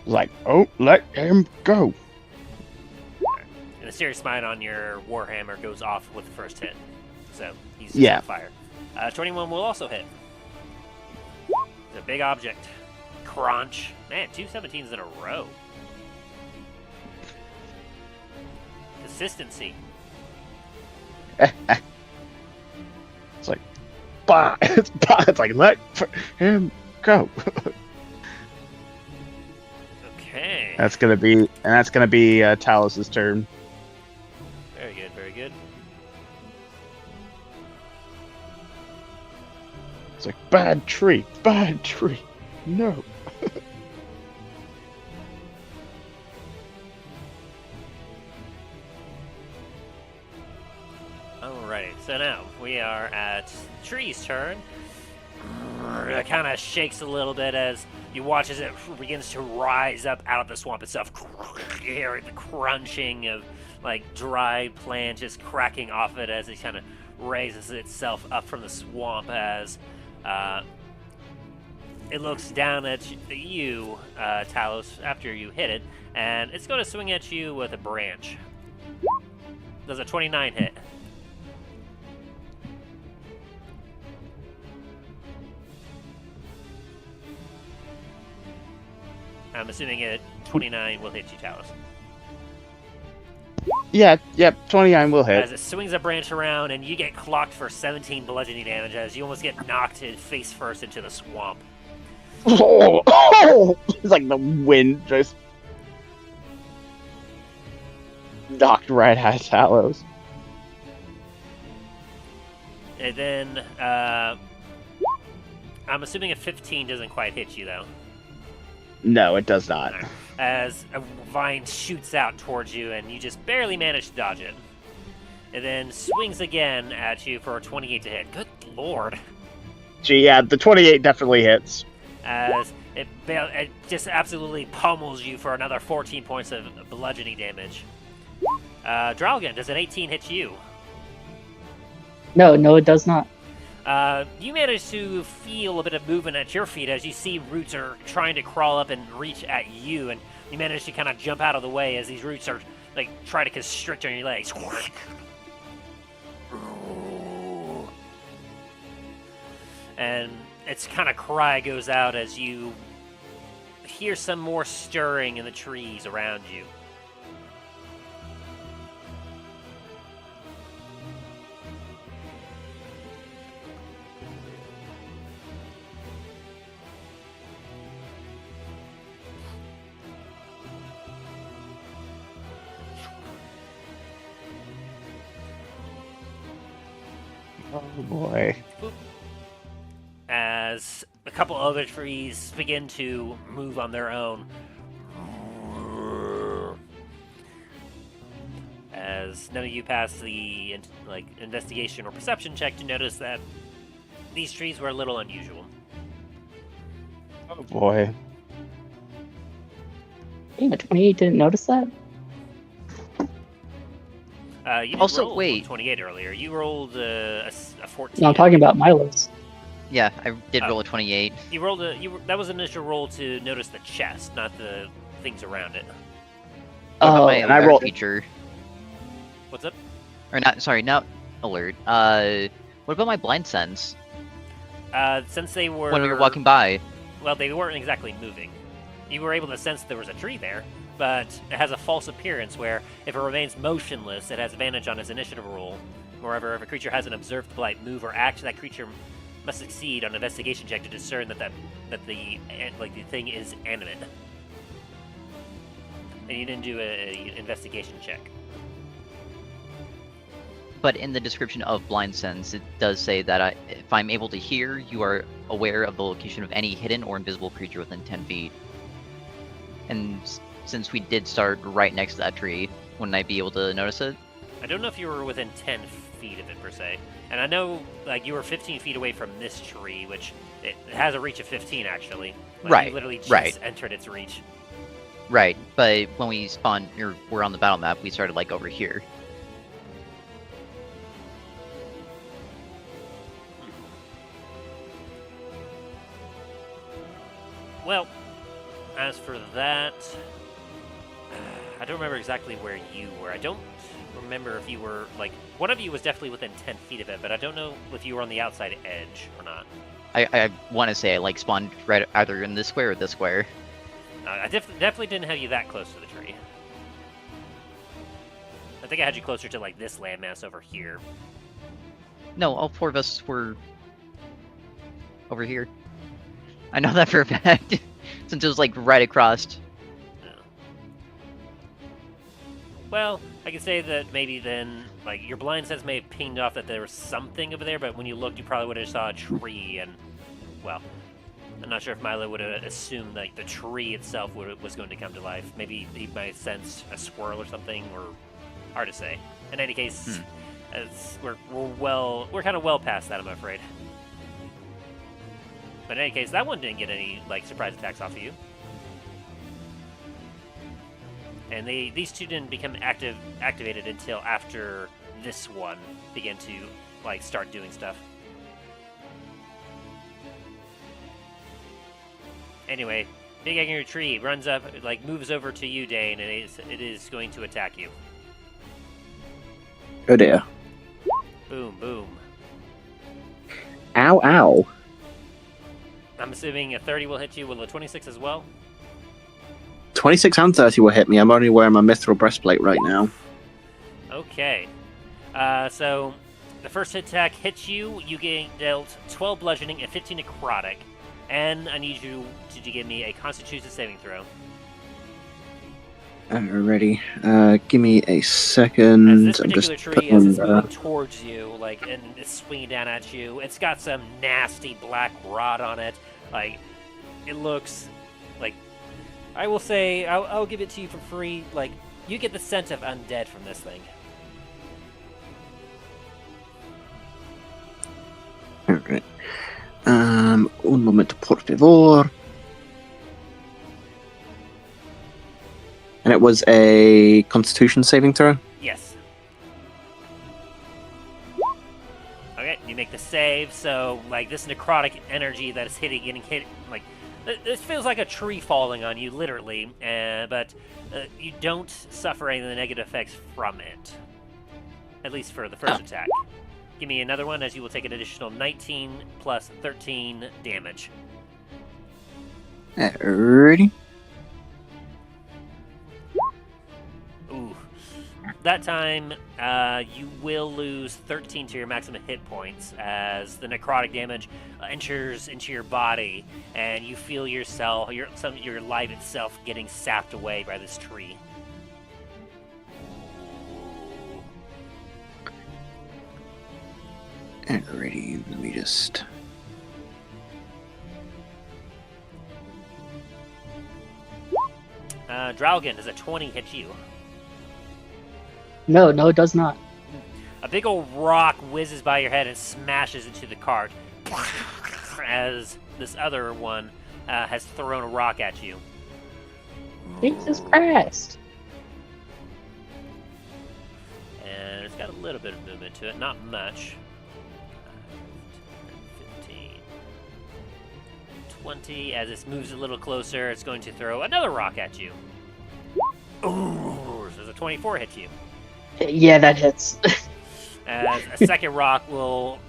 Like, oh, let him go. And the Searing Smite on your Warhammer goes off with the first hit. So he's just on fire. 21 will also hit. It's a big object. Crunch. Man, 2 17s in a row. Consistency. It's like, bah! It's like, let him go. Okay. That's gonna be Talos's turn. Very good, very good. It's like, bad tree, no. Alrighty, so now we are at Tree's turn. It kind of shakes a little bit as you watch as it begins to rise up out of the swamp itself. You hear the crunching of like dry plant just cracking off it as it kind of raises itself up from the swamp as it looks down at you, Talos, after you hit it, and it's going to swing at you with a branch. Does a 29 hit? I'm assuming a 29 will hit you, Talos. Yeah, 29 will hit. As it swings a branch around and you get clocked for 17 bludgeoning damage as you almost get knocked face first into the swamp. Oh! It's like the wind just knocked right at Talos. And then, I'm assuming a 15 doesn't quite hit you, though. No, it does not. As a vine shoots out towards you and you just barely manage to dodge it. And then swings again at you for a 28 to hit. Good lord. Gee, yeah, the 28 definitely hits. As it just absolutely pummels you for another 14 points of bludgeoning damage. Drallgon, does an 18 hit you? No, it does not. You manage to feel a bit of movement at your feet as you see roots are trying to crawl up and reach at you, and you manage to kind of jump out of the way as these roots are like trying to constrict on your legs. And its kind of cry goes out as you hear some more stirring in the trees around you. Oh boy. As a couple other trees begin to move on their own. As none of you pass the investigation or perception check to notice that these trees were a little unusual. Oh boy. Damn, a 28 didn't notice that? You didn't Also, roll wait. 28 earlier. You rolled a 14. No, I'm talking about Milo's. Yeah, I did roll a 28. You rolled that was an initial roll to notice the chest, not the things around it. What about Oh, my and I alert rolled- feature? What's up? Or not, sorry, not alert. What about my blind sense? Since they were When we were walking by. well, they weren't exactly moving. You were able to sense there was a tree there, but it has a false appearance where if it remains motionless, it has advantage on its initiative roll. Moreover, if a creature has an observed blight move or act, that creature must succeed on an investigation check to discern that the thing is animate. And you didn't do an investigation check. But in the description of blind sense, it does say that if I'm able to hear, you are aware of the location of any hidden or invisible creature within 10 feet. And since we did start right next to that tree, wouldn't I be able to notice it? I don't know if you were within 10 feet of it per se. And I know you were 15 feet away from this tree, which it has a reach of 15 actually. Right, You literally just right. entered its reach. Right, but when we spawned, or we're on the battle map, we started like over here. Well, as for that, I don't remember exactly where you were. I don't remember if you were, one of you was definitely within 10 feet of it, but I don't know if you were on the outside edge or not. I want to say I spawned right either in this square or this square. I definitely didn't have you that close to the tree. I think I had you closer to like this landmass over here. No, all 4 of us were over here. I know that for a fact, since it was like right across. No. Well, I can say that maybe then, like, your blind sense may have pinged off that there was something over there, but when you looked, you probably would have saw a tree, and, well, I'm not sure if Milo would have assumed, like, the tree itself was going to come to life. Maybe he might have sensed a squirrel or something, or hard to say. In any case, as we're kind of well past that, I'm afraid. But in any case, that one didn't get any, like, surprise attacks off of you. And these two didn't become activated until after this one began to, like, start doing stuff. Anyway, big angry tree runs up, like, moves over to you, Dain, and it is going to attack you. Oh dear. Boom, boom. Ow, ow. I'm assuming a 30 will hit you. Will a 26 as well? 26 and 30 will hit me. I'm only wearing my mithril breastplate right now. Okay. So, the first attack hits you. You get dealt 12 bludgeoning and 15 necrotic. And I need you to give me a Constitution saving throw. Alrighty. Give me a second. As this I'm particular just tree, as it's putting, moving towards you, like, and it's swinging down at you, it's got some nasty black rot on it. Like, it looks like, I will say, I'll give it to you for free. Like, you get the scent of undead from this thing. Alright. Un momento, por favor. And it was a Constitution saving throw? Yes. Okay, you make the save, so, like, this necrotic energy that is getting hit, like, this feels like a tree falling on you, literally, but you don't suffer any of the negative effects from it. At least for the first attack. Give me another one, as you will take an additional 19 plus 13 damage. Alrighty. Ooh. That time, you will lose 13 to your maximum hit points as the necrotic damage enters into your body, and you feel yourself, your life itself, getting sapped away by this tree. Alrighty, let me just... Drallgon, does a 20 hit you? No, it does not. A big old rock whizzes by your head and smashes into the cart as this other one has thrown a rock at you. Jesus Christ. And it's got a little bit of movement to it, not much. 15, 20. As it moves a little closer, it's going to throw another rock at you. Ooh, so the 24 hits you. Yeah, that hits. As a second rock will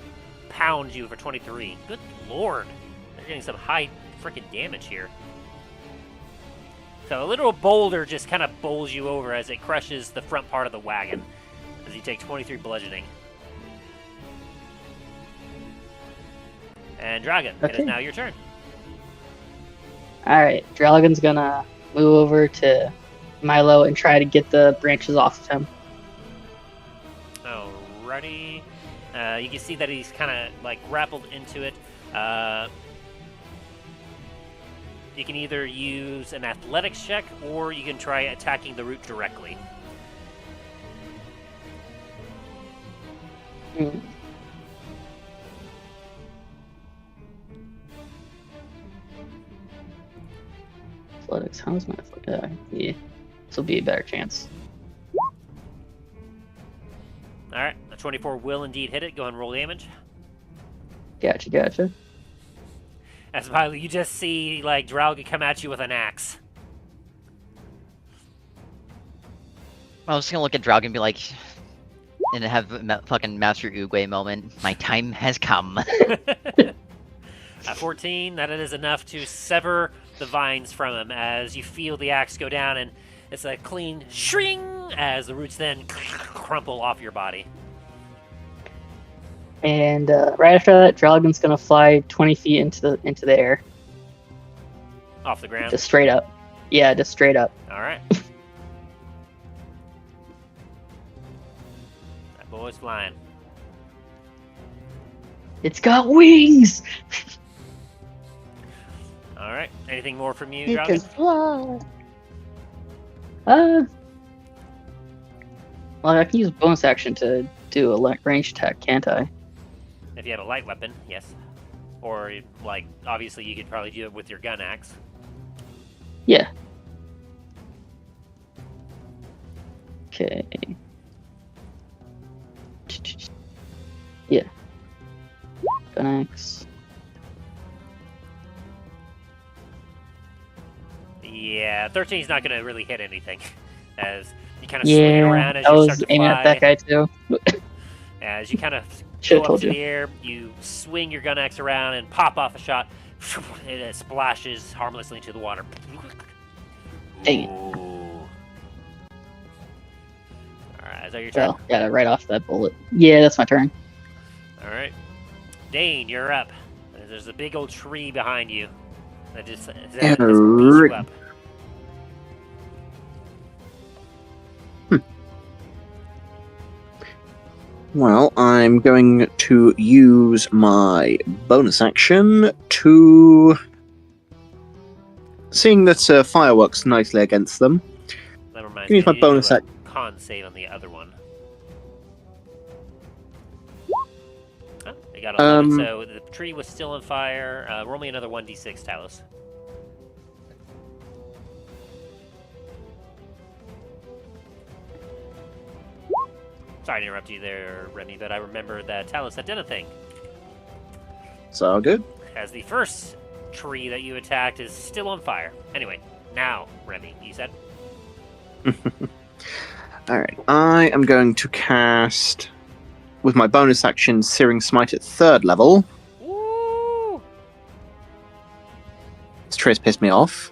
pound you for 23. Good lord. They're getting some high freaking damage here. So a little boulder just kind of bowls you over as it crushes the front part of the wagon. As you take 23 bludgeoning. And Dragon, it is now your turn. Alright, Drallgon's gonna move over to Milo and try to get the branches off of him. Alrighty. You can see that he's kind of like grappled into it. You can either use an athletics check or you can try attacking the root directly. Athletics, how's my athletics? Yeah, this will be a better chance. Alright, a 24 will indeed hit it. Go ahead and roll damage. Gotcha. As Milo, you just see, like, Drallgon come at you with an axe. I was gonna look at Drallgon and be like, and have a fucking Master Oogway moment. My time has come. At 14, that is enough to sever the vines from him as you feel the axe go down, and it's a clean shring as the roots then crumple off your body. And right after that, Drallgon's gonna fly 20 feet into the air, Off the ground. just straight up. Yeah, just straight up. All right. That boy's flying. It's got wings. All right. Anything more from you, It can Drallgon? fly. Well, I can use bonus action to do a range attack, can't I? If you have a light weapon, yes. Or, like, obviously you could probably do it with your gun axe. Yeah. Okay. Yeah. Gun axe. Yeah, 13's not going to really hit anything. As you kind of swing around as I you was start to aiming fly. at that guy too. As you kind of Should've go up told to you. the air, you swing your gun axe around and pop off a shot. And it splashes harmlessly into the water. Dang it. Ooh. Alright, is that your turn? Well, got it right off that bullet. Yeah, that's my turn. Alright. Dain, you're up. There's a big old tree behind you. That just beats you up. Well, I'm going to use my bonus action to... Seeing that fire works nicely against them, That reminds Use me, my I bonus need to do a con save on the other one. Oh, they got 11, so the tree was still on fire. Roll me another 1d6, Talos. Sorry to interrupt you there, Remy, but I remember that Talos had done a thing. it's all good. As the first tree that you attacked is still on fire. Anyway, now, Remy, you said? Alright, I am going to cast, with my bonus action, Searing Smite at 3rd level. Woo! This tree has pissed me off.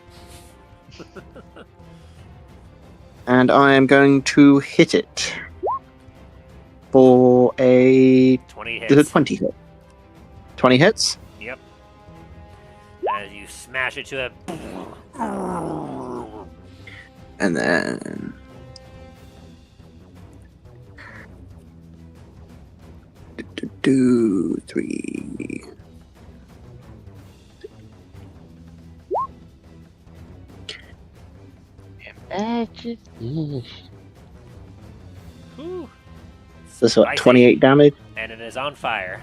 And I am going to hit it for a 20 hits. 20 hit. 20 hits? Yep. As you smash it to a... And then... Three. Whew. That's what, Spicy. 28 damage? And it is on fire.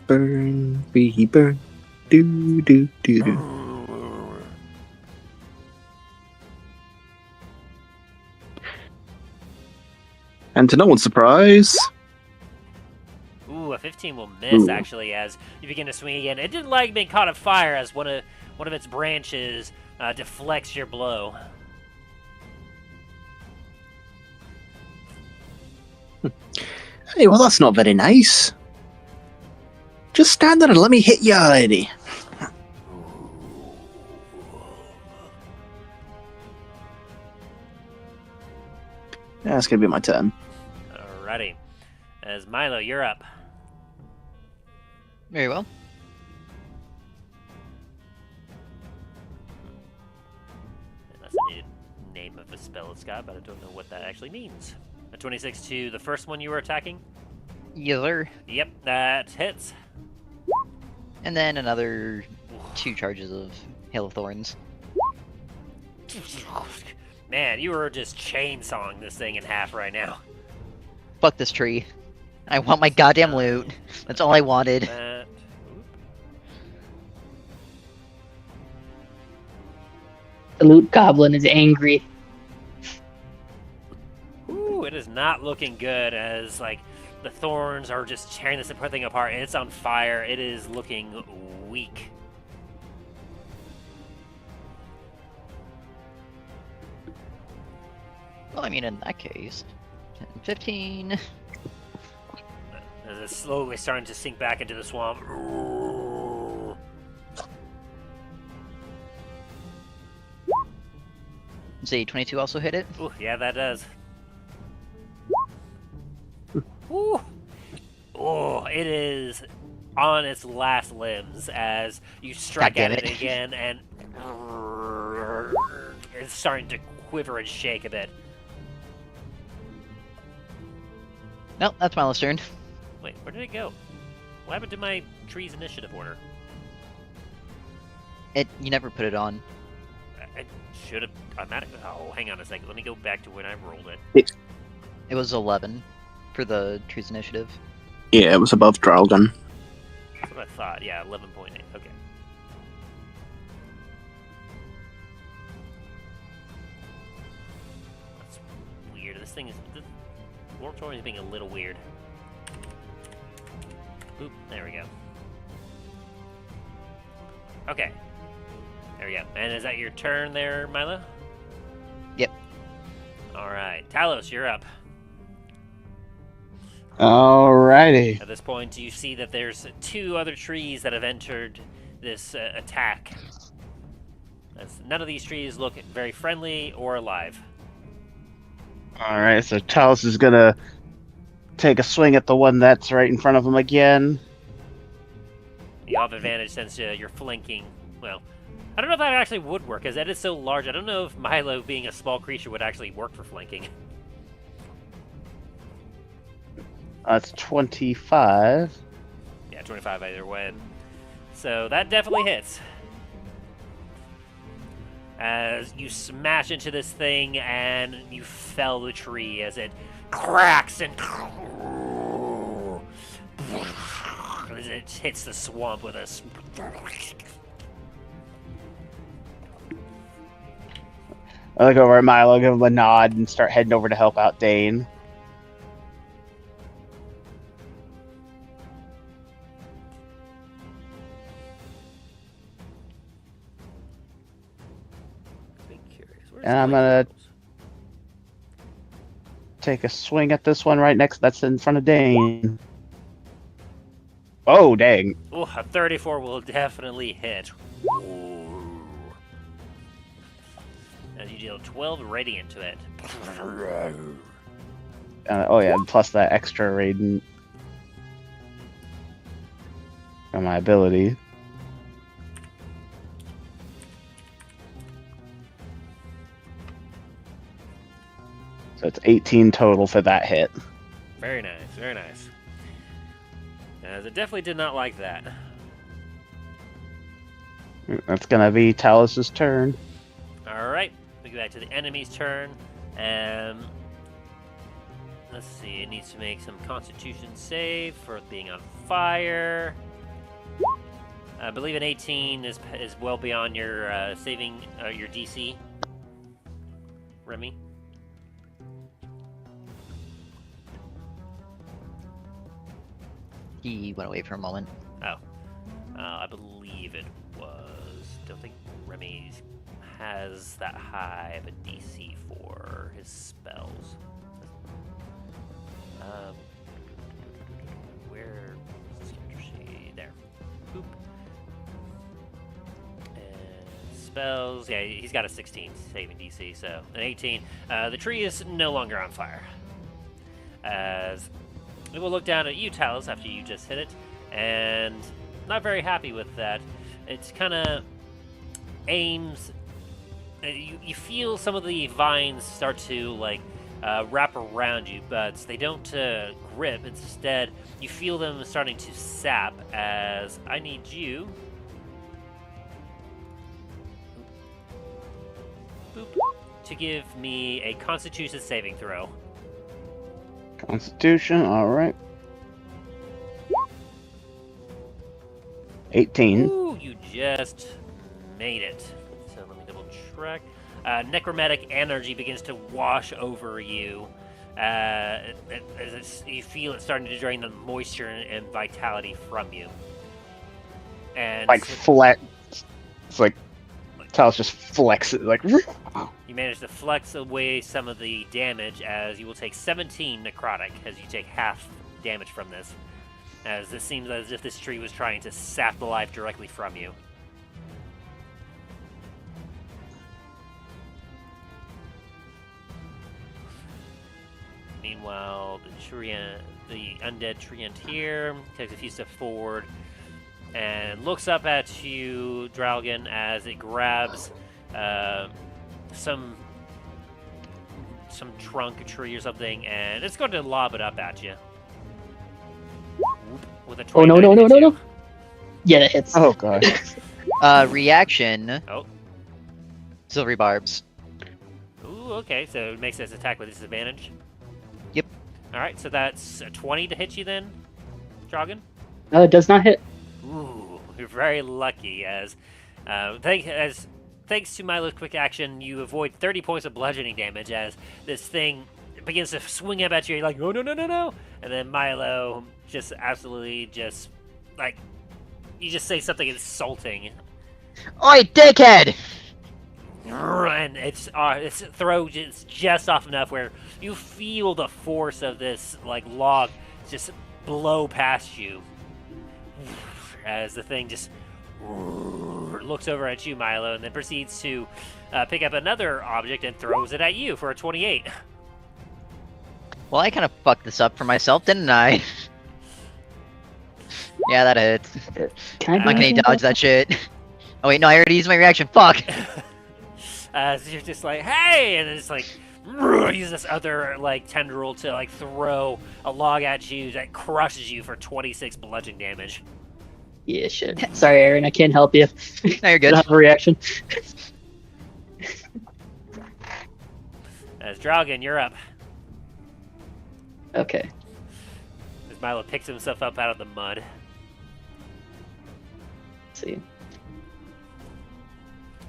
Burn, be burn. Do, do, do, do. And to no one's surprise, Ooh, a 15 will miss, Ooh. actually, as you begin to swing again. It didn't like being caught on fire as one of its branches deflects your blow. hey, well, that's not very nice. Just stand there and let me hit you already. Yeah, it's gonna be my turn. Alrighty. As Milo, you're up. Very well. That's the name of the spell it's got, but I don't know what that actually means. A 26 to the first one you were attacking? Yes, sir. Yep, that hits. And then another 2 charges of Hail of Thorns. Man, you were just chainsawing this thing in half right now. Fuck this tree. I want my goddamn loot. That's all I wanted. That. The loot goblin is angry. Ooh, it is not looking good as, like, the thorns are just tearing this thing apart, and it's on fire. It is looking weak. Well, I mean, in that case, 10, 15. As it's slowly starting to sink back into the swamp. Does a 22 also hit it? Ooh, yeah, that does. Ooh. Oh, it is on its last limbs as you strike God damn at it it. again, and it's starting to quiver and shake a bit. No, that's Milo's turn. Wait, where did it go? What happened to my tree's initiative order? You never put it on. I should have automatically. Oh, hang on a second. Let me go back to when I rolled it. It was 11 for the tree's initiative. Yeah, it was above Drallgon. That's what I thought. Yeah, 11.8. Okay. That's weird. This thing is. This moratorium is being a little weird. Oop, there we go. Okay. There we go. And is that your turn there, Milo? Yep. Alright. Talos, you're up. Alrighty. At this point, you see that there's 2 other trees that have entered this attack. As none of these trees look very friendly or alive. Alright, so Talos is gonna take a swing at the one that's right in front of him again. You have advantage since you're flanking. Well, I don't know if that actually would work, as that is so large. I don't know if Milo, being a small creature, would actually work for flanking. That's 25. Yeah, 25 either way. So that definitely hits. As you smash into this thing and you fell the tree as it cracks and as it hits the swamp with a I look over at Milo, give him a nod, and start heading over to help out Dain. And I'm gonna take a swing at this one right next. That's in front of Dain. Oh, dang. Ooh, a 34 will definitely hit. Ooh. As you deal 12 radiant to it. Oh yeah, and plus that extra radiant from my ability. So it's 18 total for that hit. Very nice, very nice. As it definitely did not like that. That's gonna be Talos' turn. Alright, we go back to the enemy's turn. And let's see, it needs to make some constitution save for being on fire. I believe an 18 is well beyond your saving, your DC. Remy? He went away for a moment. Oh. I believe it was. Don't think Remy has that high of a DC for his spells. Where is this character sheet? There. Boop. And spells. Yeah, he's got a 16 saving DC, so an 18. The tree is no longer on fire. As it will look down at you, Talos, after you just hit it, and not very happy with that. It's kind of aims. You feel some of the vines start to wrap around you, but they don't grip. Instead, you feel them starting to sap. As I need you to give me a Constitution saving throw. Constitution, alright. 18. Ooh, you just made it. So let me double check. Necromantic energy begins to wash over you. You feel it starting to drain the moisture and vitality from you. And Like flex. It's like Talos just flexes like. you manage to flex away some of the damage, as you will take 17 necrotic as you take half damage from this. As this seems as if this tree was trying to sap the life directly from you. Meanwhile, the undead treant here takes a few steps forward and looks up at you, Drallgon, as it grabs some trunk, tree, or something, and it's going to lob it up at you. With a Oh, 29 no. hits you. Yeah, that hits. Oh god. Reaction. Oh. Silvery barbs. Ooh, okay, so it makes this attack with disadvantage. Yep. Alright, so that's a 20 to hit you then, Drallgon? It does not hit. Ooh, you're very lucky, as thanks to Milo's quick action, you avoid 30 points of bludgeoning damage as this thing begins to swing up at you. You're like, oh, no. And then Milo just absolutely just, like, you just say something insulting. Oi, dickhead! And its throw is just off enough where you feel the force of this, like, log just blow past you. As the thing just looks over at you, Milo, and then proceeds to pick up another object and throws it at you for a 28. Well, I kind of fucked this up for myself, didn't I? Yeah, that hits. Can I I'm not do gonna anything? dodge that shit. Oh wait, no, I already used my reaction. Fuck! So you're just like, hey! And it's like, use this other, like, tendril to, like, throw a log at you that crushes you for 26 bludgeoning damage. Yeah, shit. Sorry, Aaron, I can't help you. No, you're I good. don't have a reaction. As Drallgon, you're up. Okay. As Milo picks himself up out of the mud. Let's see.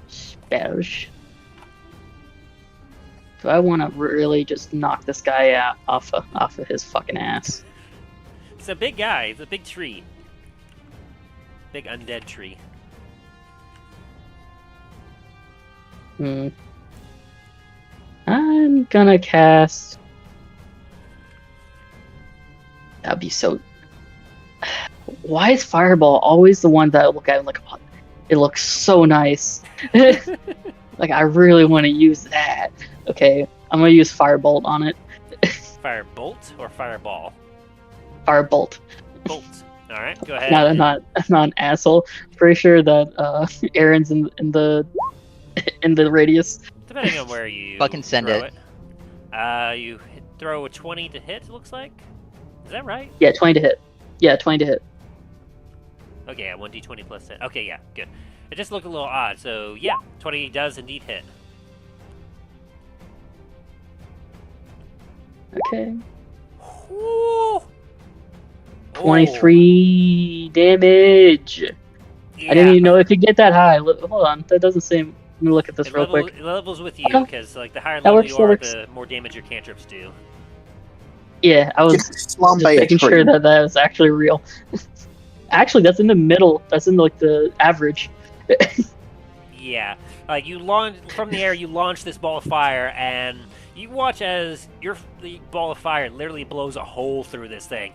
Spells. Do I want to really just knock this guy out off of his fucking ass? It's a big guy. It's a big tree. Big undead tree. I'm gonna cast. That'd be so. Why is Fireball always the one that I look at and like, oh, it looks so nice? Like, I really want to use that. Okay, I'm gonna use Firebolt on it. Firebolt or fireball? Firebolt. Bolt. All right, go ahead. No, I'm not an asshole. Pretty sure that Aaron's in the radius. Depending on where you Fucking send throw it. You throw a 20 to hit, it looks like. Is that right? Yeah, 20 to hit. Yeah, 20 to hit. Okay, yeah, 1d20 plus 10. Okay, yeah, good. It just looked a little odd, so yeah, 20 does indeed hit. Okay. Ooh. 23 damage. Yeah. I didn't even know it could get that high. Hold on, that doesn't seem. Let me look at this It real quick. It levels with you, Okay. because like the higher That level works, you that are, works. the more damage your cantrips do. Yeah, I was just making sure that was actually real. Actually, that's in the middle. That's in like the average. Yeah, like you launch from the air, you launch this ball of fire, and you watch as the ball of fire literally blows a hole through this thing,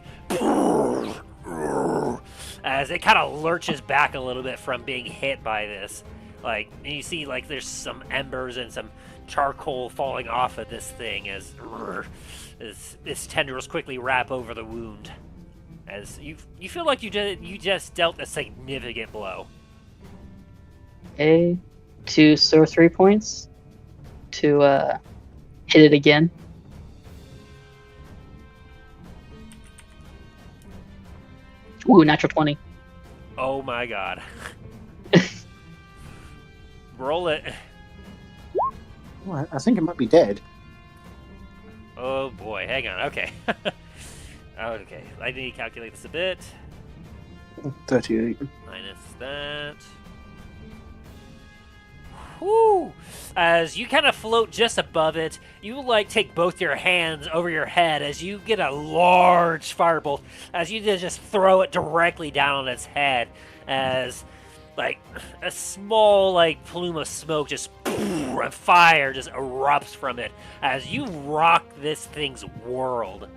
as it kind of lurches back a little bit from being hit by this. Like, and you see, like there's some embers and some charcoal falling off of this thing as its tendrils quickly wrap over the wound. As you feel like you just dealt a significant blow. Okay, to store 3 points to hit it again. Ooh, natural 20. Oh my god. Roll it. Well, I think it might be dead. Oh boy, hang on. Okay. Okay, I need to calculate this a bit. 38. Minus that. Whoo! As you kind of float just above it, you like take both your hands over your head as you get a large firebolt. As you just throw it directly down on its head, as like a small like plume of smoke just and fire just erupts from it as you rock this thing's world.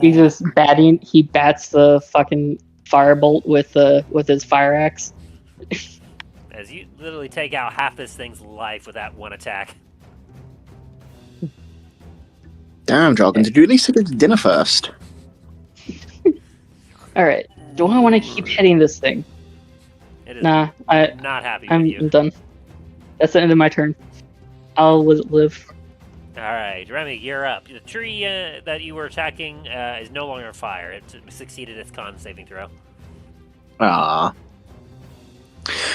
He's just batting. He bats the fucking firebolt with his fire axe. As you literally take out half this thing's life with that one attack. Damn, Drallgon, did you at least take it to dinner first? All right. Do I want to keep hitting this thing? It is Nah, not happy I'm with you. done. That's the end of my turn. I'll live. All right, Remy, you're up. The tree that you were attacking is no longer on fire. It succeeded its con saving throw. Ah.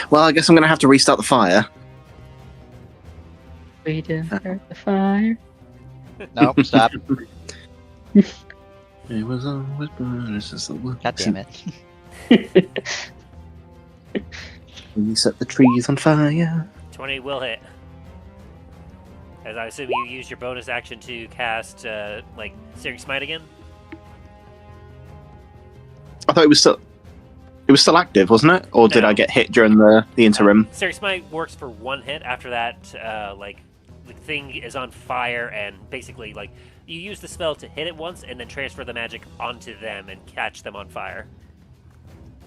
Well, I guess I'm going to have to restart the fire. We didn't start the fire. Nope, stop. It was always God damn it. We set the trees on fire. 20 will hit. As I assume you used your bonus action to cast, Searing Smite again? I thought it was still active, wasn't it? Or did No. I get hit during the interim? Searing Smite works for one hit. After that, the thing is on fire, and basically, you use the spell to hit it once, and then transfer the magic onto them and catch them on fire.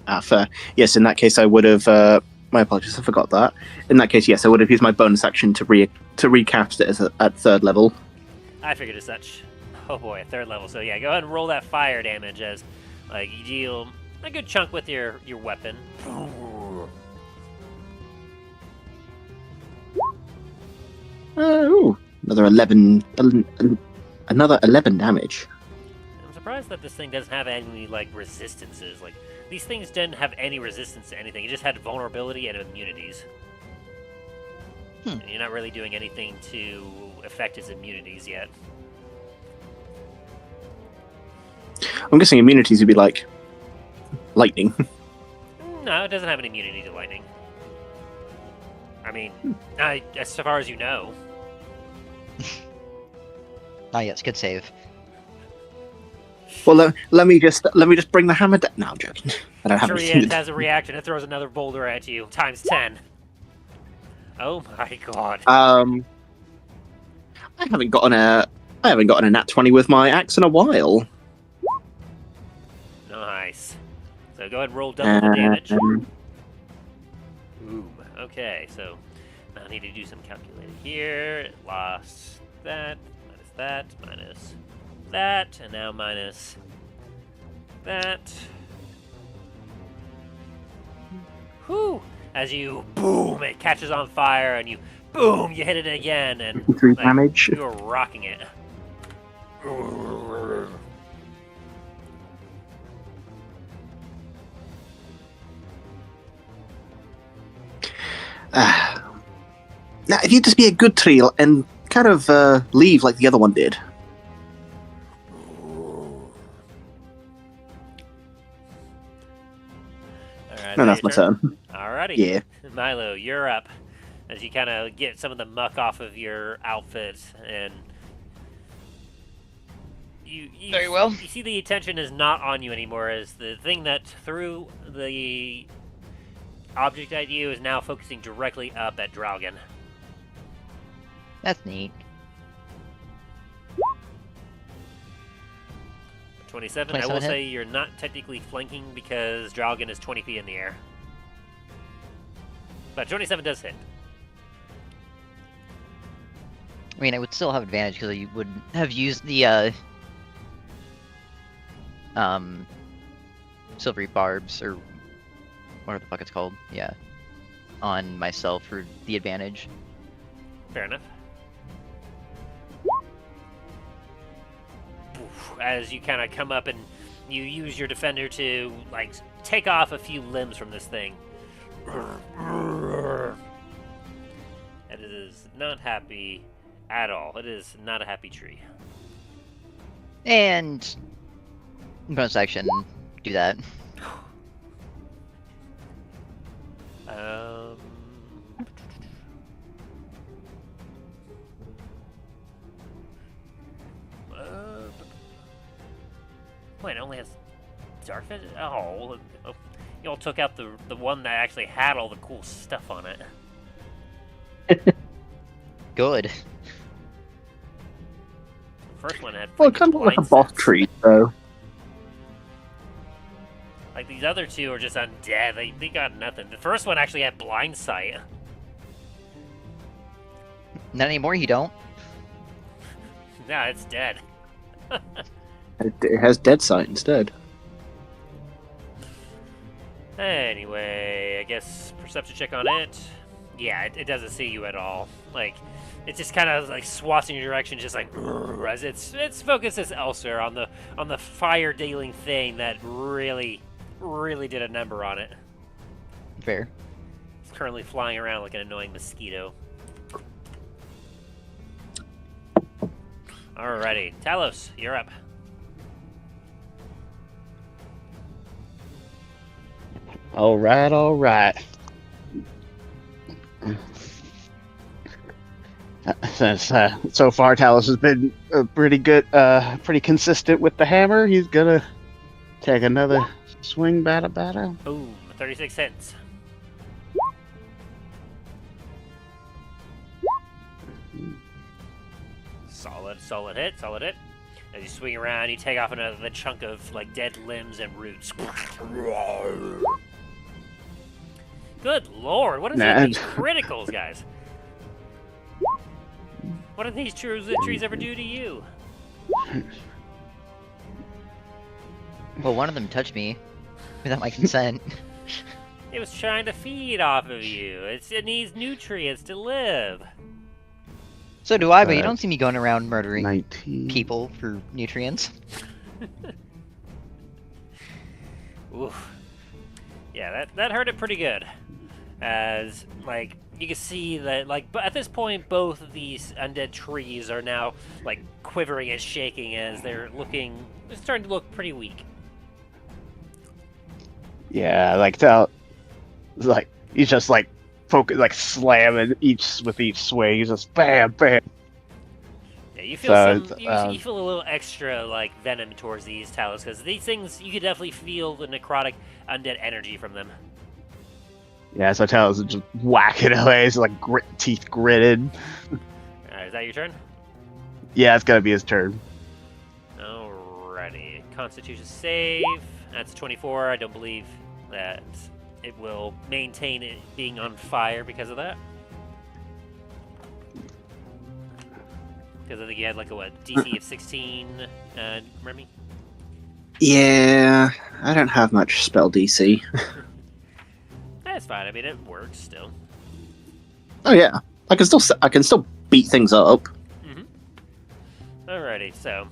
Ah, fair. Yes, in that case, I would have. My apologies, I forgot that. In that case, yes, I would have used my bonus action to recast it at 3rd level. I figured as such. Oh boy, 3rd level. So yeah, go ahead and roll that fire damage as, you deal a good chunk with your weapon. Ooh, another 11 damage. I'm surprised that this thing doesn't have any, resistances. These things didn't have any resistance to anything. It just had vulnerability and immunities. And you're not really doing anything to affect its immunities yet. I'm guessing immunities would be like lightning. No, it doesn't have an immunity to lightning. I mean, as far as you know. Not yet, it's good save. Well, let me just bring the hammer down. No, I'm joking. I don't have Sure, anything. it has a reaction. It throws another boulder at you, times 10. Oh my god. I haven't gotten a nat 20 with my axe in a while. Nice. So go ahead and roll double the damage. Ooh, okay, so I need to do some calculating here. It lost that, minus that, and now minus that. Whew! As you boom, it catches on fire, and you boom, you hit it again, and 53 damage. you're rocking it. Now, if you just be a good tree and kind of leave like the other one did. Alright, No, that's my turn. Alrighty. Yeah. Milo, you're up. As you kind of get some of the muck off of your outfit, and you Very well. You see the attention is not on you anymore, as the thing that threw the object at you is now focusing directly up at Drallgon. That's neat. 27. I 27 will hit. say you're not technically flanking because Drallgon is 20 feet in the air. But 27 does hit. I mean, I would still have advantage because you would have used the silvery barbs, or whatever the fuck it's called. Yeah, on myself for the advantage. Fair enough. As you kind of come up and you use your defender to, take off a few limbs from this thing. And it is not happy at all. It is not a happy tree. And bonus action, do that. Wait, it only has dark vision? Oh, you all took out the one that actually had all the cool stuff on it. Good. The first one had Well, it kind of like a blind boss sense. tree, though. Like, these other two are just undead. They got nothing. The first one actually had blind sight. Not anymore, you don't. Nah, it's dead. It has dead sight instead. Anyway, I guess perception check on it. Yeah, it doesn't see you at all. Like, it just kind of like swats in your direction, just like as its focus is elsewhere on the fire dealing thing that really did a number on it. Fair. It's currently flying around like an annoying mosquito. Alrighty, Talos, you're up. All right. Since so far Talos has been pretty good, pretty consistent with the hammer, he's gonna take another swing, batter. Boom, 36 hits. Solid hit. As you swing around, you take off another chunk of like dead limbs and roots. Good lord, what is it with these criticals, guys? What did these trees ever do to you? Well, one of them touched me without my consent. It was trying to feed off of you. It needs nutrients to live. So do I, but you don't see me going around murdering 19. people for nutrients. Oof. Yeah, that hurt it pretty good. As, like, you can see that, like, but at this point, both of these undead trees are now, like, quivering and shaking as they're starting to look pretty weak. Yeah, he's just like slamming with each swing. He's just bam. Yeah, you feel you feel a little extra like venom towards these Talos because these things you could definitely feel the necrotic undead energy from them. Yeah, so Talos is just whacking away. He's like teeth gritted. Is that your turn? Yeah, it's gonna be his turn. Alrighty, Constitution save. That's 24. I don't believe that it will maintain it being on fire because of that. Because I think you had like a DC of 16, Remy? Yeah, I don't have much spell DC. That's fine. I mean, it works still. Oh yeah, I can still beat things up. Alrighty, so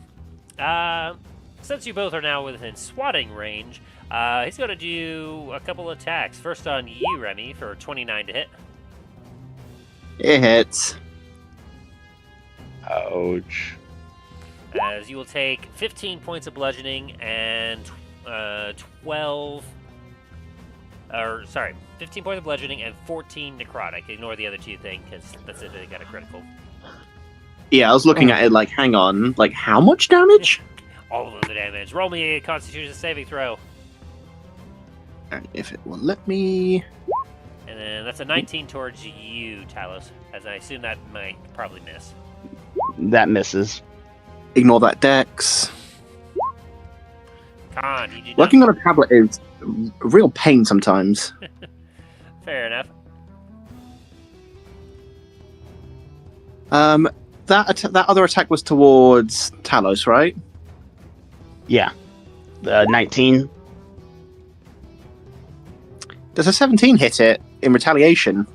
since you both are now within swatting range, he's going to do a couple attacks. First on you, Remy, for 29 to hit. It hits. Ouch. As you will take 15 points of bludgeoning and 15 points of bludgeoning and 14 necrotic. Ignore the other two things because that's it. They got a critical. Yeah, I was looking at it like, hang on, like how much damage? All of the damage. Roll me a Constitution saving throw. If it will let me. And then that's a 19 towards you, Talos. As I assume that might probably miss. That misses. Ignore that dex. Con, you do not... Working on a tablet is a real pain sometimes. Fair enough. That other attack was towards Talos, right? Yeah. 19. Does a 17 hit it in retaliation?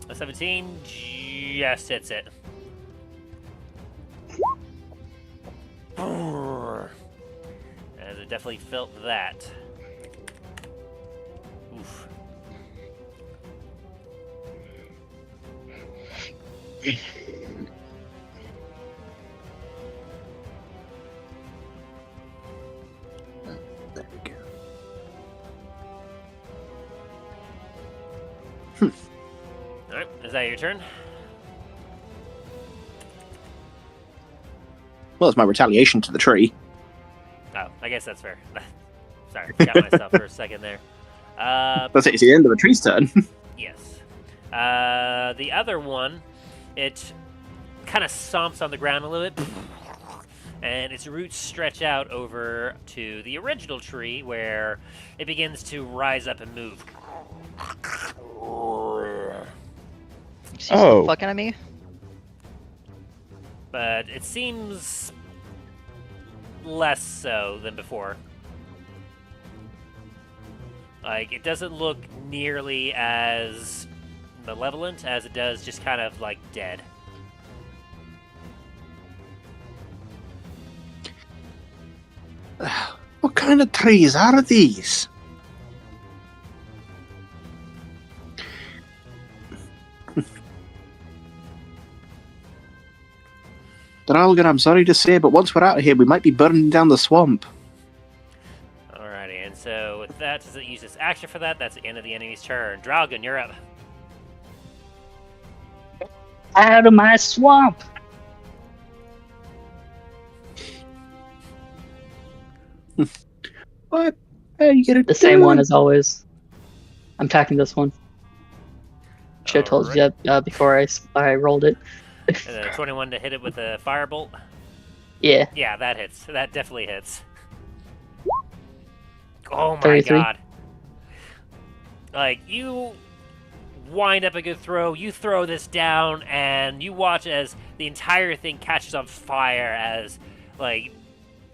A 17 just hits it. As it definitely felt that. Oof. There we go. Alright, is that your turn? Well, it's my retaliation to the tree. Oh, I guess that's fair. Sorry, forgot myself for a second there. That's it. It's the end of the tree's turn. Yes. The other one, it kind of stomps on the ground a little bit, and its roots stretch out over to the original tree where it begins to rise up and move. You see someone fucking at me? But it seems less so than before. Like, it doesn't look nearly as malevolent as it does just kind of, like, dead. What kind of trees are these? Drallgon, I'm sorry to say, but once we're out of here, we might be burning down the swamp. Alrighty, and so with that, does it use its action for that? That's the end of the enemy's turn. Drallgon, you're up. Out of my swamp! What are you gonna do? The same one as always. I'm attacking this one. Should have told you that before I rolled it. 21 to hit it with a firebolt. Yeah. Yeah, that hits. That definitely hits. Oh my 33. god. Like, you wind up a good throw, you throw this down, and you watch as the entire thing catches on fire as, like,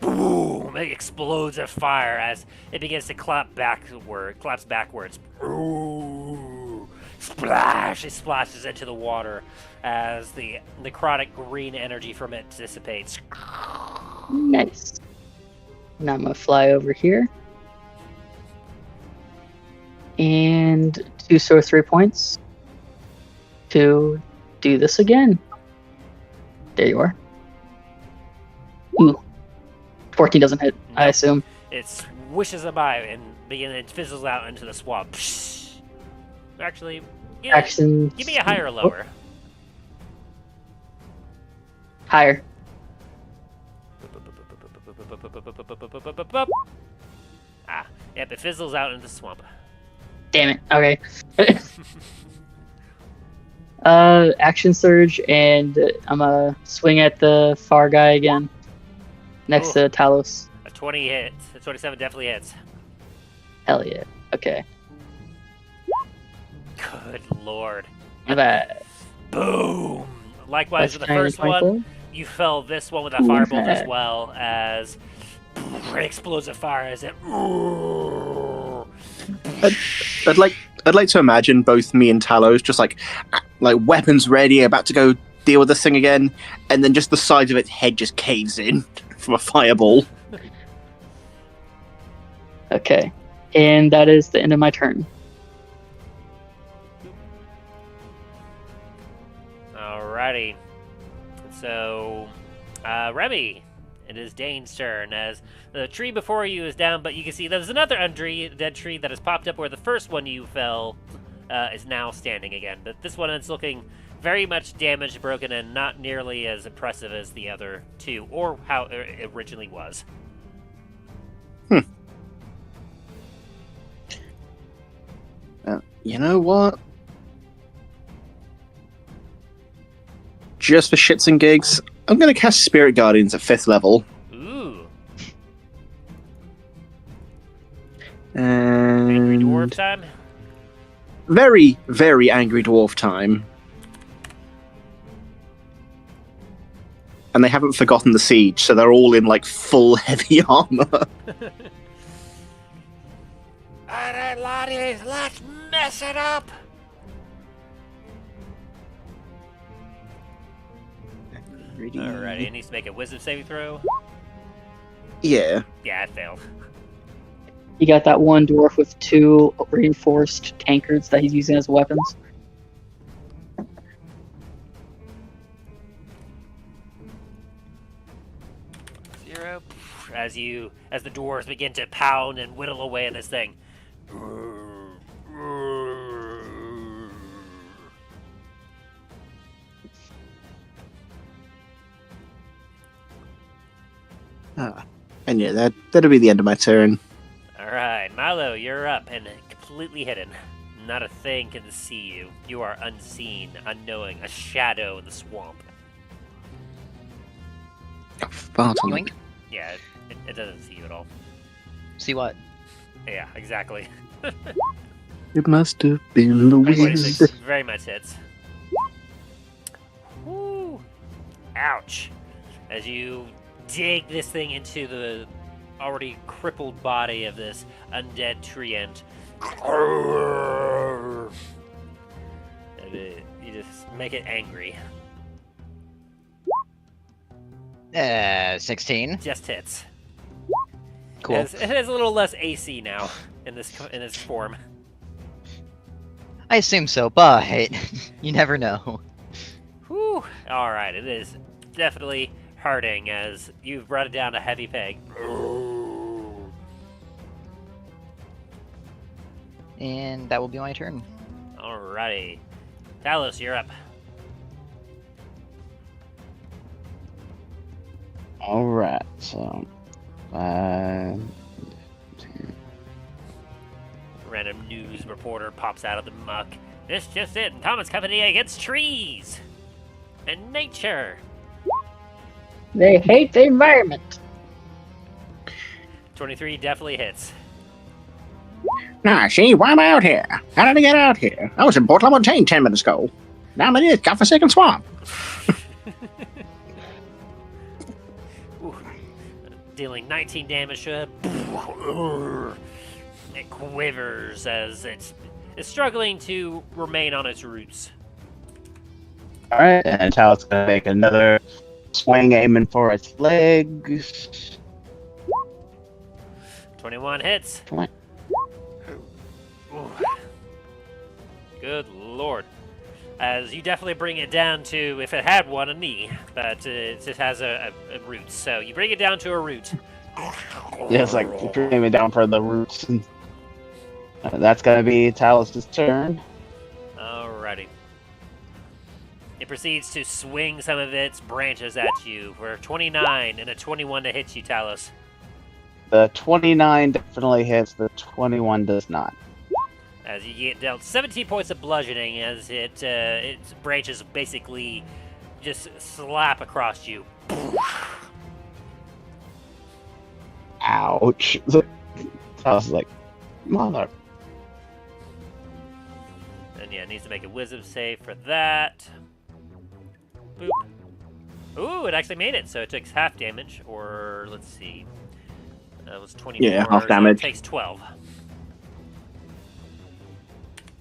boom, it explodes of fire as it begins to collapse backwards. Ooh, splash! It splashes into the water as the necrotic green energy from it dissipates. Nice. Now I'm gonna fly over here. And 2 sore 3 points to do this again. There you are. Ooh. 14 doesn't hit, I assume. It swishes by and it fizzles out into the swamp. Actually, Action. give me a higher or lower. Higher. Ah, yep, it fizzles out into the swamp. Damn it. Okay. Action surge, and I'm gonna swing at the far guy again. Next to Talos. A 20 hits. A 27 definitely hits. Hell yeah. Okay. Good lord. Not bad. Boom! Likewise That's with the first 24. one, you fell this one with a firebolt as well as it explodes a fire as it. I'd like to imagine both me and Talos just like weapons ready, about to go deal with this thing again, and then just the side of its head just caves in from a fireball. Okay. And that is the end of my turn. Alrighty. So, Remy, it is Dain's turn as the tree before you is down, but you can see there's another dead tree that has popped up where the first one you fell is now standing again. But this one is looking very much damaged, broken, and not nearly as impressive as the other two, or how it originally was. You know what? Just for shits and gigs, I'm going to cast Spirit Guardians at 5th level. Ooh. And Angry Dwarf time? very, very angry dwarf time. And they haven't forgotten the siege, so they're all in like full heavy armor. Alright, laddies, let's mess it up! Alright, it needs to make a wisdom saving throw. Yeah. Yeah, it failed. You got that one dwarf with 2 reinforced tankards that he's using as weapons. Zero. As the dwarves begin to pound and whittle away at this thing. And yeah, that'll be the end of my turn. Alright, Milo, you're up and completely hidden. Not a thing can see you. You are unseen, unknowing, a shadow in the swamp. Yoink. Yeah, it doesn't see you at all. See what? Yeah, exactly. It must have been the wind. 26 very much hits. Woo! Ouch. As you dig this thing into the already crippled body of this undead treant. And you just make it angry. 16. Just hits. Cool. It has a little less AC now in this form. I assume so, but you never know. Whew. Alright, it is definitely hurting as you've brought it down a heavy peg. And that will be my turn. Alrighty. Talos, you're up. Alright, so 5, 10. Random news reporter pops out of the muck. This just in, Comet's company against trees and nature. They hate the environment. 23 definitely hits. Nah, see, why am I out here? How did I get out here? I was in Portland, Montagne 10 minutes ago. Now I'm in this godforsaken swamp. Ooh. Dealing 19 damage to it. It quivers as it's struggling to remain on its roots. Alright, and Tal's gonna make another swing aiming for its legs. 21 hits. Come on. Ooh. Good lord. As you definitely bring it down to, if it had one, a knee, but it just has a root. So you bring it down to a root. Yeah, it's like aiming down for the roots. And, that's gonna be Talos' turn. Alrighty. It proceeds to swing some of its branches at you for 29 and a 21 to hit you, Talos. The 29 definitely hits, the 21 does not. As you get dealt 17 points of bludgeoning as its branches basically just slap across you. Ouch. I was like, mother. And yeah, it needs to make a wisdom save for that. Boop. Ooh, it actually made it, so it takes half damage, or let's see. That was 24. Yeah, half so damage. it takes 12.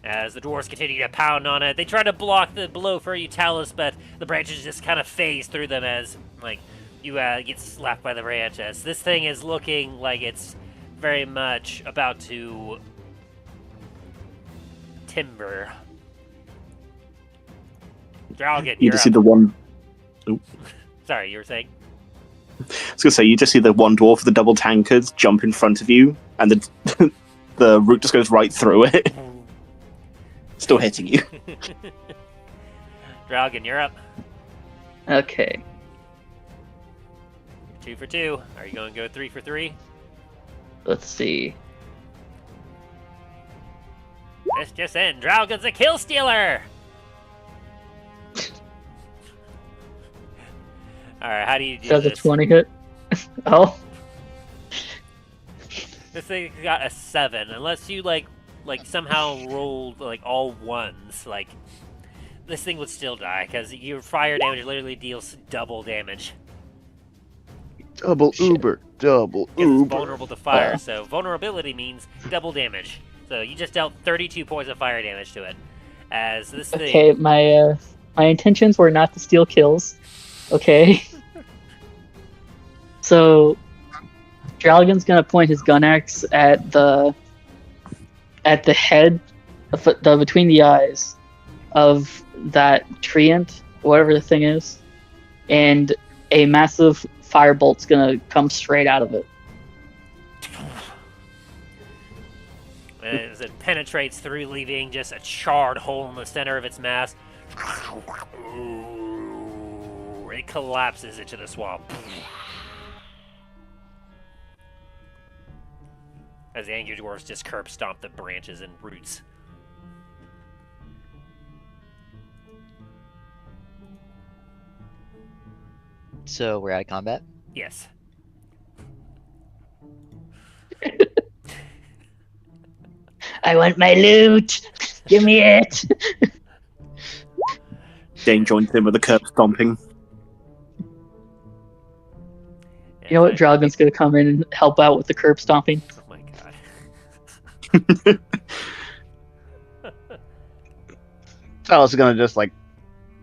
As the dwarves continue to pound on it, they try to block the blow for you, Talos, but the branches just kind of phase through them as, like, you get slapped by the branches. This thing is looking like it's very much about to timber. Drallgon, You you're just up. see the one. Oop. Sorry, you were saying? I was gonna say you just see the one dwarf with the double tankards jump in front of you, and the the root just goes right through it, still hitting you. Drallgon, you're up. Okay. 2 for 2. Are you going to go 3 for 3? Let's see. This just in. Drallgon's a kill stealer! Alright, how do you do Does a this? 20 hit? Oh. This thing got a 7. Unless you, like somehow rolled, like, all ones, like, this thing would still die, because your fire damage literally deals double damage. Double Uber, double Because it's Uber. vulnerable to fire, so vulnerability means double damage. So you just dealt 32 points of fire damage to it. As this thing... Okay, my intentions were not to steal kills. Okay. So Drallgon's gonna point his gun axe at the head, between the eyes of that treant, whatever the thing is, and a massive firebolt's gonna come straight out of it. As it penetrates through, leaving just a charred hole in the center of its mass. It collapses into the swamp. As the angry dwarves just curb stomp the branches and roots. So we're out of combat. Yes. I want my loot! Give me it! Dain joins in with the curb stomping. You know what? Drallgon's gonna come in and help out with the curb stomping. Oh my god. Talos is gonna just like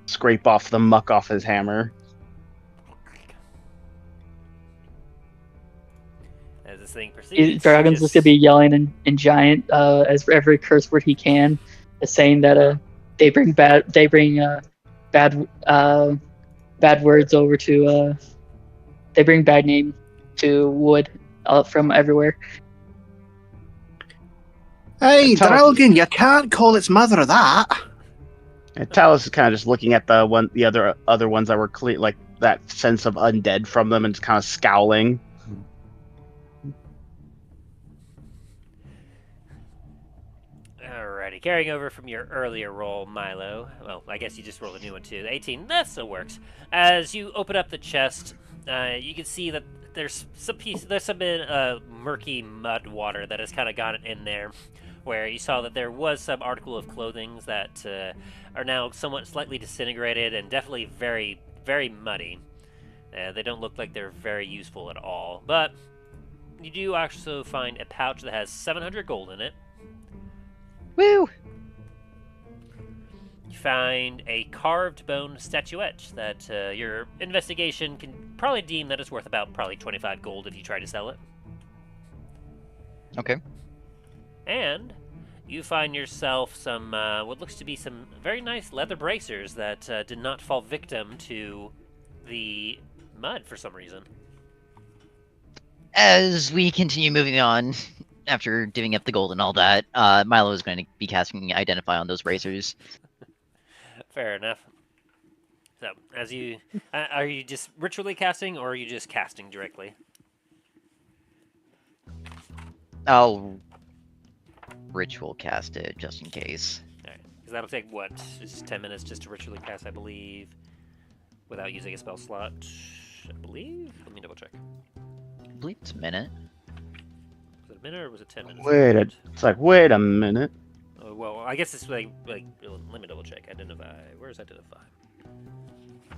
scrape off the muck off his hammer. As this thing proceeds, Drallgon's just gonna be yelling in giant as every curse word he can, saying that they bring bad words over to they bring bad name to Wood from everywhere. Hey, Talos- Drallgon, you can't call its mother that. And Talos is kind of just looking at the other ones that were clean, like that sense of undead from them, and just kind of scowling. Alrighty, carrying over from your earlier roll, Milo. Well, I guess you just rolled a new one too. 18, that still works. As you open up the chest, you can see that there's some bit murky mud water that has kind of gotten in there, where you saw that there was some article of clothing that are now somewhat slightly disintegrated and definitely very, very muddy. They don't look like they're very useful at all, but you do also find a pouch that has 700 gold in it. Woo! You find a carved bone statuette that your investigation can probably deem that it's worth about probably 25 gold if you try to sell it. Okay. And you find yourself some what looks to be some very nice leather bracers that did not fall victim to the mud for some reason. As we continue moving on, after divvying up the gold and all that, Milo is going to be casting Identify on those racers. Fair enough. So, as you... are you just ritually casting, or are you just casting directly? I'll ritual cast it, just in case. Alright, because that'll take, what, just 10 minutes just to ritually cast, I believe, without using a spell slot, I believe? Let me double check. I believe it's a minute. Was it a minute, or was it 10 minutes? Wait a minute. Oh, well, I guess it's like, let me double check. Identify. Where's Identify?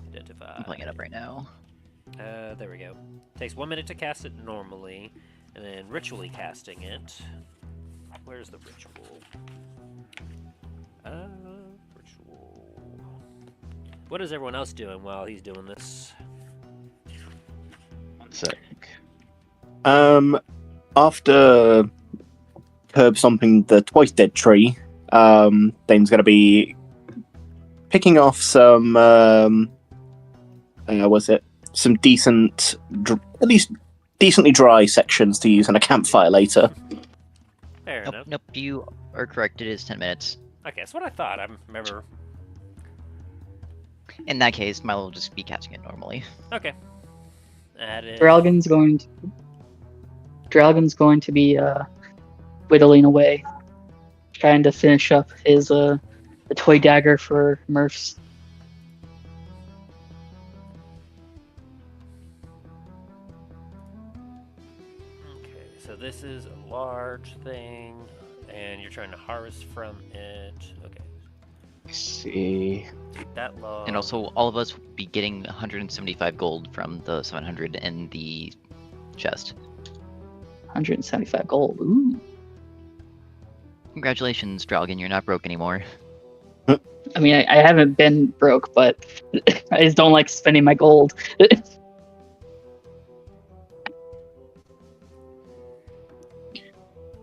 Identify. I'm pulling it up right now. There we go. Takes 1 minute to cast it normally, and then ritually casting it. Where's the ritual? Ritual. What is everyone else doing while he's doing this? One sec. After curb stomping the twice dead tree, Dain's going to be picking off some, some decent, at least decently dry sections to use in a campfire later. Fair Nope, enough. nope, you are correct. It is 10 minutes. Okay, that's what I thought. I remember. In that case, Milo will just be casting it normally. Okay. That is... Drallgon's going to be whittling away, trying to finish up his the toy dagger for Murphs. Okay, so this is a large thing, and you're trying to harvest from it. Okay, Let's see. that long. And also, all of us will be getting 175 gold from the 700 in the chest. 175 gold. Ooh. Congratulations, Drallgon, you're not broke anymore. I mean, I haven't been broke, but I just don't like spending my gold.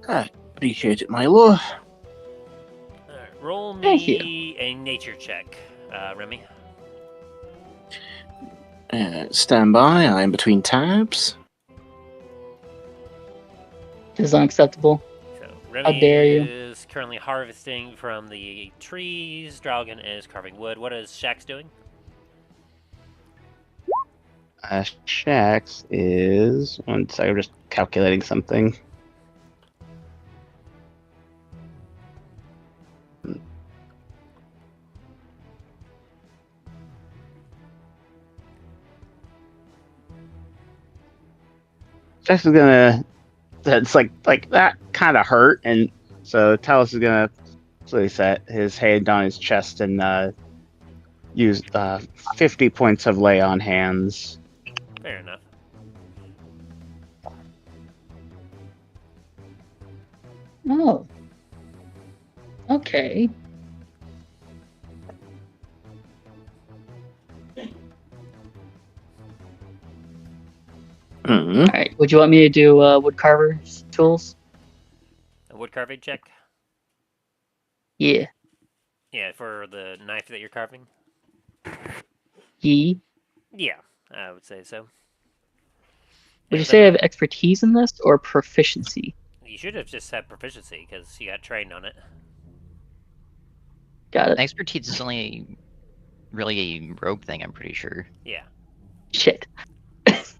I appreciate it, Milo. Alright, roll Thank me a nature check, Remy. Stand by, I'm between tabs. This is unacceptable. So Remy dare you. is currently harvesting from the trees. Drallgon is carving wood. What is Shax doing? Shax is... One second, I'm just calculating something. Shax is gonna... That's like that kind of hurt, and so Talos is gonna slowly set his hand on his chest and use 50 points of lay on hands. Fair enough. Oh. Okay. Hmm. All right. Would you want me to do woodcarver's tools? A wood carving check? Yeah. Yeah, for the knife that you're carving? Ye. Yeah, I would say so. Would Yeah, you say I then have expertise in this or proficiency? you should have just had proficiency because you got trained on it. Got it. Expertise is only really a rogue thing, I'm pretty sure. Yeah. Shit. Because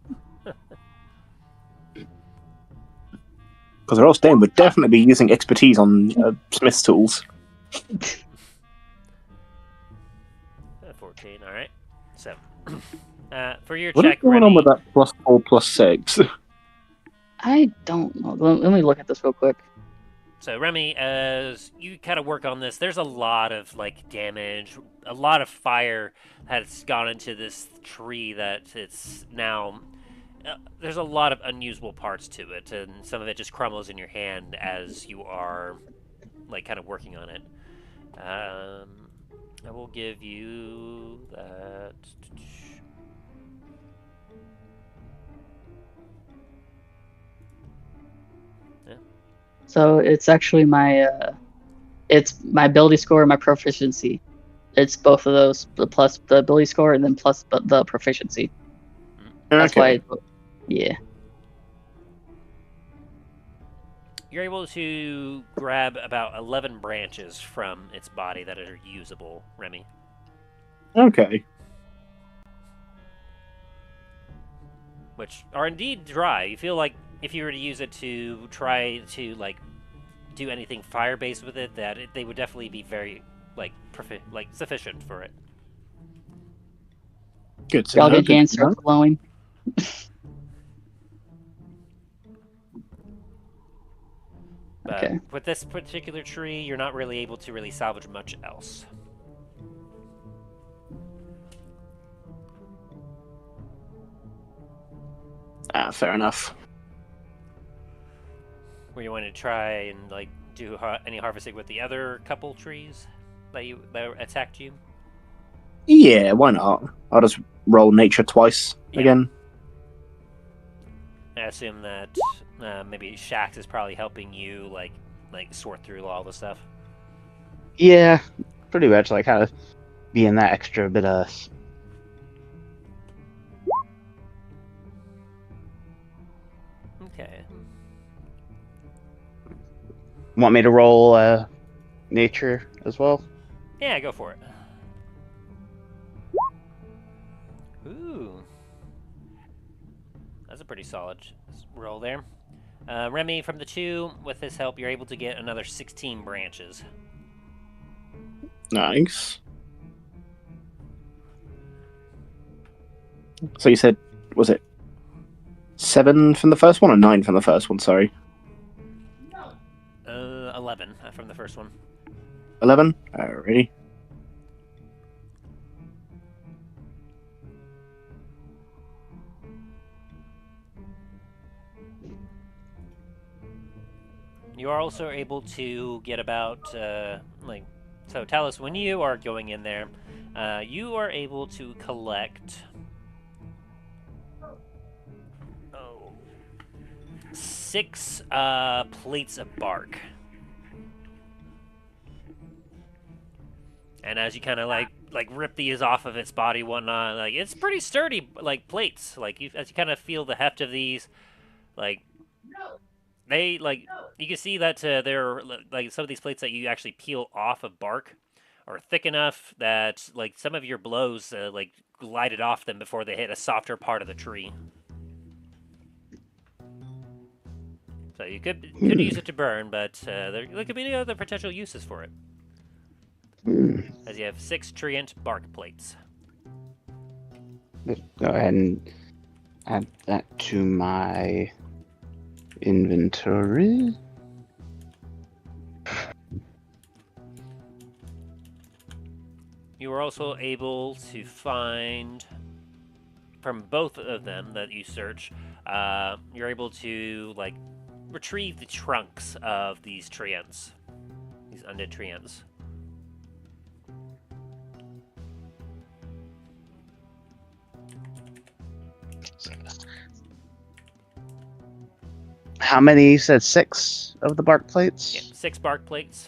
or else Dain would definitely be using expertise on Smith's tools. 14, alright. So, for your What is check, going Remy, on with that +4, +6? I don't know. Let me look at this real quick. So Remy, as you kind of work on this, there's a lot of like damage, a lot of fire has gone into this tree that it's now. There's a lot of unusable parts to it, and some of it just crumbles in your hand as you are like kind of working on it. I will give you that. So it's actually it's my ability score and my proficiency. It's both of those, plus the ability score and then plus the proficiency. That's Okay. why, yeah. You're able to grab about 11 branches from its body that are usable, Remy. Okay. Which are indeed dry. You feel like if you were to use it to try to like do anything fire-based with it, that they would definitely be very like sufficient for it. Good to know. Drallgon Good hand to know. starts glowing. But Okay. with this particular tree, you're not really able to really salvage much else. Fair enough. Were you wanting to try and like do any harvesting with the other couple trees that attacked you? Yeah, why not? I'll just roll nature twice Yeah. again. I assume that maybe Shax is probably helping you like sort through all the stuff. Yeah, pretty much like kind of being that extra bit of. Okay. Want me to roll nature as well? Yeah, go for it. Ooh. That's a pretty solid roll there. Remy, from the 2, with his help, you're able to get another 16 branches. Nice. So you said, was it 7 from the first one or 9 from the first one? Sorry. 11 from the first one. 11? Alrighty. You are also able to get about, so Talus, when you are going in there, you are able to collect 6 plates of bark. And as you kind of like rip these off of its body, whatnot, like it's pretty sturdy, like plates. Like as you kind of feel the heft of these, like they like you can see that they're like some of these plates that you actually peel off of bark are thick enough that like some of your blows like glided off them before they hit a softer part of the tree. So you could use it to burn, but there could be other potential uses for it. As you have 6 treant bark plates. Let's go ahead and add that to my inventory. You were also able to find from both of them that you search. You're able to like retrieve the trunks of these treants, these undead treants. How many? You said 6 of the bark plates? Yeah, 6 bark plates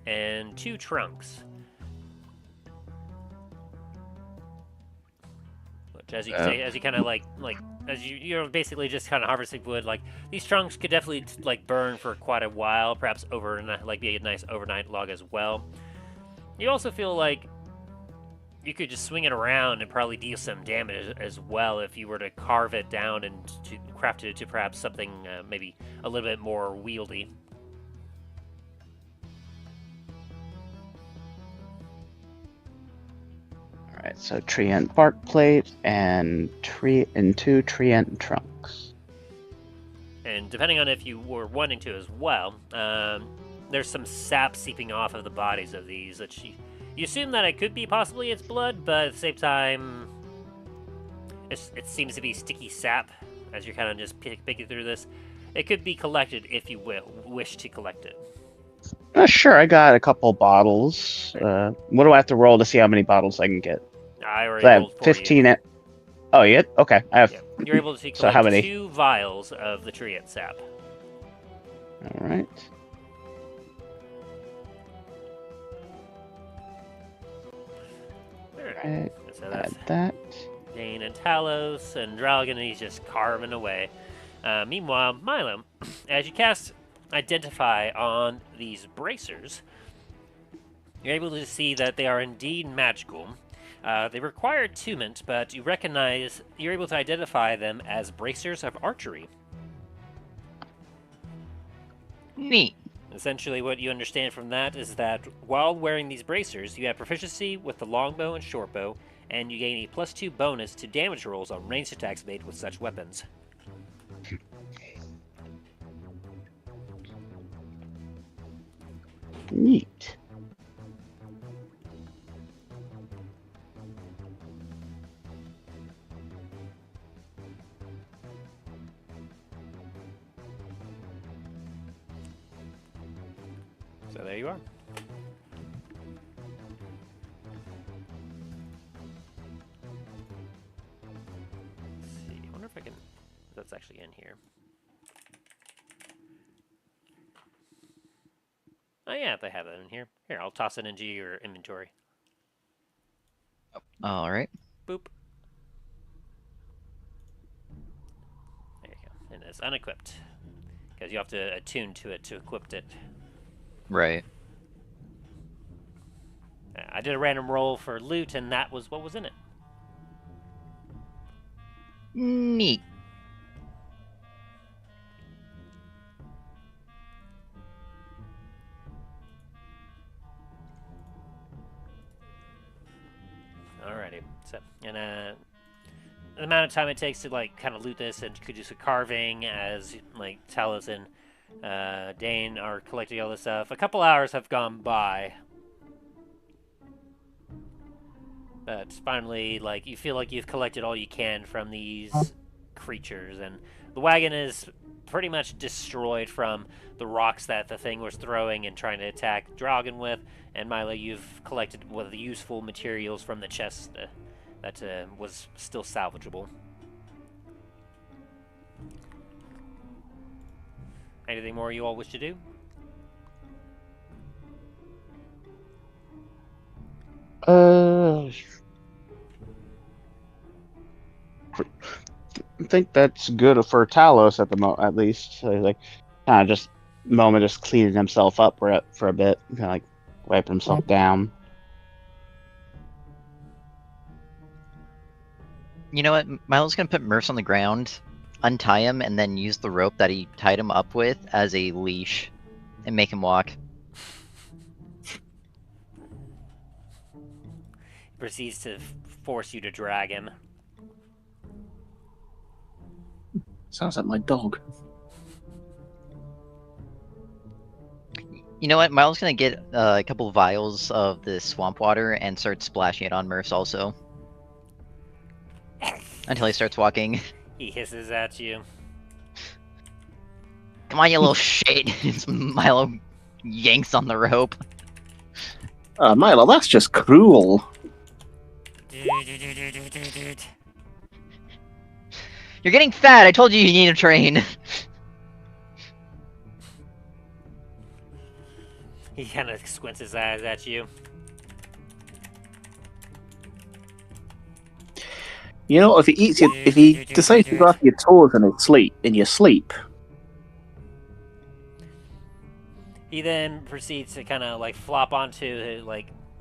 and 2 trunks. Which, as you say, as you kind of as you're basically just kind of harvesting wood, like these trunks could definitely like burn for quite a while, perhaps overnight, like be a nice overnight log as well. You also feel like you could just swing it around and probably deal some damage as well if you were to carve it down and to craft it to perhaps something maybe a little bit more wieldy. Alright, so treant bark plate and 2 treant trunks. And depending on if you were wanting to as well, there's some sap seeping off of the bodies of these that you assume that it could be possibly its blood, but at the same time, it seems to be sticky sap as you're kind of just picking through this. It could be collected if you wish to collect it. Sure, I got a couple bottles. What do I have to roll to see how many bottles I can get? I already So I have rolled for 15. you. Oh, yeah? Okay. I have. Yeah. You're able to collect So how many? 2 vials of the treant sap. Alright. Alright. So that's Add that. Dain and Talos and Drallgon, and he's just carving away. Meanwhile, Milo, as you cast Identify on these bracers, you're able to see that they are indeed magical. They require attunement, but you're able to identify them as bracers of archery. Neat. Essentially, what you understand from that is that while wearing these bracers, you have proficiency with the longbow and shortbow, and you gain a +2 bonus to damage rolls on ranged attacks made with such weapons. Neat. So there you are. Let's see. I wonder if I can. That's actually in here. Oh yeah, they have that in here. Here, I'll toss it into your inventory. All right. Boop. There you go. And it's unequipped. Because you have to attune to it to equip it. Right. I did a random roll for loot, and that was what was in it. Neat. Alrighty. So, and the amount of time it takes to like kind of loot this and could do some carving as like Talos and Dain are collecting all this stuff. A couple hours have gone by. But finally, like, you feel like you've collected all you can from these creatures, and the wagon is pretty much destroyed from the rocks that the thing was throwing and trying to attack Drallgon with, and Milo, you've collected one of the useful materials from the chest that was still salvageable. Anything more you all wish to do? I think that's good for Talos at the at least. So like, kind of just moment, just cleaning himself up for a bit, kind of like wiping himself down. You know what? Milo's gonna put Murphs on the ground, untie him, and then use the rope that he tied him up with as a leash, and make him walk. Proceeds to force you to drag him. Sounds like my dog. You know what? Milo's gonna get a couple vials of the swamp water and start splashing it on Murphs also. Until he starts walking. He hisses at you. Come on, you little shit. Milo yanks on the rope. Milo, that's just cruel. You're getting fat. I told you you need to train. He kind of squints his eyes at you. You know, if he eats your, if he decides to go after your toes in your sleep. He then proceeds to kind of like flop onto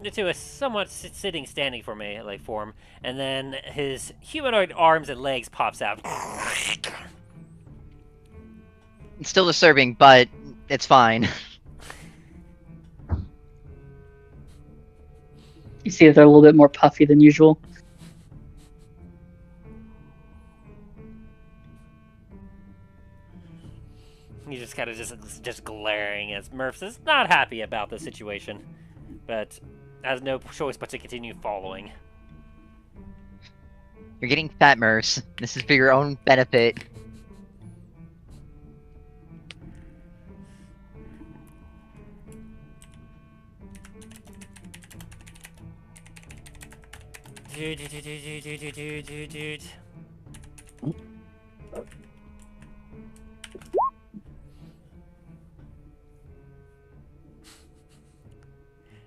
into a somewhat sitting standing form, and then his humanoid arms and legs pops out. It's still disturbing, but it's fine. You see that they're a little bit more puffy than usual. He's just kind of just glaring as Murphs is not happy about the situation, but has no choice but to continue following. You're getting fat, Merce. This is for your own benefit.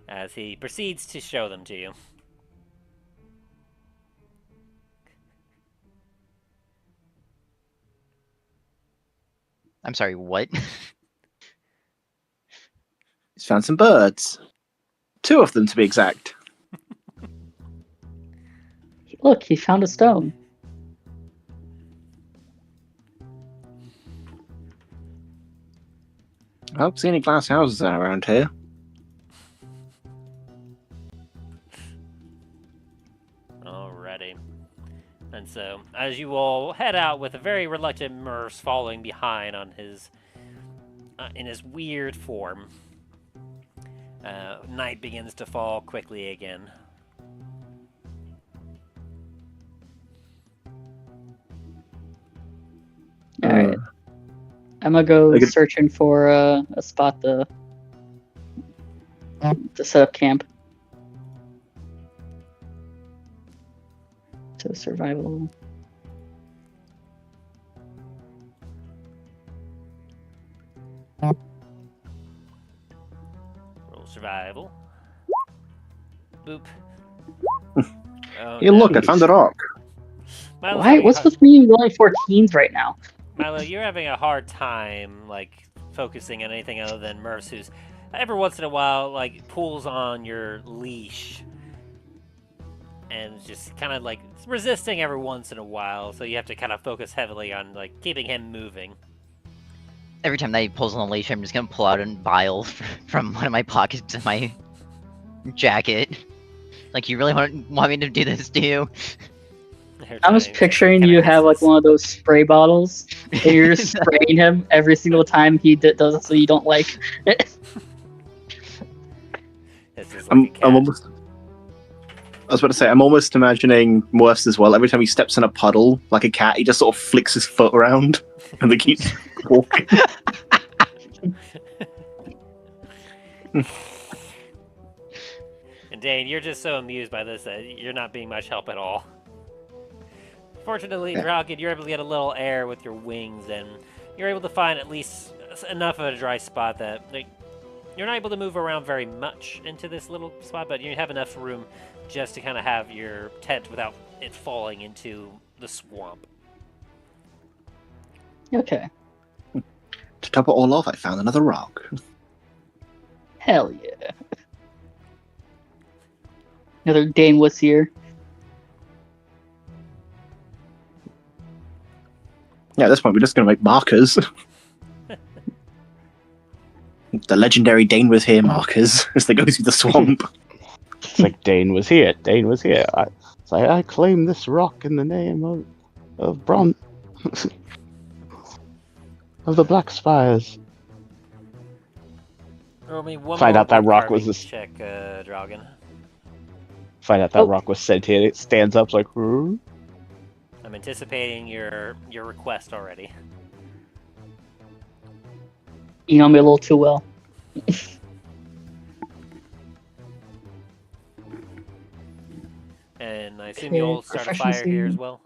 As he proceeds to show them to you. I'm sorry, what? He's found some birds. 2 of them, to be exact. Look, he found a stone. I don't see any glass houses around here. Alrighty. And so, as you all head out with a very reluctant Merce following behind on his, in his weird form, night begins to fall quickly again. Alright. I'm gonna go searching for a spot to set up camp. So survival. Roll survival. Boop. Oh, Hey, look, I found a rock. Milo's Why? having What's a- with me rolling 14s right now? Milo, you're having a hard time, focusing on anything other than Merce, who's every once in a while, pulls on your leash. And just kind of, resisting every once in a while, so you have to kind of focus heavily on, keeping him moving. Every time that he pulls on the leash, I'm just gonna pull out a vial from one of my pockets in my jacket. Like, you really want me to do this, do you? I was picturing you have one of those spray bottles, and you're just spraying him every single time he does something you don't like. I'm almost. I was about to say, I'm almost imagining Morphs as well. Every time he steps in a puddle, like a cat, he just sort of flicks his foot around, and they keep walking. And Dain, you're just so amused by this that you're not being much help at all. Fortunately, Drallgon, you're able to get a little air with your wings, and you're able to find at least enough of a dry spot that you're not able to move around very much into this little spot, but you have enough room just to kind of have your tent without it falling into the swamp. Okay. To top it all off, I found another rock. Hell yeah. Another Dain was here. Yeah, at this point, we're just going to make markers. The legendary Dain was here markers as they go through the swamp. It's like Dain was here. Dain was here. I claim this rock in the name of Bron of the Black Spires. Roll me one Find more out that wood rock was carving this- check, Drallgon. Find out that rock was sentient. It stands up like. "Huh?" I'm anticipating your request already. You know me a little too well. And I assume Okay, you'll start a fire here as proficiency. well.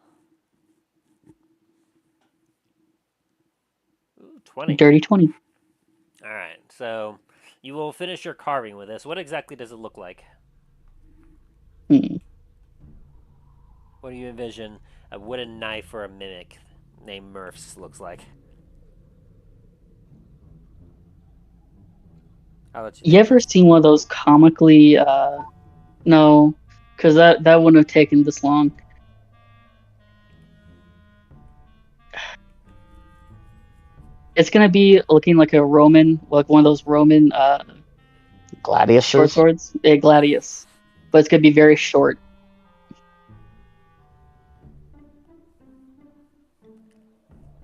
Ooh, 20. Dirty 20. All right, so you will finish your carving with this. What exactly does it look like? Hmm. What do you envision a wooden knife or a mimic named Murphs looks like? I'll let you You ever seen one of those comically? No, because that wouldn't have taken this long. It's gonna be looking like a Roman, like one of those Roman short Gladiuses. swords, a gladius, but it's gonna be very short.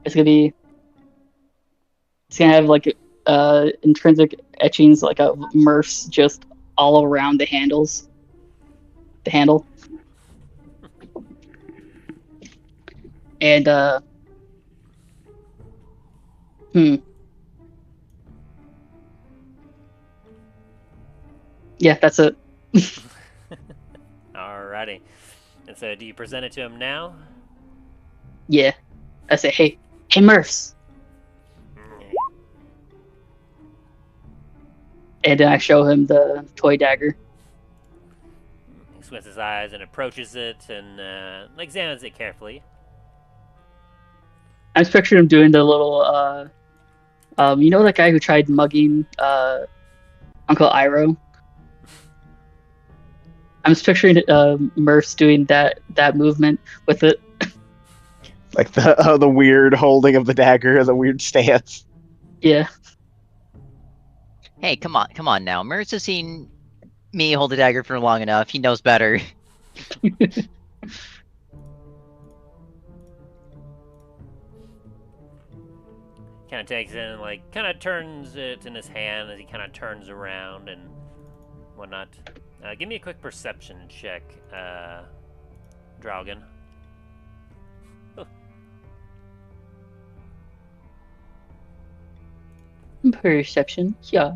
It's gonna have like intrinsic etchings like a Murphs just all around the handles. The handle. And yeah, that's it. Alrighty. And so do you present it to him now? Yeah. I say, hey Murphs. And then I show him the toy dagger. He squints his eyes and approaches it and examines it carefully. I'm just picturing him doing the little you know that guy who tried mugging Uncle Iroh? I'm just picturing Murphs doing that movement with it. Like the weird holding of the dagger, the weird stance. Yeah. Hey, come on now. Mertz has seen me hold a dagger for long enough. He knows better. Kind of takes it and kind of turns it in his hand as he kind of turns around and whatnot. Give me a quick perception check, Drallgon. Perception, yeah.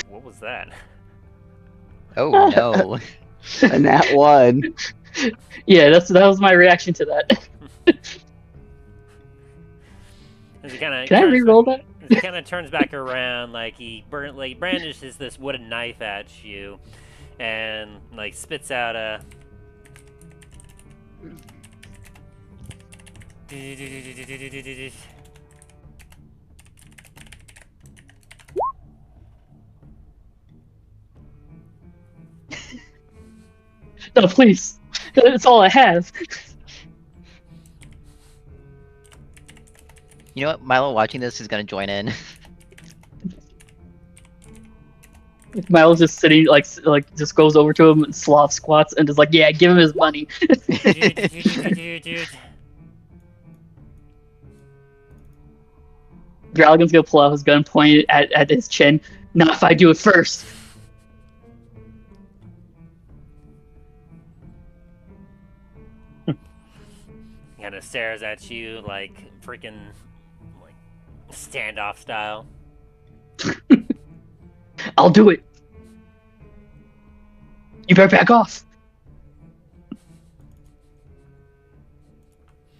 What was that? Oh no. And that one. Yeah, that was my reaction to that. As he kinda Can I re-roll that? As he kind of turns back around, he brandishes this wooden knife at you, and spits out a. No, please. That's all I have. You know what? Milo watching this is gonna join in. Milo's just sitting, just goes over to him and sloth squats and just yeah, give him his money. Drallgon's gonna pull out his gun, point it at his chin. Not if I do it first. Kind of stares at you freaking standoff style. I'll do it. You better back off.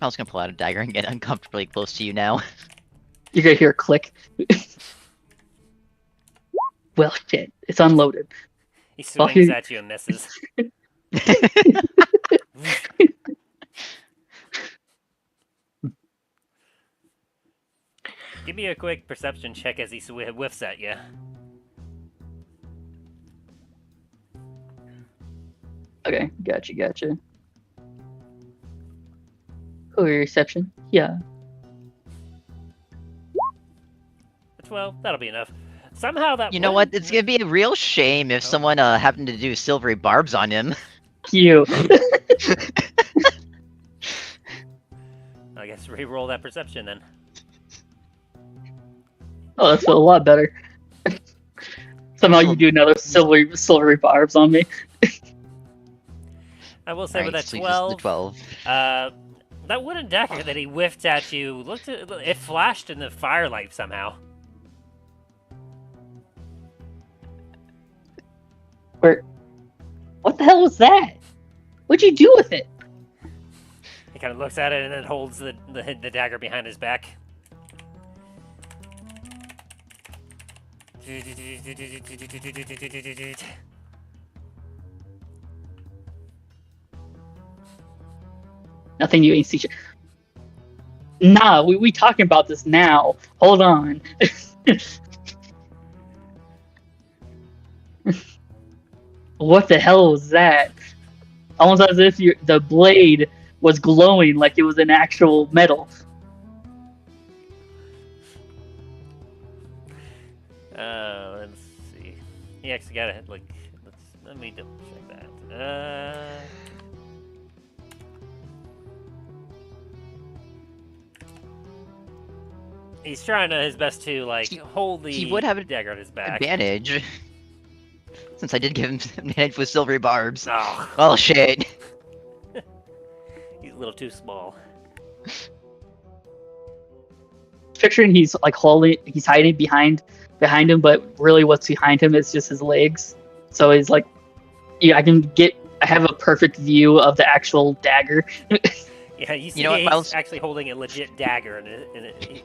I was gonna pull out a dagger and get uncomfortably close to you now. You're gonna hear a click. Well, shit. It's unloaded. He swings at you and misses. Give me a quick perception check as he whiffs at you. Okay, gotcha. Oh, your reception? Yeah. 12, that'll be enough. Somehow that. You know what? It's gonna be a real shame if someone happened to do silvery barbs on him. You. I guess re-roll that perception then. Oh, that's a lot better. Somehow you do another silvery barbs on me. I will say with that so just the 12, that wooden dagger that he whiffed at you, it flashed in the firelight somehow. What the hell was that? What'd you do with it? He kind of looks at it and then holds the dagger behind his back. Nothing you ain't see. Nah, we talking about this now. Hold on. What the hell was that? Almost as if the blade was glowing like it was an actual metal. Let's see. He actually got it. Like, let me double check that. He's trying his best to hold the he would have dagger on his back. advantage. Since I did give him advantage with silvery barbs. Oh, Well, shit. he's a little too small. Picturing he's hiding behind him, but really what's behind him is just his legs. So he's like, yeah, I have a perfect view of the actual dagger. Yeah, you see, he's actually holding a legit dagger,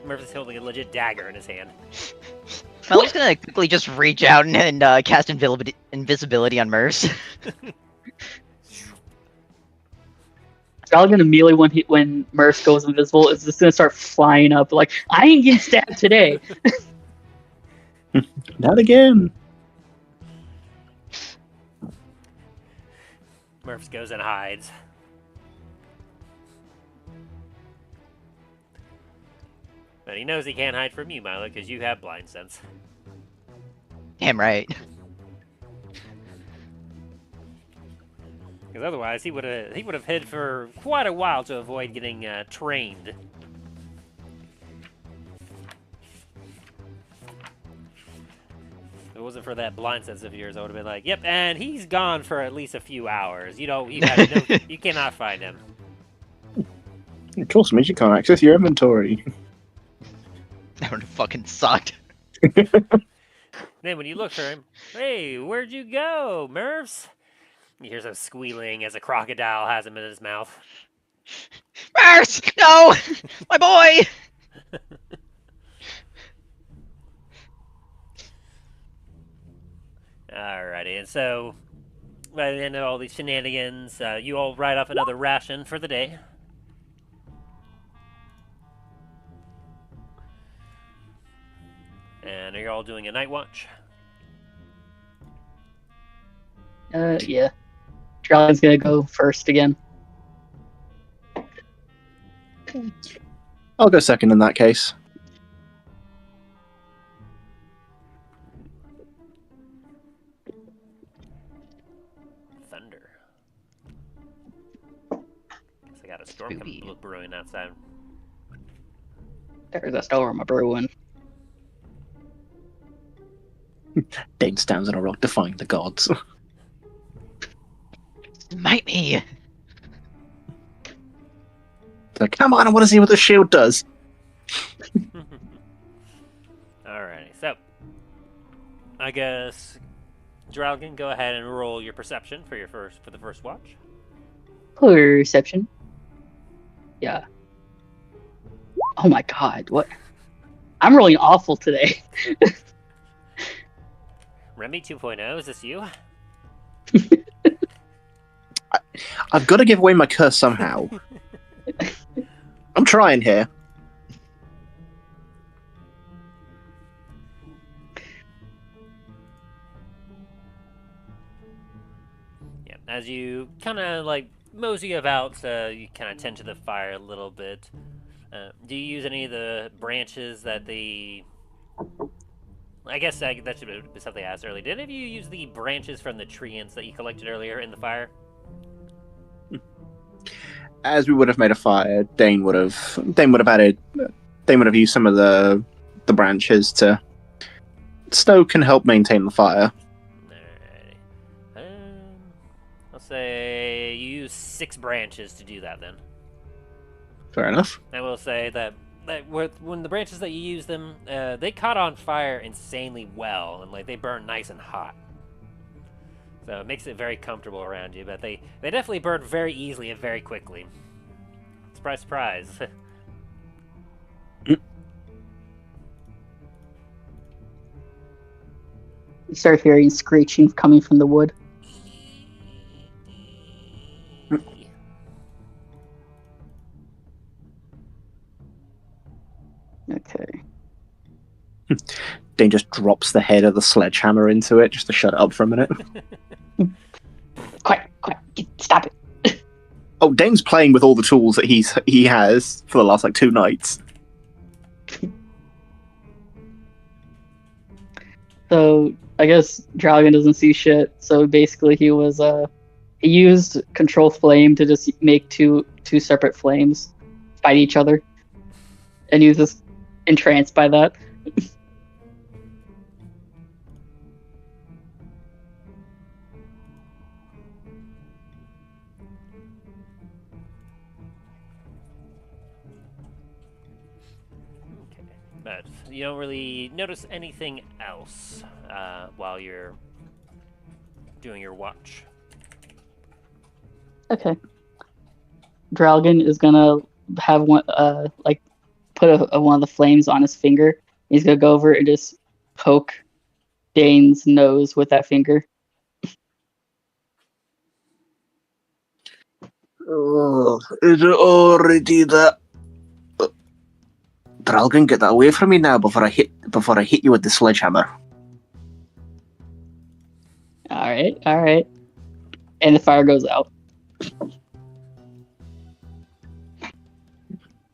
Murphy's holding a legit dagger in his hand. Milo's gonna quickly just reach out and cast invisibility on Murphs. Drallgon immediately when Murph goes invisible is just gonna start flying up like, I ain't getting stabbed today. Not again. Murphs goes and hides. But he knows he can't hide from you, Milo, because you have blind sense. Damn right. Because otherwise, he would have hid for quite a while to avoid getting trained. If it wasn't for that blind sense of yours, I would have been like, "Yep," and he's gone for at least a few hours. You cannot find him. Of course, it means you can't access your inventory. That would have fucking sucked. Then when you look for him, hey, where'd you go, Murphs? You hear some squealing as a crocodile has him in his mouth. Murphs! No! My boy! Alrighty, and so by the end of all these shenanigans, you all write off another ration for the day. And are you all doing a night watch? Yeah. Drallgon's gonna go first again. I'll go second in that case. Thunder. Guess I got a storm brewing outside. There's a storm brewing. Dain stands on a rock defying the gods. Smite me! Like, come on, I want to see what the shield does. Alrighty, so I guess Drallgon, go ahead and roll your perception for the first watch. Perception. Yeah. Oh my god, what? I'm rolling awful today. Remy 2.0, is this you? I've got to give away my curse somehow. I'm trying here. Yeah, as you kind of mosey about, you kind of tend to the fire a little bit. Do you use any of the branches that I guess that should be something I asked earlier. Did any of you use the branches from the tree ants that you collected earlier in the fire? As we would have made a fire, Dain would have used some of the branches to stoke and help maintain the fire. Alrighty. I'll say you use 6 branches to do that then. Fair enough. I will say that when the branches that you use them, they caught on fire insanely well, and like they burn nice and hot. So it makes it very comfortable around you, but they definitely burn very easily and very quickly. Surprise, surprise. You start hearing screeching coming from the wood. Okay. Dain just drops the head of the sledgehammer into it just to shut it up for a minute. Quiet, stop it. Oh, Dane's playing with all the tools that he has for the last 2 nights. So I guess Drallgon doesn't see shit. So basically, he used control flame to just make two separate flames fight each other, and he was just entranced by that. But you don't really notice anything else while you're doing your watch. Okay. Drallgon is gonna have one, put one of the flames on his finger. He's gonna go over and just poke Dane's nose with that finger. Oh, is it already that? Drallgon, get that away from me now before I hit you with the sledgehammer. All right. And the fire goes out.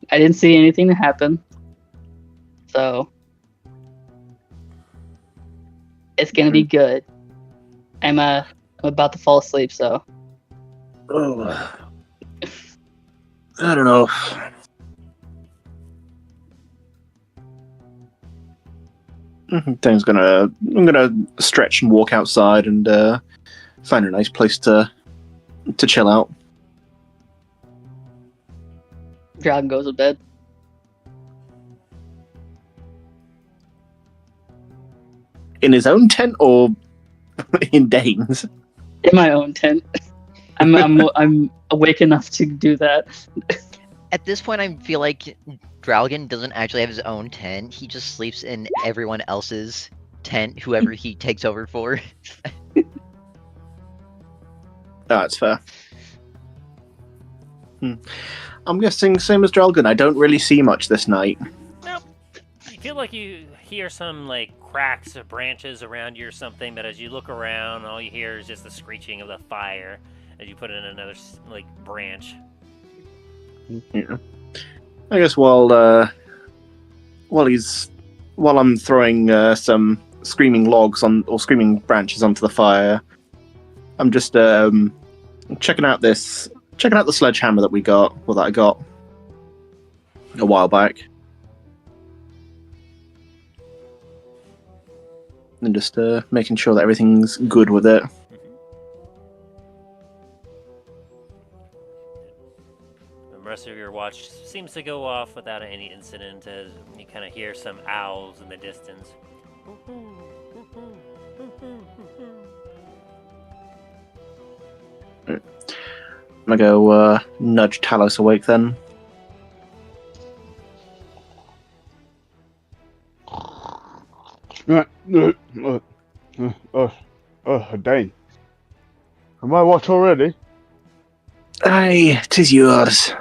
I didn't see anything happen, so it's gonna be good. I'm about to fall asleep, so. Oh, I don't know. I'm gonna stretch and walk outside and find a nice place to chill out. Drallgon goes to bed. In his own tent or in Dane's? In my own tent. I'm awake enough to do that. At this point, I feel like Drallgon doesn't actually have his own tent. He just sleeps in everyone else's tent, whoever he takes over for. That's fair. I'm guessing same as Drallgon. I don't really see much this night. Nope. You feel like you hear some cracks of branches around you or something, but as you look around, all you hear is just the screeching of the fire as you put in another branch. Yeah. I guess while I'm throwing some screaming logs or screaming branches onto the fire, I'm just checking out the sledgehammer that I got a while back, and just making sure that everything's good with it. The rest of your watch seems to go off without any incident as you kind of hear some owls in the distance. I'm gonna go nudge Talos awake then. Dain. Am I watch already? Aye, 'tis yours.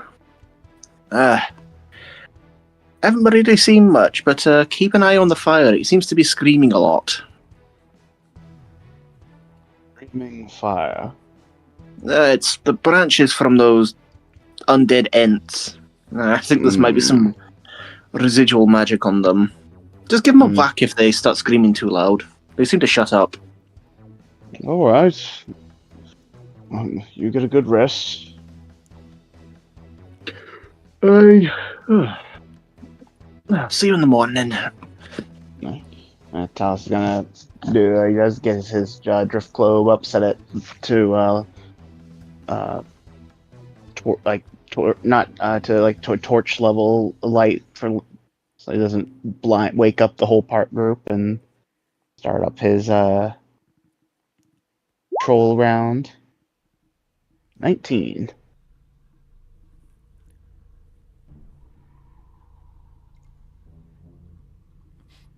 Haven't really seen much, but keep an eye on the fire. It seems to be screaming a lot. Screaming fire. It's the branches from those undead ents. I think this might be some residual magic on them. Just give them a whack if they start screaming too loud. They seem to shut up. Alright. You get a good rest. See you in the morning. Talos is gonna do. He does get his drift globe up, set it to to torch level light for so he doesn't wake up the whole group and start up his troll round. 19.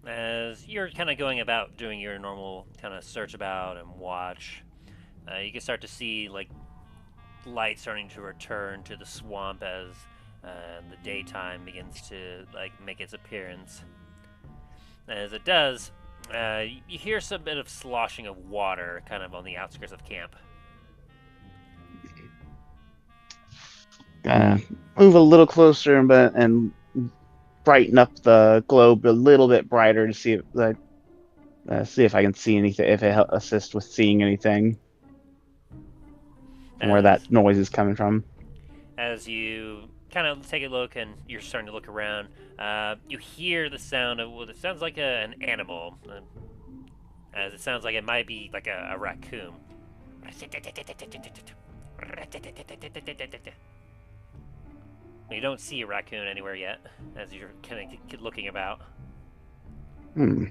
As you're kind of going about doing your normal kind of search about and watch, you can start to see like light starting to return to the swamp as the daytime begins to like make its appearance. As it does, you hear some bit of sloshing of water kind of on the outskirts of camp. Move a little closer and brighten up the globe a little bit brighter to see if I can see anything, if it assists with seeing anything, and where that noise is coming from. As you kind of take a look and you're starting to look around, you hear the sound of what it sounds like an animal, as it sounds like it might be like a raccoon. You don't see a raccoon anywhere yet, as you're kind of looking about. Raccoon,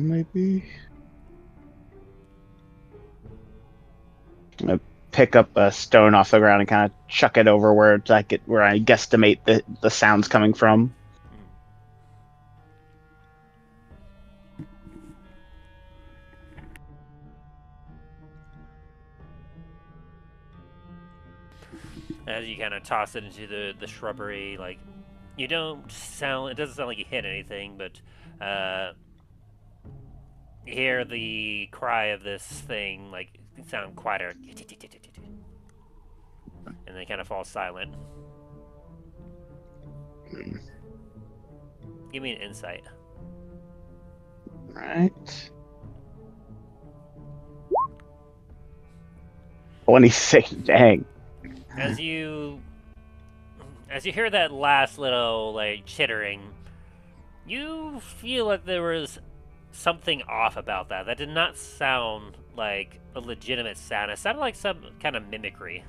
maybe? I'm gonna pick up a stone off the ground and kind of chuck it over where I guesstimate the sounds coming from. As you kind of toss it into the shrubbery, like, it doesn't sound like you hit anything, but you hear the cry of this thing, like, sound quieter, and then kind of fall silent. Give me an insight. Right. 26, dang. As you hear that last little like chittering, you feel like there was something off about that. That did not sound like a legitimate sound. It sounded like some kind of mimicry.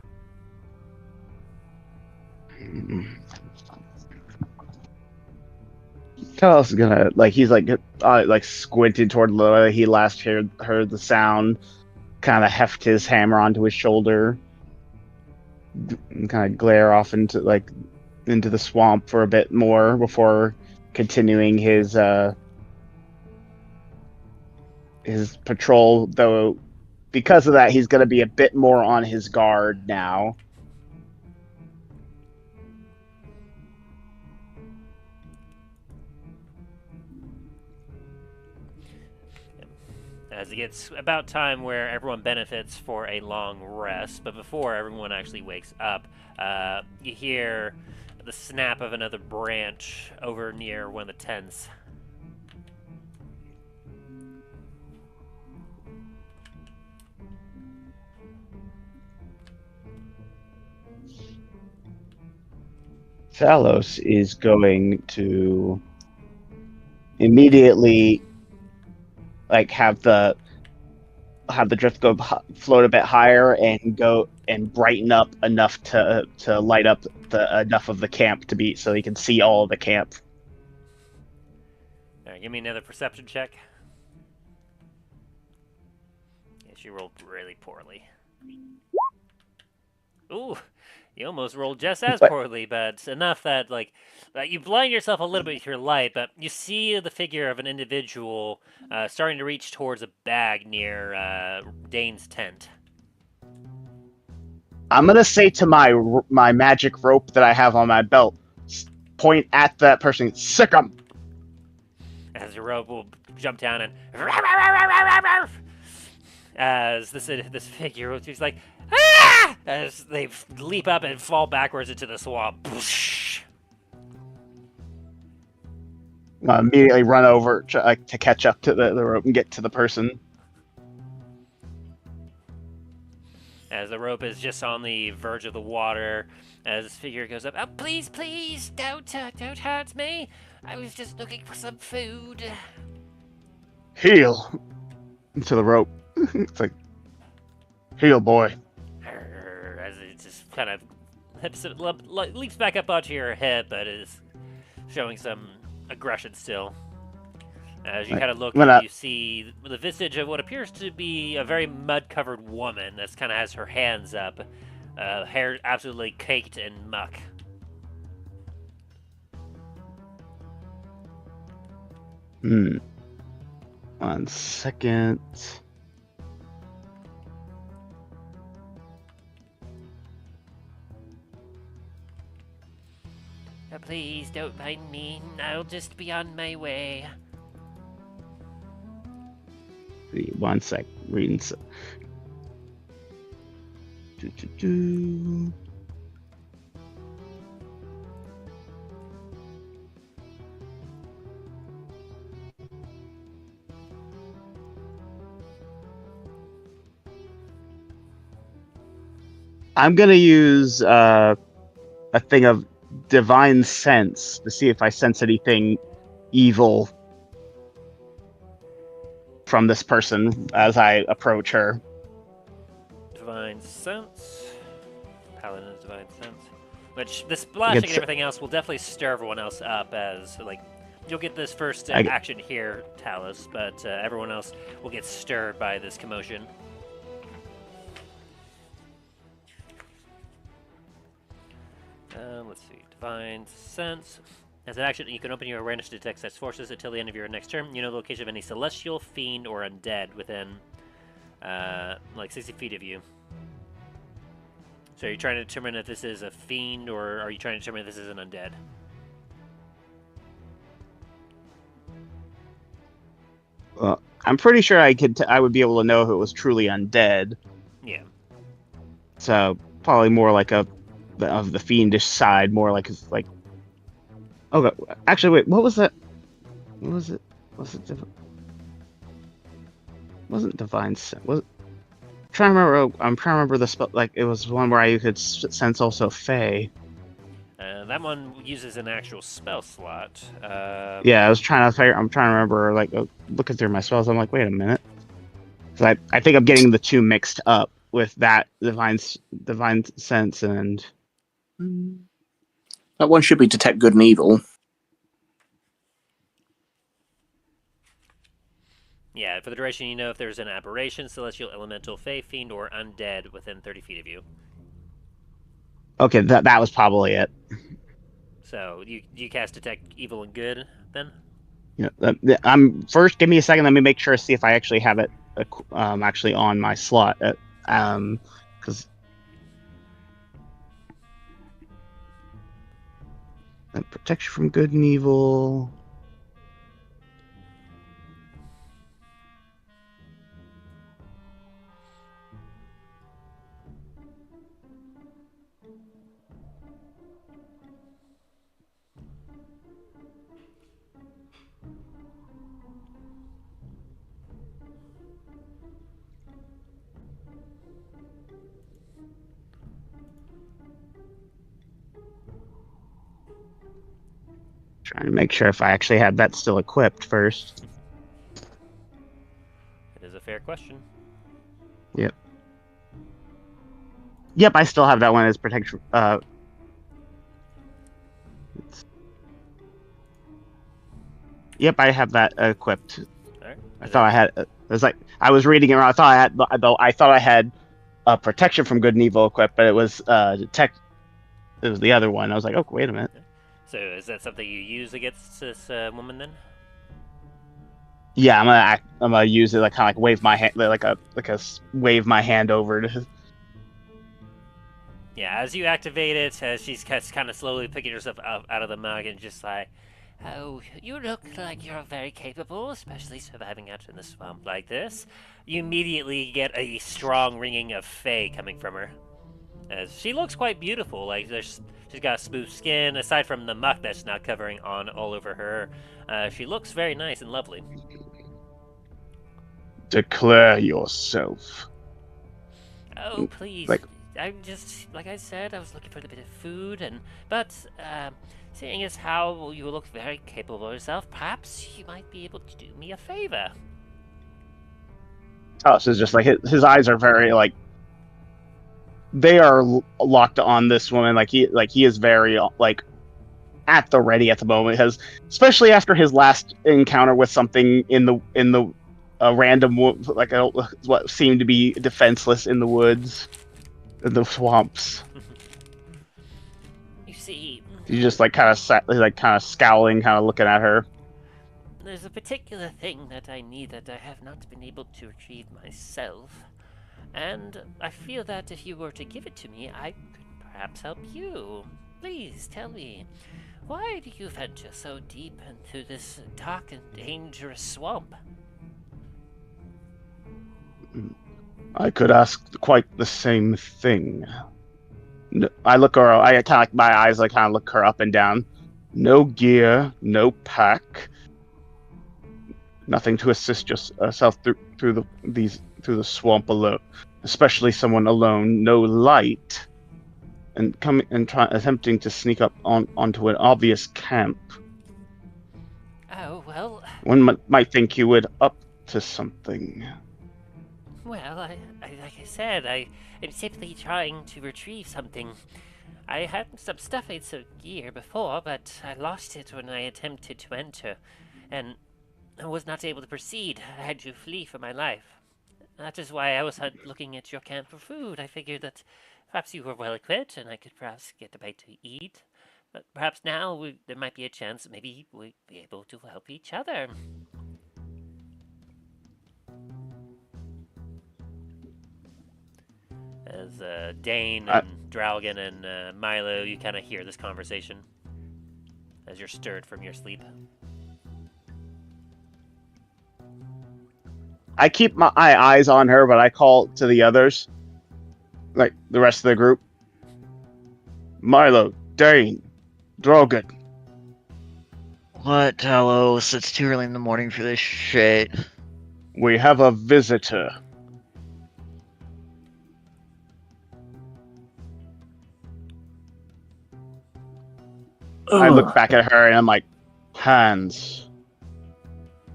Talos is gonna he's squinted toward where he last heard the sound, kind of heft his hammer onto his shoulder, and kind of glare off into the swamp for a bit more before continuing his patrol. Though because of that, he's gonna be a bit more on his guard now. As it gets about time where everyone benefits for a long rest, but before everyone actually wakes up, you hear the snap of another branch over near one of the tents. Talos is going to immediately have the drift go float a bit higher and go and brighten up enough to light up enough of the camp to be so you can see all of the camp. All right, give me another perception check. Yeah, she rolled really poorly. Ooh, you almost rolled just as poorly, but enough that you blind yourself a little bit with your light, but you see the figure of an individual starting to reach towards a bag near Dain's tent. I'm gonna say to my magic rope that I have on my belt, point at that person, sick 'em. As your rope will jump down and as this figure, she's like, ah! As they leap up and fall backwards into the swamp. Immediately run over to catch up to the rope and get to the person. As the rope is just on the verge of the water, as this figure goes up, oh, please, please, don't hurt me. I was just looking for some food. Heal. To the rope. It's like, heal, boy. kind of leaps back up onto your head, but is showing some aggression still. As you kind of look, you see the visage of what appears to be a very mud-covered woman that kind of has her hands up, hair absolutely caked in muck. Hmm. 1 second. Please don't mind me. I'll just be on my way. 1 sec. Reading. I'm gonna use a thing of divine sense to see if I sense anything evil from this person as I approach her. Divine sense. Paladin's divine sense. Which the splashing and everything else will definitely stir everyone else up, as like you'll get this first action here, Talus, but everyone else will get stirred by this commotion. Let's see. Divine sense. As an action, you can open your awareness to detect such forces until the end of your next turn. You know the location of any celestial, fiend, or undead within, like 60 feet of you. So are you trying to determine if this is a fiend, or are you trying to determine if this is an undead? Well, I'm pretty sure I would be able to know if it was truly undead. Yeah. So probably more like of the fiendish side, more like. Oh, actually, wait. What was that? What was it? Wasn't divine sense? Was it? I'm trying to remember the spell. Like it was one where you could sense also Fey. That one uses an actual spell slot. Yeah, I'm trying to remember. Like looking through my spells, I'm like, wait a minute. So I think I'm getting the two mixed up with that divine sense and. That one should be detect good and evil. Yeah, for the duration, you know if there's an aberration, celestial, elemental, fey, fiend, or undead within 30 feet of you. Okay, that was probably it. So you cast detect evil and good then? Yeah, first. Give me a second. Let me make sure. See if I actually have it actually on my slot. Because. Protection from good and evil. Trying to make sure if I actually had that still equipped first. It is a fair question. Yep. Yep, I still have that one as protection. Yep, I have that equipped. Right. I thought I had. It was like I was reading it wrong. I thought I had protection from good and evil equipped, but it was detect. It was the other one. I was like, oh, wait a minute. So is that something you use against this woman then? Yeah, I'm gonna use it like kind of like wave my hand like a wave my hand over to. Yeah, as you activate it, she's kind of slowly picking herself up out of the mug and just like, oh, you look like you're very capable, especially surviving out in the swamp like this. You immediately get a strong ringing of Fey coming from her. As she looks quite beautiful, like she's got smooth skin, aside from the muck that's not covering on all over her. She looks very nice and lovely. Declare yourself. Oh, please. I'm just, like I said, I was looking for a bit of food, but seeing as how you look very capable yourself, perhaps you might be able to do me a favor. Oh, so it's just like his eyes are very like they are locked on this woman. Like he is very like at the ready at the moment, because especially after his last encounter with something in the random like what seemed to be defenseless in the woods, in the swamps. You see, He's just like kind of scowling, kind of looking at her. there's a particular thing that I need that I have not been able to retrieve myself, and I feel that if you were to give it to me, I could perhaps help you. Please tell me, why do you venture so deep into this dark and dangerous swamp? I could ask quite the same thing. I look her. I kind of like my eyes. I kind of look her up and down. No gear, no pack, nothing to assist yourself through the swamp alone. Especially someone alone. No light, and attempting to sneak up onto an obvious camp. Oh, well... One might think you would up to something. Well, like I said, I'm simply trying to retrieve something. I had some stuff in some gear before, but I lost it when I attempted to enter, and I was not able to proceed. I had to flee for my life. That is why I was looking at your camp for food. I figured that perhaps you were well equipped, and I could perhaps get a bite to eat. But perhaps now there might be a chance that maybe we'd be able to help each other. As Dain and Drallgon and Milo, you kind of hear this conversation as you're stirred from your sleep. I keep my eyes on her, but I call to the others, like the rest of the group. Milo, Dain, Drallgon. What, Talos? It's too early in the morning for this shit. We have a visitor. I look back at her and I'm like, hands.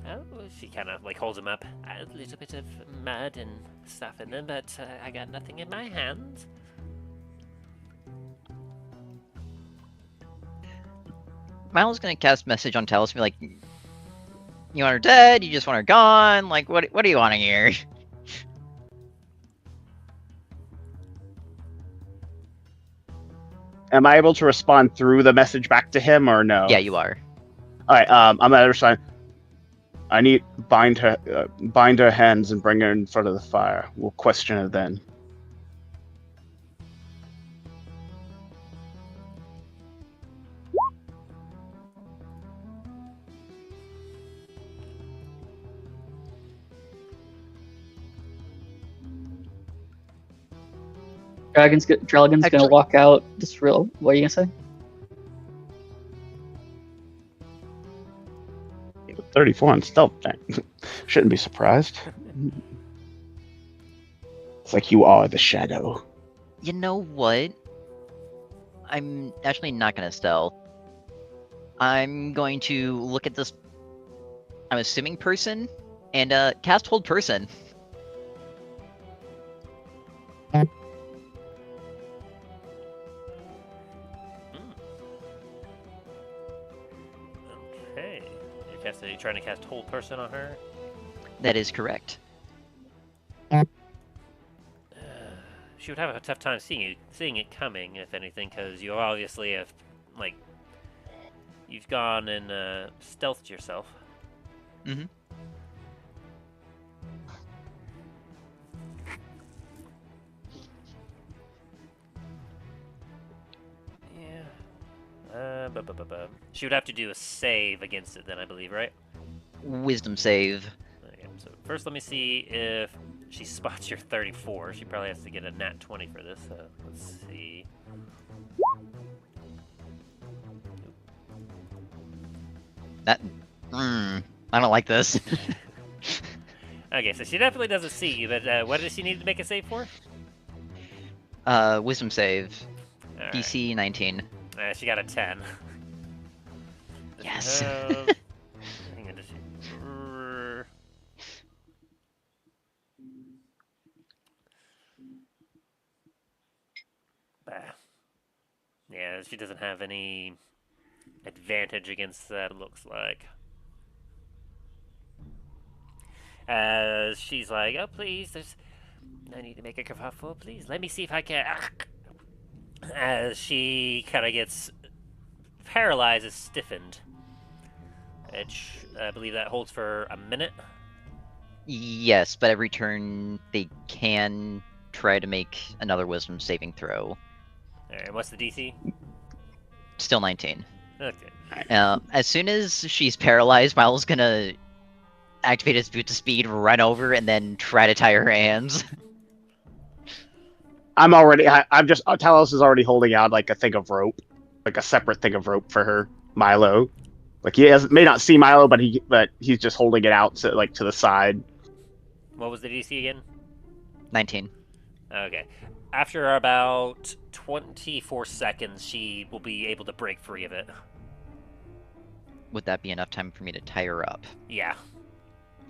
Oh, she kind of like holds him up. A little bit of mud and stuff in them, but I got nothing in my hands. Milo's gonna cast message on Talos and be like, you want her dead? You just want her gone? Like, what are you wanting here? Am I able to respond through the message back to him or no? Yeah, you are. All right. I'm gonna respond. I need bind her hands and bring her in front of the fire. We'll question her then. Drallgon's gonna walk out. Just real. What are you gonna say? 34 on stealth. Shouldn't be surprised. It's like you are the shadow. You know what? I'm actually not gonna stealth. I'm going to look at this, I'm assuming person, and cast hold person. Okay. You're trying to cast hold person on her? That is correct. She would have a tough time seeing it coming, if anything, because you obviously have, like, you've gone and stealthed yourself. Mm-hmm. Yeah. She would have to do a save against it then, I believe, right? Wisdom save. Okay, so first let me see if she spots your 34. She probably has to get a nat 20 for this, so let's see. That... I don't like this. Okay, so she definitely doesn't see you, but what does she need to make a save for? Wisdom save. All DC 19. right. She got a 10. Yes. Hang on, just... She doesn't have any advantage against that, it looks like. As she's like, oh, please, I need to make a kerfuffle, please. Let me see if I can. As she kind of gets paralyzed, is stiffened. Which I believe that holds for a minute. Yes, but every turn they can try to make another wisdom saving throw. Alright, what's the DC? Still 19. Okay. As soon as she's paralyzed, Milo's gonna activate his boot to speed, run over, and then try to tie her hands. I'm just Talos is already holding out like a thing of rope, like a separate thing of rope for her, Milo. Like may not see Milo, but he's just holding it out to the side. What was the DC again? 19. Okay. After about 24 seconds, she will be able to break free of it. Would that be enough time for me to tie her up? Yeah.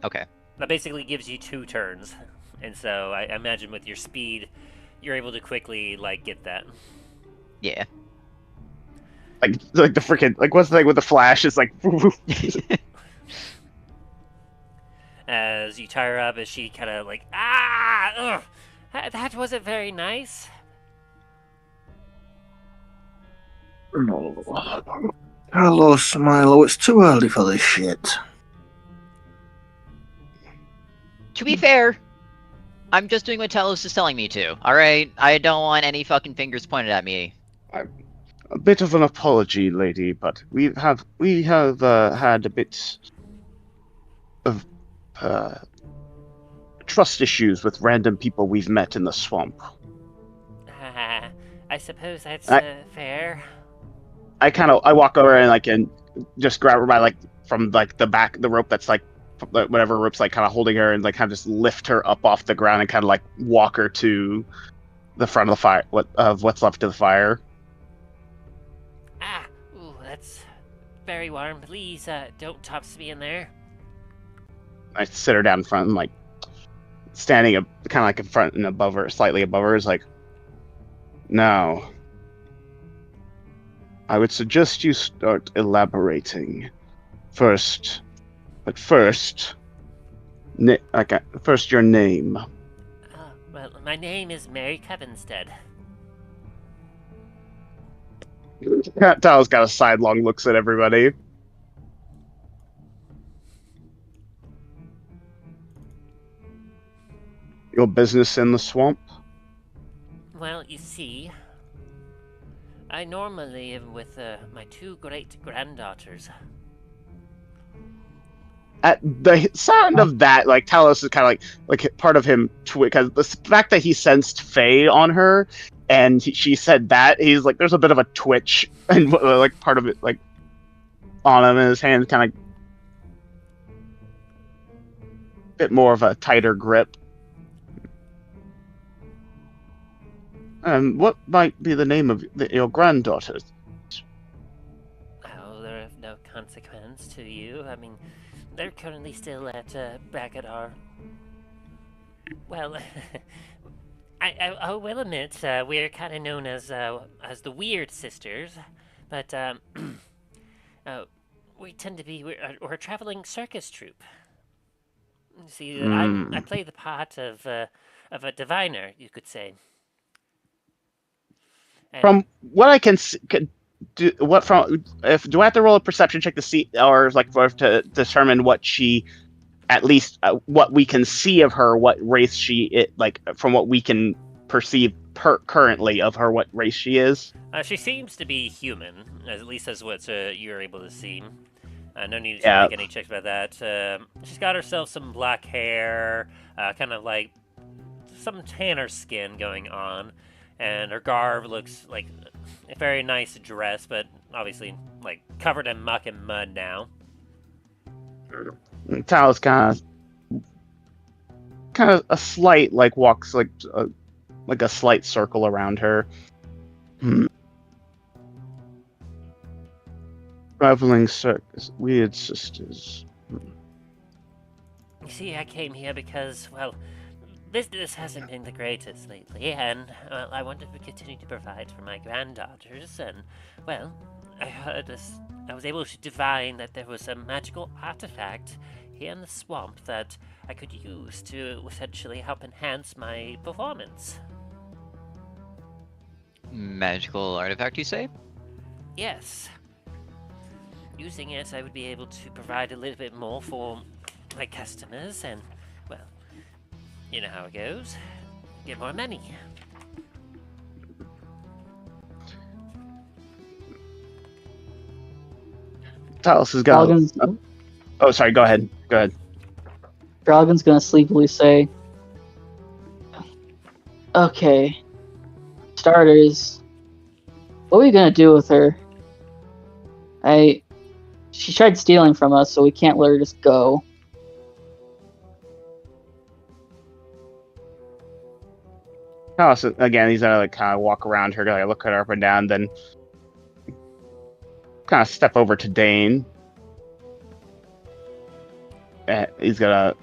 Okay. That basically gives you 2 turns. And so I imagine with your speed, you're able to quickly, get that. Yeah. Like the freaking, what's the thing with the flash? It's like... As you tie her up, as she kind of ugh! That wasn't very nice. No. Hello, Milo. It's too early for this shit. To be fair, I'm just doing what Talos is telling me to. Alright? I don't want any fucking fingers pointed at me. A bit of an apology, lady, but we have had a bit of trust issues with random people we've met in the swamp. I suppose that's fair. I walk over and just grab her by from the back, the rope that's whatever rope's kind of holding her, and kind of just lift her up off the ground and kind of walk her to the front of the fire, what's left of the fire. Ooh, that's very warm. Please, don't toss me in there. I sit her down in front and standing kind of in front and above her, slightly above her, is now, I would suggest you start elaborating first. But first, first your name. Well, my name is Mary Covenstead. Tao's got a sidelong looks at everybody. Your business in the swamp? Well, you see, I normally live with my 2 great-granddaughters. At the sound of that, Talos is kind of like part of him, because the fact that he sensed Faye on her, and she said that, he's there's a bit of a twitch, and part of it on him, and his hands kind of bit more of a tighter grip. What might be the name of your granddaughters? Oh, they're of no consequence to you. I mean, they're currently still back at our... Well, I will admit, we're kind of known as the Weird Sisters, but we tend to be... We're a traveling circus troupe. See, I play the part of a diviner, you could say. And From what I can do, do I have to roll a perception check to see, or to determine what she, at least what we can see of her, what race she from what we can perceive currently of her, what race she is? she seems to be human, at least as what you're able to see. No need to make any checks about that. She's got herself some black hair, kind of some tanner skin going on, and her garb looks like a very nice dress, but obviously covered in muck and mud now. Tao's kind of a slight walks a slight circle around her. Traveling circus, Weird Sisters. You see, I came here because, well, business hasn't been the greatest lately, and I wanted to continue to provide for my granddaughters. And well, I was able to divine that there was a magical artifact here in the swamp that I could use to essentially help enhance my performance. Magical artifact, you say? Yes. Using it, I would be able to provide a little bit more for my customers, and, well, you know how it goes. Get more money. Talos is gonna. Drallgon's, Oh, sorry. Go ahead. Go ahead. Drallgon's gonna sleepily say, "Okay, starters, what are we gonna do with her? She tried stealing from us, so we can't let her just go." Talos, again, he's gonna like kind of walk around her, like look at her up and down, then kind of step over to Dain. He's gonna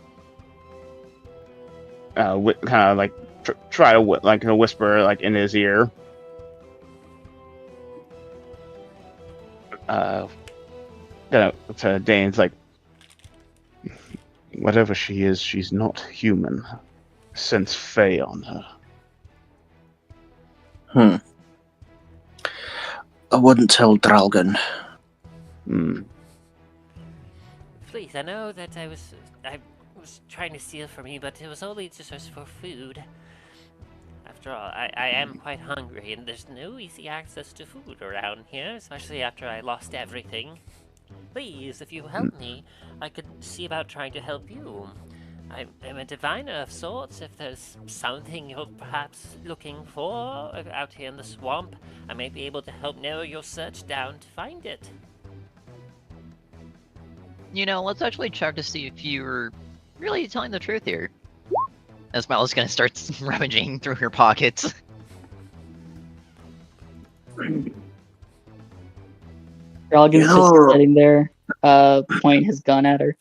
kind of like try to whisper like in his ear. Gonna to Dane's like, whatever she is, she's not human. Sense Fey on her. I wouldn't tell Drallgon. Please, I know that I was trying to steal from you, but it was only just for food. After all, I am quite hungry, and there's no easy access to food around here, especially after I lost everything. Please, if you help me, I could see about trying to help you. I'm a diviner of sorts. If there's something you're perhaps looking for out here in the swamp, I may be able to help narrow your search down to find it. You know, let's actually check to see if you're really telling the truth here. As Milo's gonna start rummaging through her pockets. Drallgon's just sitting there, pointing his gun at her.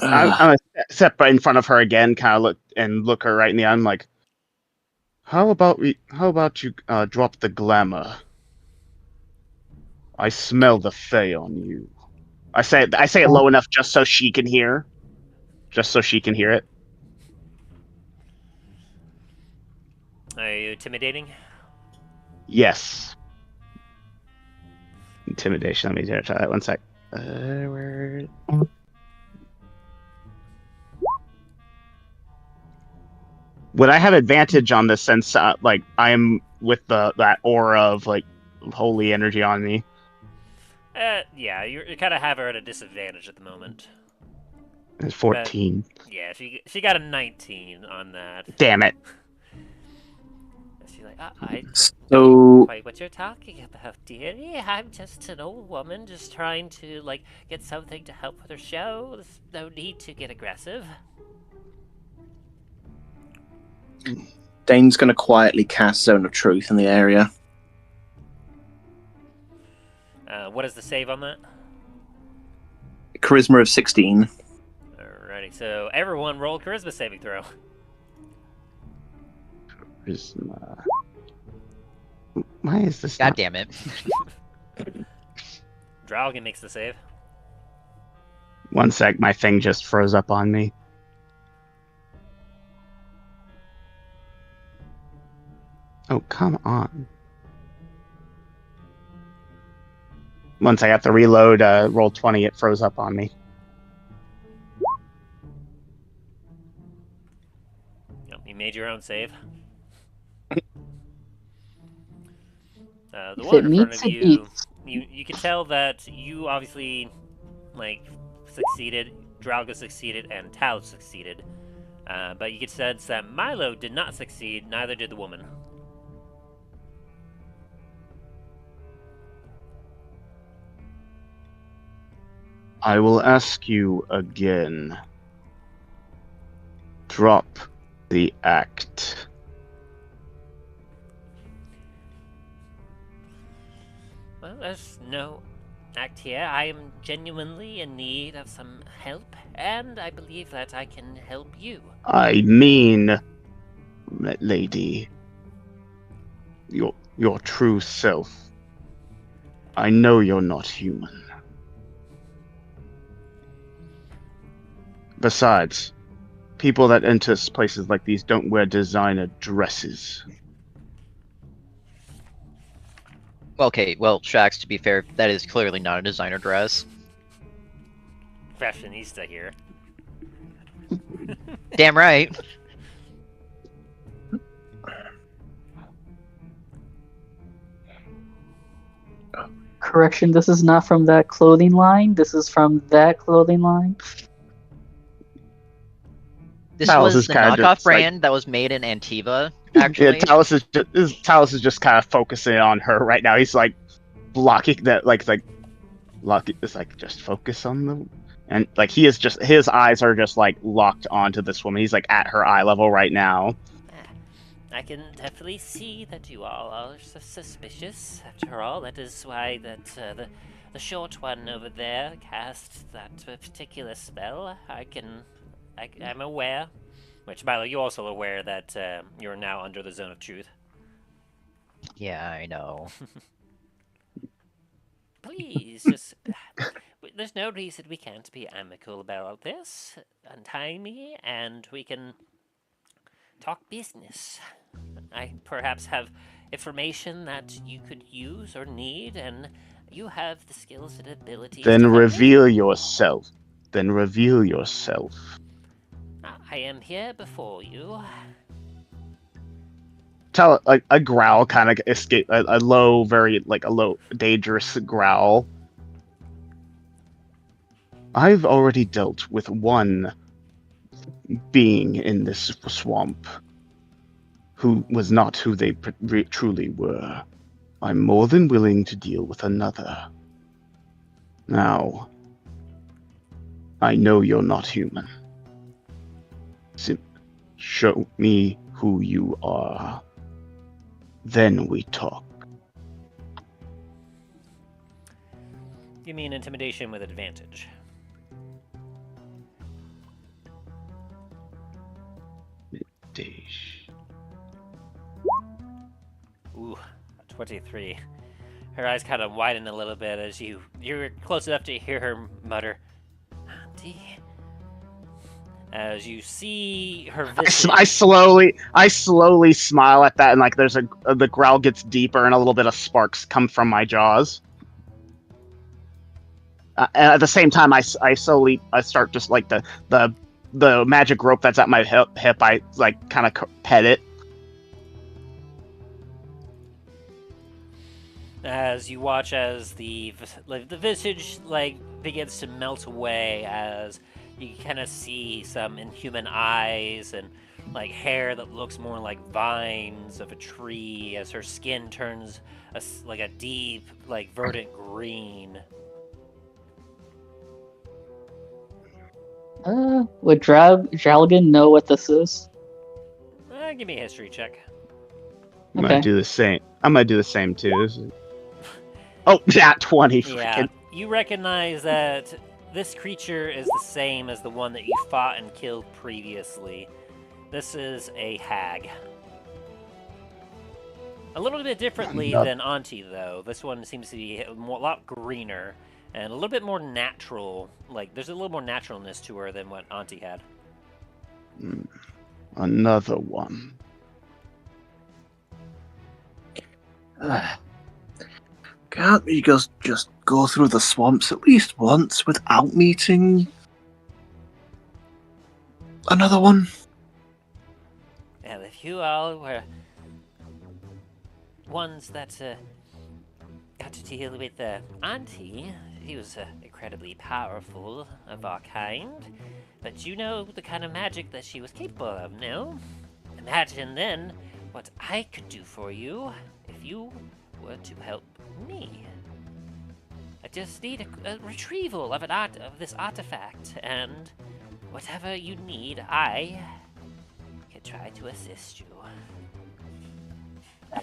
I'm gonna step right in front of her again, kind of look her right in the eye. I'm like, how about you drop the glamour? I smell the Fey on you. I say it low enough just so she can hear. Just so she can hear it. Are you intimidating? Yes. Intimidation. Let me try that 1 sec. Where... Would I have advantage on this since like I am with that aura of like holy energy on me? Yeah, you kind of have her at a disadvantage at the moment. It's 14. But, yeah, she got a 19 on that. Damn it. She's like, I So don't quite what you're talking about, dearie. I'm just an old woman just trying to, like, get something to help with her show. There's no need to get aggressive. Dane's going to quietly cast Zone of Truth in the area. What is the save on that? Charisma of 16. Alrighty, so everyone roll charisma saving throw. Charisma. Why is this? God damn it. Drallgon makes the save. 1 sec, my thing just froze up on me. Oh, come on. Once I have to reload, roll 20, it froze up on me. You made your own save. The If one it in front meets, of it you, beats. you can tell that you obviously, like, succeeded, Drallgon succeeded, and Tau succeeded. But you can sense that Milo did not succeed, neither did the woman. I will ask you again. Drop the act. Well, there's no act here. I am genuinely in need of some help, and I believe that I can help you. I mean, lady, your true self. I know you're not human. Besides, people that enter places like these don't wear designer dresses. Okay, well, Shax, to be fair, that is clearly not a designer dress. Fashionista here. Damn right. Correction, this is not from that clothing line. This is from that clothing line. This Talos was is the kinda knockoff just, like- brand that was made in Antiva, Yeah, actually. Talos is just kind of focusing on her right now. He's like blocking that, it's like just focus on the, and like he is just his eyes are just like locked onto this woman. He's like at her eye level right now. I can definitely see that you all are suspicious. After all, that is why that the short one over there cast that particular spell. I'm aware. Which, Milo, you're also aware that you're now under the zone of truth. Yeah, I know. Please, just... There's no reason we can't be amicable about this. Untie me, and we can talk business. I perhaps have information that you could use or need, and you have the skills and abilities Then to help me. reveal yourself. Then reveal yourself. I am here before you. Like a growl kind of escape, a low, very like a low, dangerous growl. I've already dealt with one being in this swamp who was not who they truly were. I'm more than willing to deal with another. Now, I know you're not human. Show me who you are. Then we talk. You mean intimidation with advantage? Ooh, 23. Her eyes kind of widen a little bit as you're close enough to hear her mutter, "Auntie." As you see her visage. I slowly smile at that, and like there's the growl gets deeper, and a little bit of sparks come from my jaws. And at the same time, I start just like the magic rope that's at my hip. I like kind of pet it. As you watch as the visage like begins to melt away, as you kind of see some inhuman eyes and like hair that looks more like vines of a tree, as her skin turns like a deep, like verdant green. Would Drallgon know what this is? Give me a history check. I'm Okay. gonna do the same. I'm gonna do the same too. Oh, yeah, 20. Yeah, you recognize that this creature is the same as the one that you fought and killed previously. This is a hag. A little bit differently than Auntie, though. This one seems to be a lot greener and a little bit more natural. Like, there's a little more naturalness to her than what Auntie had. Another one. Can't we just go through the swamps at least once without meeting another one? Well, if you all were ones that got to deal with Auntie, he was incredibly powerful of our kind. But you know the kind of magic that she was capable of, no? Imagine then what I could do for you if you were to help me. I just need a retrieval of this artifact, and whatever you need, I can try to assist you.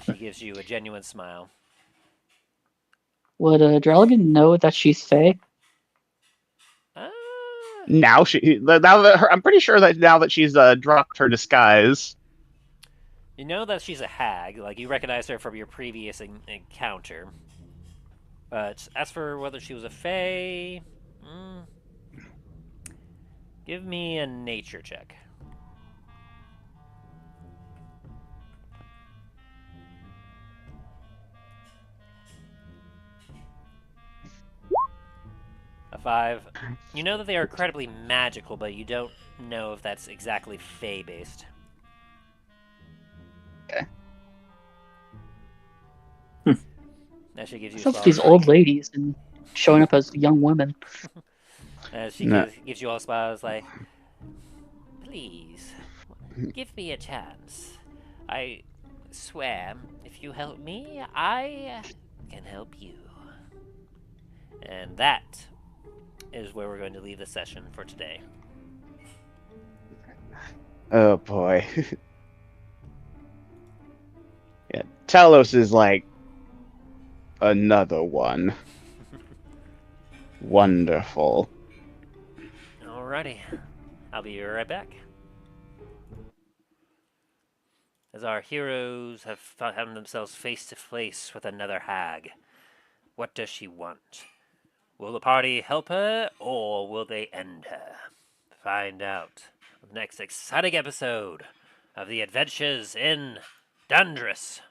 She gives you a genuine smile. Would Drallgon know that she's Fae? Uh, Now I'm pretty sure that now that she's dropped her disguise. you know that she's a hag. Like, you recognize her from your previous encounter. But as for whether she was a fae... give me a nature check. A 5. You know that they are incredibly magical, but you don't know if that's exactly fae-based. Okay. That she gives you What's up a with these smile. old ladies and showing up as young women? She No. gives you all a smile. It's like, please, give me a chance. I swear, if you help me, I can help you. And that is where we're going to leave the session for today. Oh boy. Yeah, Talos is like another one. Wonderful. Alrighty, I'll be right back. As our heroes have found themselves face to face with another hag. What does she want? Will the party help her, or will they end her? Find out on the next exciting episode of the Adventures in Dundras.